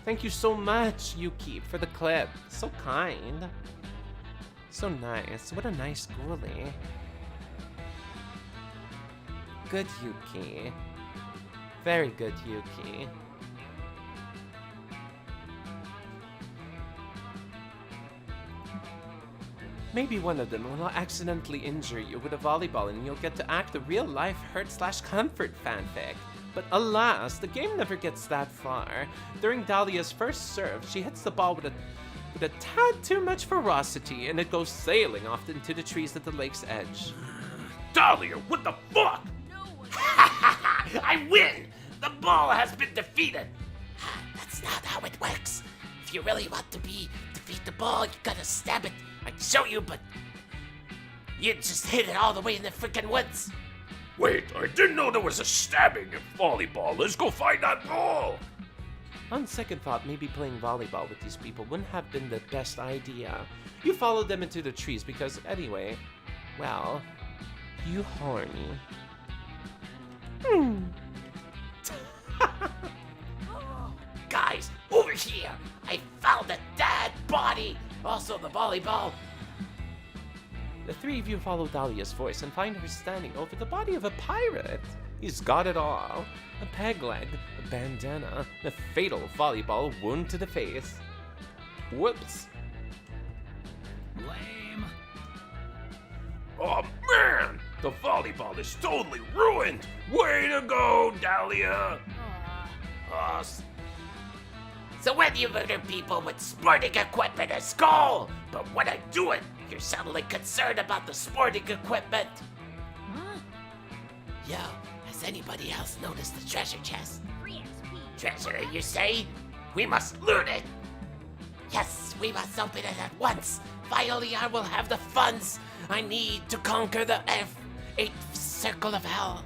Thank you so much, Yuki, for the clip. So kind. So nice. What a nice ghoulie. Good Yuki. Very good Yuki. Maybe one of them will accidentally injure you with a volleyball and you'll get to act a real-life hurt/comfort fanfic. But alas, the game never gets that far. During Dahlia's first serve, she hits the ball with a tad too much ferocity and it goes sailing off into the trees at the lake's edge. Dahlia, what the fuck? No one I win! The ball has been defeated! That's not how it works. If you really want to defeat the ball, you gotta stab it. I'd show you, but you just hit it all the way in the freaking woods. Wait, I didn't know there was a stabbing in volleyball. Let's go find that ball. On second thought, maybe playing volleyball with these people wouldn't have been the best idea. You followed them into the trees because anyway, well, you horny. Guys, over here! I found a dead body! Also the volleyball! The three of you follow Dahlia's voice and find her standing over the body of a pirate. He's got it all. A peg leg, a bandana, a fatal volleyball wound to the face. Whoops. Lame. Oh man, the volleyball is totally ruined. Way to go, Dahlia. Oh, so when you murder people with sporting equipment is cool, but when I do it, you're suddenly concerned about the sporting equipment. Huh? Yo, has anybody else noticed the treasure chest? Free XP. Treasure, you say? We must loot it! Yes, we must open it at once! Finally, I will have the funds I need to conquer the eighth circle of hell.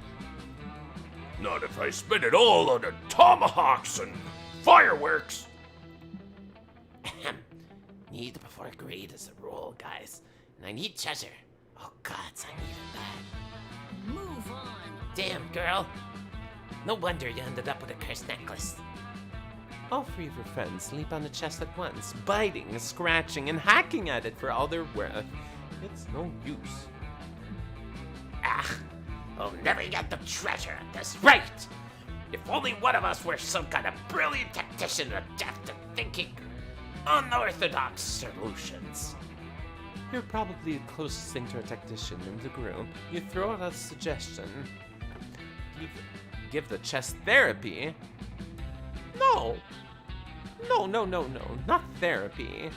Not if I spend it all on the tomahawks and fireworks. Need before greed is a rule, guys. And I need treasure. Oh gods, I need it bad. Move on. Damn, girl. No wonder you ended up with a cursed necklace. All three of your friends sleep on the chest at once, biting, scratching, and hacking at it for all they're worth. It's no use. Ah, I'll never get the treasure at this rate. If only one of us were some kind of brilliant tactician adept at thinking unorthodox solutions. You're probably the closest thing to a tactician in the group. You throw out a suggestion. Give the chest therapy. No, not therapy.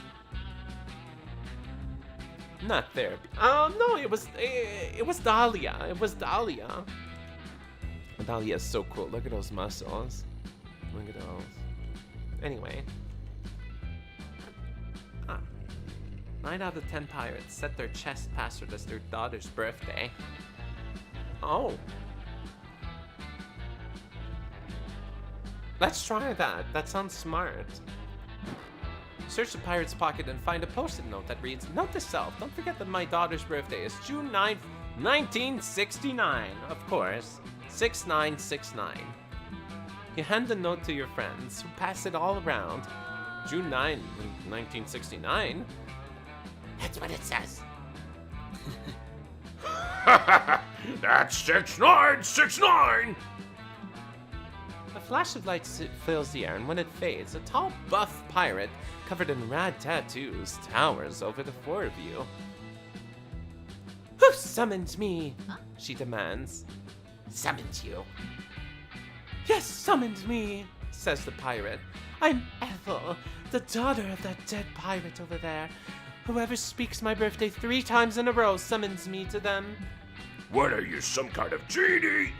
Not therapy. No, it was Dahlia. It was Dahlia. Dahlia is so cool. Look at those muscles. Look at those. Anyway. 9 out of 10 pirates set their chest password as their daughter's birthday. Oh. Let's try that. That sounds smart. Search the pirate's pocket and find a post-it note that reads, "Note to self, don't forget that my daughter's birthday is June 9th, 1969. Of course, 6969. You hand the note to your friends, who pass it all around. June 9, 1969? That's what it says. That's 6969. A flash of light fills the air, and when it fades, a tall, buff pirate covered in rad tattoos towers over the four of you. Who summoned me? She demands. Summoned you. Yes, summoned me, says the pirate. I'm Ethel, the daughter of that dead pirate over there. Whoever speaks my birthday 3 times in a row summons me to them. What are you, some kind of genie?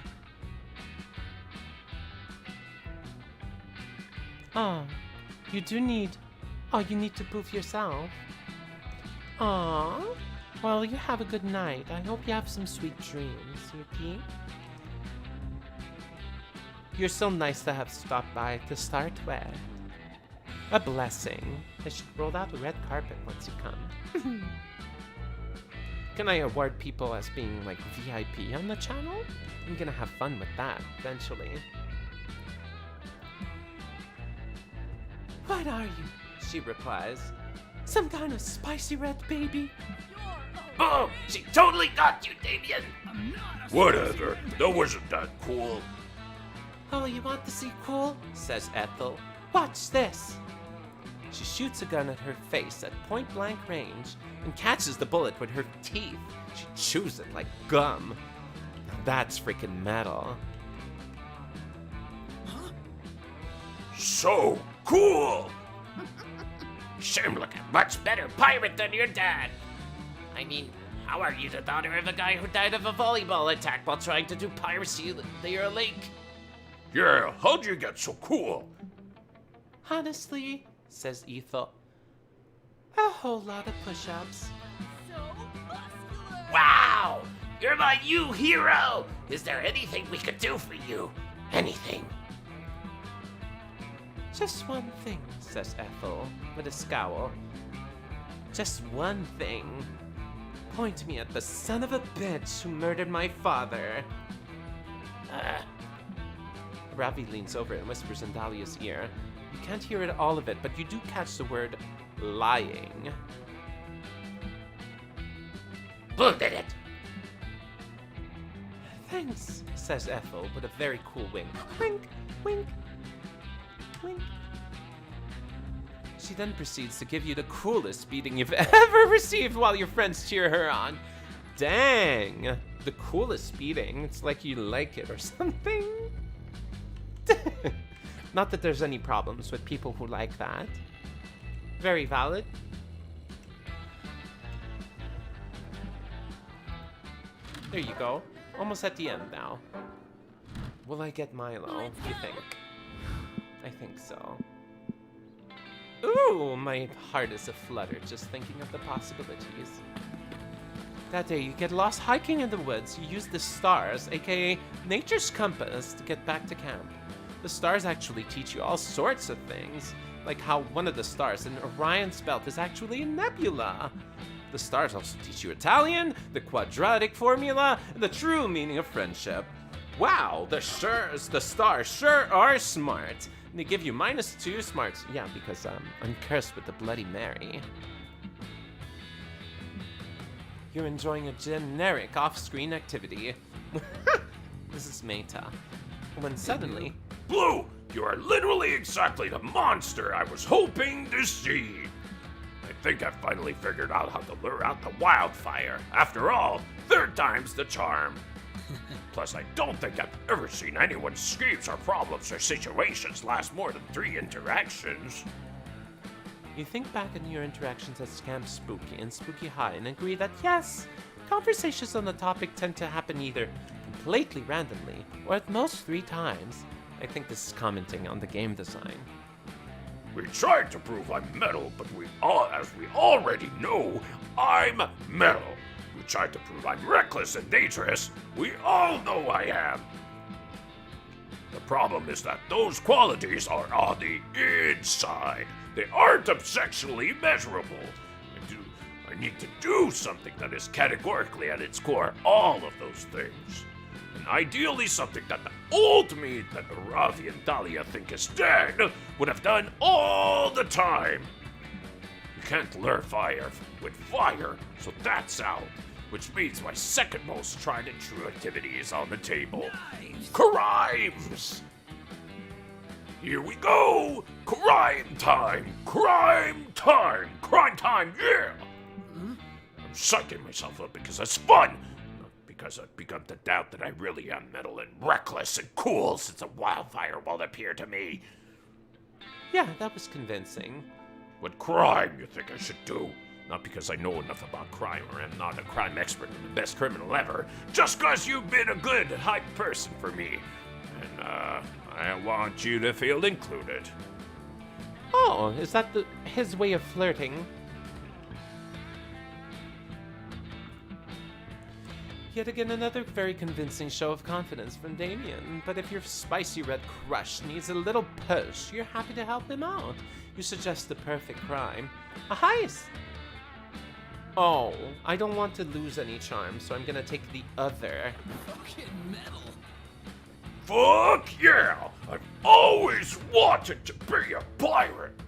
Oh, you need to poof yourself. Aw, well, you have a good night. I hope you have some sweet dreams, Yuki. You're so nice to have stopped by to start with. A blessing. I should roll out the red carpet once you come. Can I award people as being like VIP on the channel? I'm gonna have fun with that eventually. What are you? She replies. Some kind of spicy red baby? Boom! She totally got you, Damien! Whatever, that wasn't that cool. Oh, you want to see cool? Says Ethel. Watch this! She shoots a gun at her face at point-blank range and catches the bullet with her teeth. She chews it like gum. That's freaking metal. So cool! You sure look a much better pirate than your dad. I mean, how are you the daughter of a guy who died of a volleyball attack while trying to do piracy near a lake? Yeah, how'd you get so cool? Honestly, says Ethel, a whole lot of push-ups. So muscular. Wow! You're my new hero! Is there anything we could do for you? Anything? Just one thing, says Ethel, with a scowl. Just one thing. Point me at the son of a bitch who murdered my father. Ravi leans over and whispers in Dahlia's ear. You can't hear all of it, but you do catch the word lying. Who did it? Thanks, says Ethel with a very cool wink. Wink, wink, wink. She then proceeds to give you the coolest beating you've ever received while your friends cheer her on. Dang, the coolest beating. It's like you like it or something. Not that there's any problems with people who like that. Very valid. There you go. Almost at the end now. Will I get Milo, you think? I think so. Ooh, my heart is aflutter just thinking of the possibilities. That day, you get lost hiking in the woods. You use the stars, aka nature's compass, to get back to camp. The stars actually teach you all sorts of things, like how one of the stars in Orion's belt is actually a nebula. The stars also teach you Italian, the quadratic formula, and the true meaning of friendship. Wow, the stars sure are smart. And they give you -2 smarts. Yeah, because I'm cursed with the Bloody Mary. You're enjoying a generic off-screen activity. This is meta. When suddenly... Blue, you are literally exactly the monster I was hoping to see. I think I've finally figured out how to lure out the wildfire. After all, 3rd time's the charm. Plus, I don't think I've ever seen anyone's escapes or problems or situations last more than 3 interactions. You think back on your interactions at Camp Spooky and Spooky High and agree that yes, conversations on the topic tend to happen either completely randomly or at most 3 times. I think this is commenting on the game design. We tried to prove I'm metal, but as we already know, I'm metal. We tried to prove I'm reckless and dangerous. We all know I am. The problem is that those qualities are on the inside. They aren't objectively measurable. I need to do something that is categorically at its core all of those things. And ideally something that the old me that Ravi and Dahlia think is dead would have done all the time. You can't lure fire with fire, so that's out. Which means my second most tried and true activity is on the table. Crimes! Here we go! Crime time! Crime time! Crime time, yeah! I'm psyching myself up because it's fun! Not because I've begun to doubt that I really am metal and reckless and cool since a wildfire won't appear to me. Yeah, that was convincing. What crime you think I should do? Not because I know enough about crime or am not a crime expert and the best criminal ever, just cause you've been a good, hype person for me. And, I want you to feel included. Oh, is that his way of flirting? Yet again, another very convincing show of confidence from Damien. But if your spicy red crush needs a little push, you're happy to help him out. You suggest the perfect crime. A heist! Oh, I don't want to lose any charm, so I'm gonna take the other. Fuck yeah! I've always wanted to be a pirate!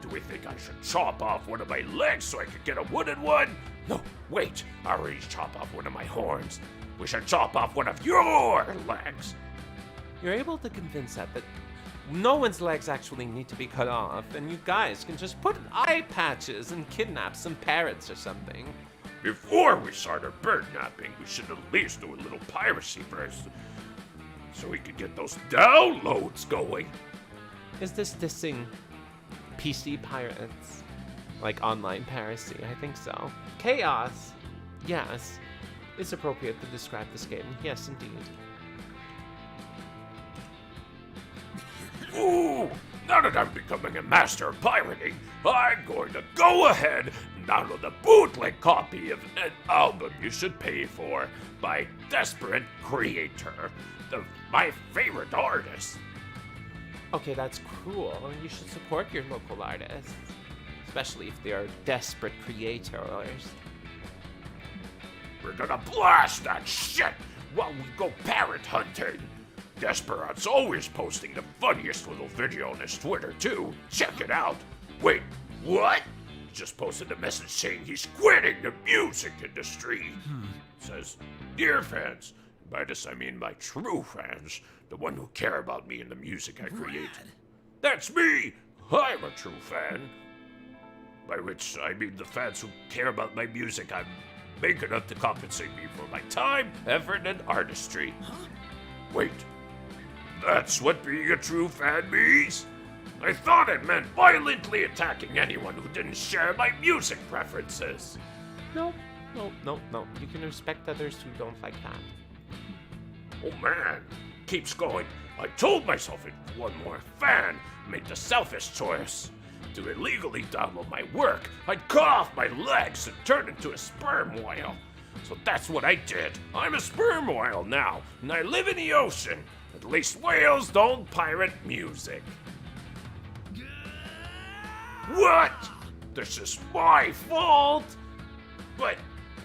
Do we think I should chop off one of my legs so I could get a wooden one? No, wait, I already chopped off one of my horns. We should chop off one of your legs. You're able to convince that no one's legs actually need to be cut off, and you guys can just put eye patches and kidnap some parrots or something. Before we start our bird napping, we should at least do a little piracy first, so we can get those downloads going. Is this dissing PC pirates? Like online piracy? I think so. Chaos! Yes. It's appropriate to describe this game. Yes, indeed. Ooh, now that I'm becoming a master of pirating, I'm going to go ahead and download the bootleg copy of an album you should pay for by Desperate Creator, my favorite artist. Okay, that's cool. You should support your local artists, especially if they are desperate creators. We're gonna blast that shit while we go parrot hunting. Desperat's always posting the funniest little video on his Twitter, too. Check it out. Wait, what? He just posted a message saying he's quitting the music industry. Says, dear fans, by this I mean my true fans, the one who care about me and the music I create. That's me! I'm a true fan. By which I mean the fans who care about my music I'm make enough to compensate me for my time, effort, and artistry. Wait. That's what being a true fan means? I thought it meant violently attacking anyone who didn't share my music preferences. No. You can respect others who don't like that. Oh man, keeps going. I told myself if one more fan made the selfish choice to illegally download my work, I'd cut off my legs and turn into a sperm whale. So that's what I did. I'm a sperm whale now, and I live in the ocean. At least whales don't pirate music. What? This is my fault? But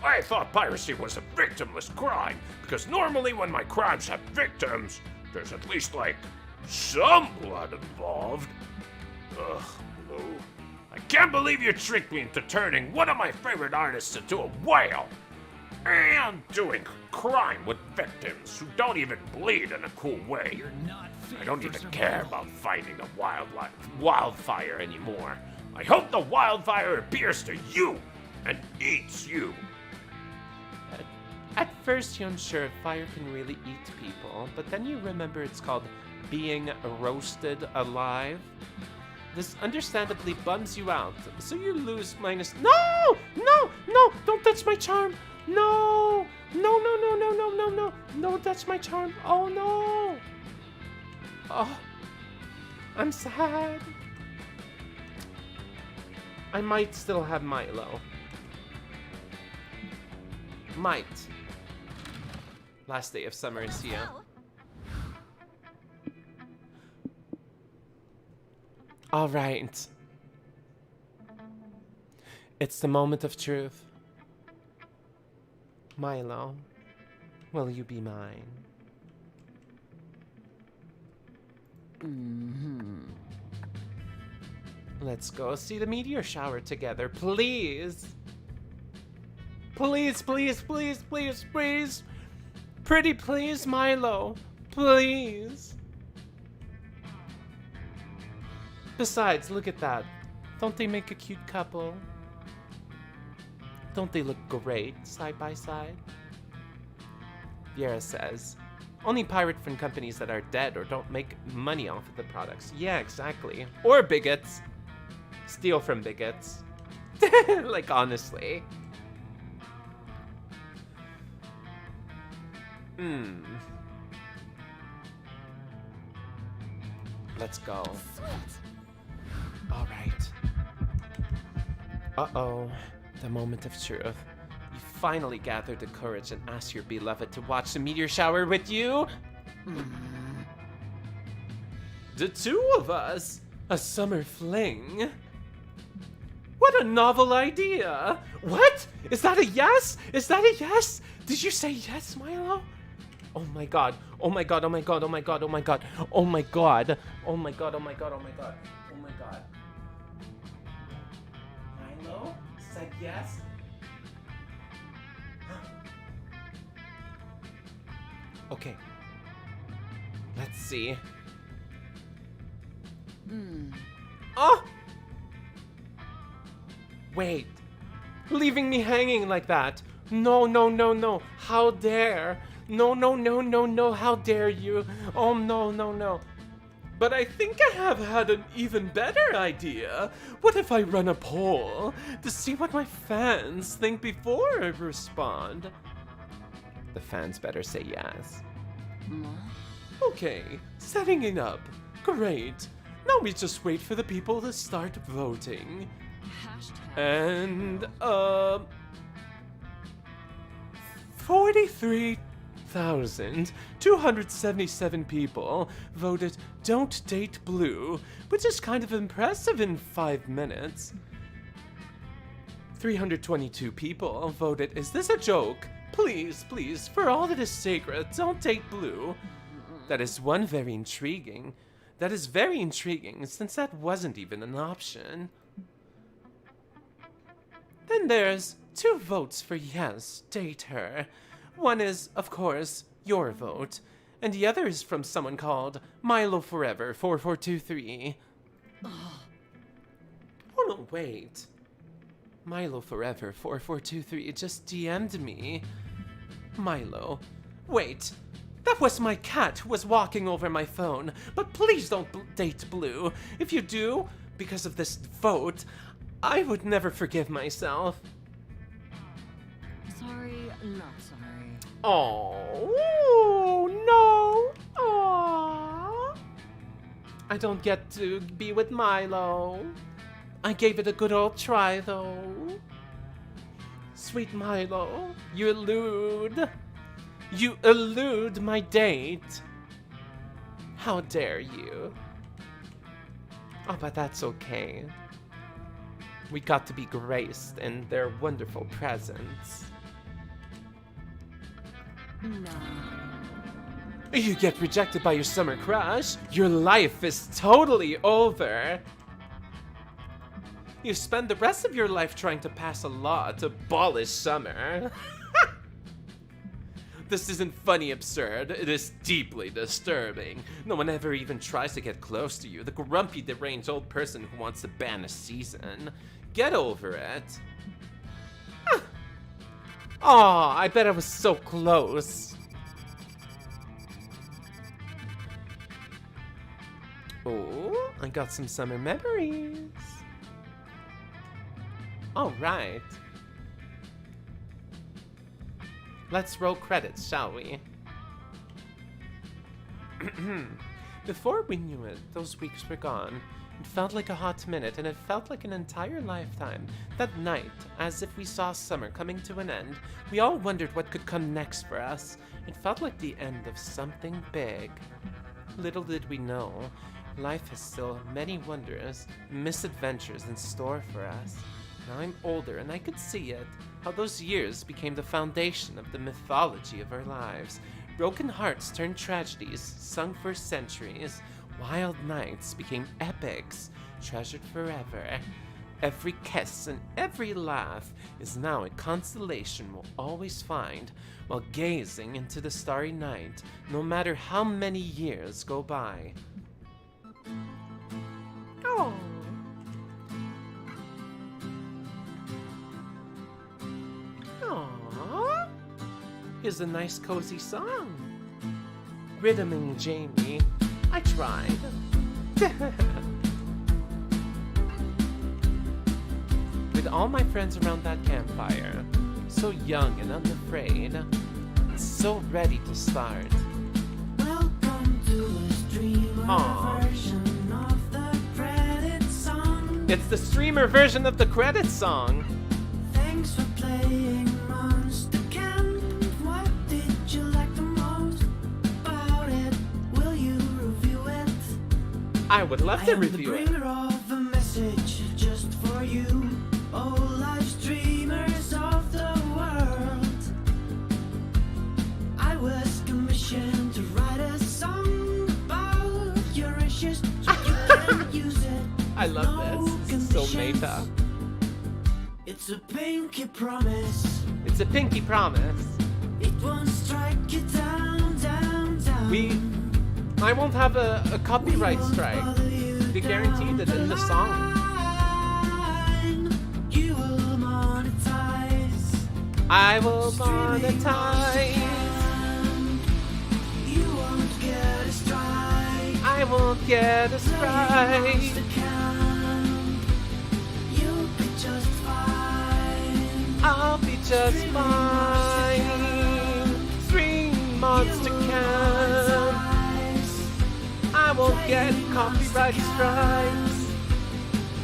I thought piracy was a victimless crime, because normally when my crimes have victims, there's at least, like, some blood involved. Ugh, Blue. I can't believe you tricked me into turning one of my favorite artists into a whale. And doing crime with victims who don't even bleed in a cool way. I don't even care about fighting the wildfire anymore. I hope the wildfire appears to you and eats you. At first, you're unsure if fire can really eat people, but then you remember it's called being roasted alive. This understandably bums you out, so you lose minus. No! Don't touch my charm! No! No, that's my charm. Oh no! Oh, I'm sad. I might still have Milo. Might. Last day of summer is here. All right. It's the moment of truth. Milo, will you be mine? Let's go see the meteor shower together, please. Please. Pretty please, Milo. Please. Besides, look at that. Don't they make a cute couple? Don't they look great side by side? Viera says, Only pirate from companies that are dead or don't make money off of the products. Yeah, exactly. Or bigots. Steal from bigots. Like, honestly. Let's go. All right. Uh-oh. The moment of truth. You finally gathered the courage and asked your beloved to watch the meteor shower with you? The two of us? A summer fling? What a novel idea! What? Is that a yes? Is that a yes? Did you say yes, Milo? Oh my god. Oh my god. Oh my god. Oh my god. Oh my god. Oh my god. Oh my god. Oh my god. Oh my god. Oh my god. Milo said yes? Okay. Let's see. Oh! Wait. Leaving me hanging like that. No, no, no, no. How dare. No, no, no, no, no. How dare you. Oh, no, no, no. But I think I have had an even better idea. What if I run a poll to see what my fans think before I respond? The fans better say yes. Okay, setting it up. Great. Now we just wait for the people to start voting. And, 43,277 people voted don't date blue, which is kind of impressive in 5 minutes. 322 people voted is this a joke? Please, please, for all that is sacred, don't date blue. That is very intriguing. That is very intriguing, since that wasn't even an option. Then there's 2 votes for yes, date her. One is, of course, your vote, and the other is from someone called Milo Forever 4423. Oh no, wait. Milo Forever 4423 just DM'd me. Milo, wait. That was my cat who was walking over my phone, but please don't date blue. If you do, because of this vote, I would never forgive myself. Sorry, not sorry. Oh, no. Aww. I don't get to be with Milo. I gave it a good old try, though. Sweet Milo, you elude. You elude my date. How dare you? Oh, but that's okay. We got to be graced in their wonderful presence. No. You get rejected by your summer crush, your life is totally over. You spend the rest of your life trying to pass a law to abolish summer. This isn't funny absurd, it is deeply disturbing. No one ever even tries to get close to you, the grumpy, deranged old person who wants to ban a season. Get over it. Huh. Aw, I bet I was so close. Oh, I got some summer memories. All right. Let's roll credits, shall we? Before we knew it, those weeks were gone. It felt like a hot minute, and it felt like an entire lifetime. That night, as if we saw summer coming to an end, we all wondered what could come next for us. It felt like the end of something big. Little did we know, life has still many wonders, misadventures in store for us. Now I'm older and I could see it, how those years became the foundation of the mythology of our lives. Broken hearts turned tragedies, sung for centuries. Wild nights became epics, treasured forever. Every kiss and every laugh is now a constellation we'll always find while gazing into the starry night, no matter how many years go by. Oh. Aww. Here's a nice cozy song. Rhythming Jamie. I tried. With all my friends around that campfire, so young and unafraid, so ready to start. Welcome to the streamer Aw. version of the credit song. It's the streamer version of the credits song. Thanks for playing Monster Camp. What did you like the most about it? Will you review it? I would love to I am review the it. bringer of a message just for you. Oh, live streamers of the world. I was commissioned to write a song about your issues, so you can use it. I love this. This is so meta. It's a pinky promise. It's a pinky promise. It won't strike you down, down, down. I won't have a copyright We won't strike. bother you They guaranteed it down in the song. line. You will monetize. I will monetize. You won't get a strike. I won't get a strike. Monster Camp. You'll be just fine. I'll be just fine. Stream Monster Camp. I won't get copyright strikes.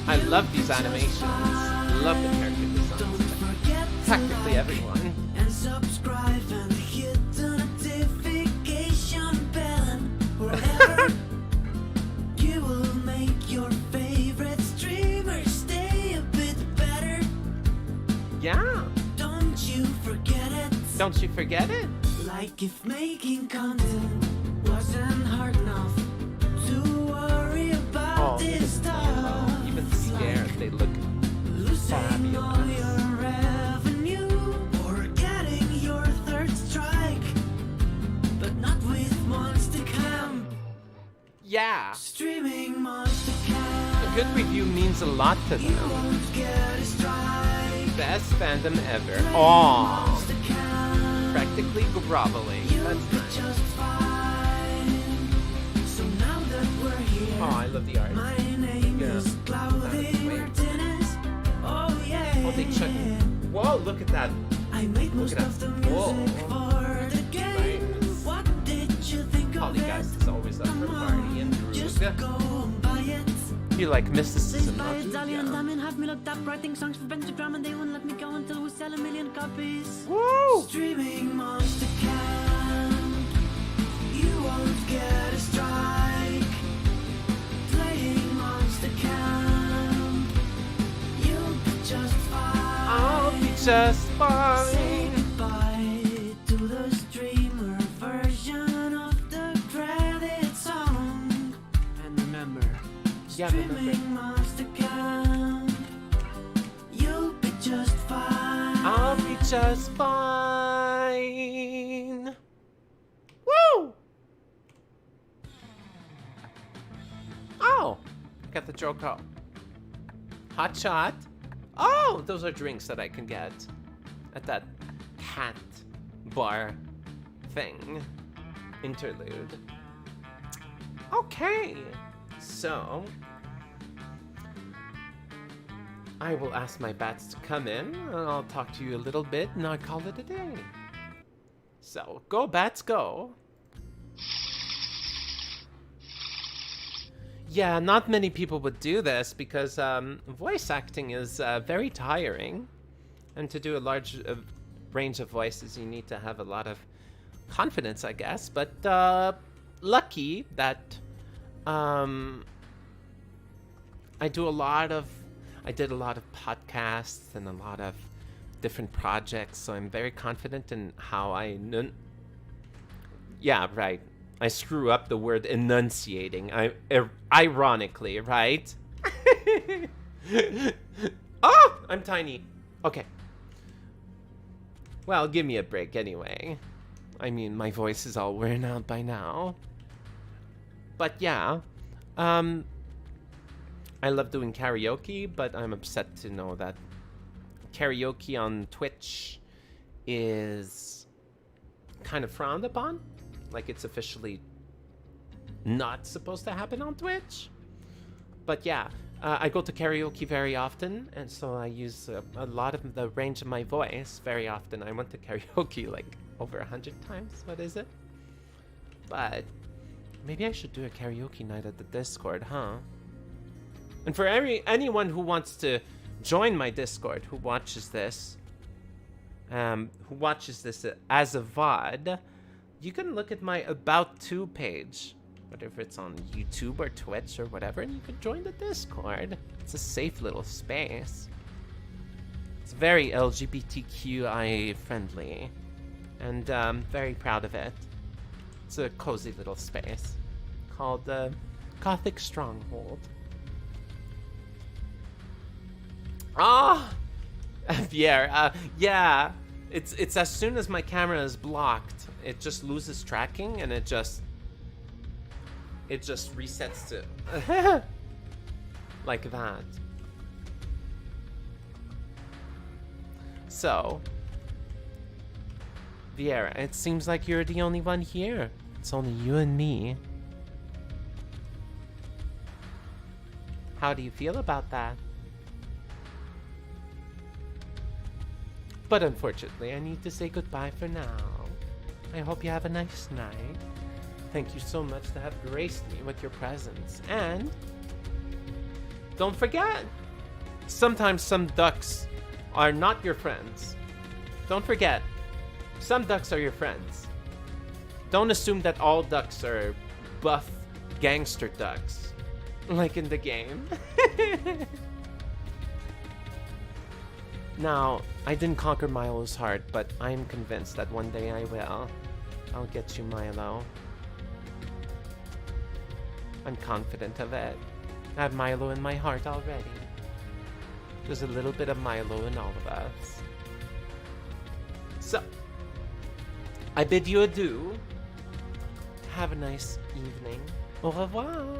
I love these animations. Love the character Don't designs. forget to Practically like everyone. and subscribe and hit the notification bell. Wherever you will make your favorite streamer stay a bit better. Yeah. Don't you forget it. Don't you forget it? Like if making content wasn't hard enough to worry about Oh, this look at Milo. stuff. Even scared, they look Losing all fabulous. your revenue or getting your third strike, but not with Monster Camp. Yeah. Streaming Monster Camp. A good review means a lot to You them. won't get a strike. Best fandom ever. Aww. Monster Camp. Practically groveling. You'll That's be nice. just fine. So now that we're here, Oh, I love the art. my name Yeah. is Claudia Wait. Martinez. Oh yeah. Oh, they check. Whoa, look at that. I made most at of the that. Whoa. music for the game. Nice. What did you think of Polyguys it? is always up for Come party and on, just groove. go and buy it. You like Say mysticism, buy not it, you? Dali and Yeah. Diamond have me locked up writing songs for Pentagram and they won't let me go until we sell 1,000,000 copies. Woo! Streaming Monster Camp. You won't get a strike. Playing Monster Camp. You'll be just fine. I'll be just Say fine. goodbye to the streamer version of the credit song. And remember, Yeah, streaming remember. Monster Camp. You'll be just fine. I'll be just fine. Woo! Oh, got the joke out. Hot shot. Oh, those are drinks that I can get at that cat bar thing. Interlude. Okay, so I will ask my bats to come in, and I'll talk to you a little bit, and I'll call it a day. So, go bats, go. Yeah, not many people would do this because voice acting is very tiring. And to do a large range of voices, you need to have a lot of confidence, I guess. But lucky that I did a lot of podcasts and a lot of different projects, so I'm very confident in how yeah, right. I screw up the word enunciating. Ironically, right? Oh, I'm tiny. Okay. Well, give me a break anyway. I mean, my voice is all worn out by now. But yeah, I love doing karaoke, but I'm upset to know that karaoke on Twitch is kind of frowned upon. Like it's officially not supposed to happen on Twitch. But yeah, I go to karaoke very often, and so I use a lot of the range of my voice very often. I went to karaoke like over 100 times. What is it? But maybe I should do a karaoke night at the Discord, huh? And for anyone who wants to join my Discord, who watches this as a VOD, you can look at my About To page, whether it's on YouTube or Twitch or whatever, and you can join the Discord. It's a safe little space. It's very LGBTQIA friendly, and I'm very proud of it. It's a cozy little space called Gothic Stronghold. Ah, Pierre. Yeah, it's as soon as my camera is blocked, it just loses tracking and it just resets to like that. So, Vieira, it seems like you're the only one here. It's only you and me. How do you feel about that? But unfortunately, I need to say goodbye for now. I hope you have a nice night. Thank you so much to have graced me with your presence. And don't forget, sometimes some ducks are not your friends. Don't forget, some ducks are your friends. Don't assume that all ducks are buff gangster ducks, like in the game. Now, I didn't conquer Milo's heart, but I'm convinced that one day I will. I'll get you, Milo. I'm confident of it. I have Milo in my heart already. There's a little bit of Milo in all of us. So, I bid you adieu. Have a nice evening. Au revoir.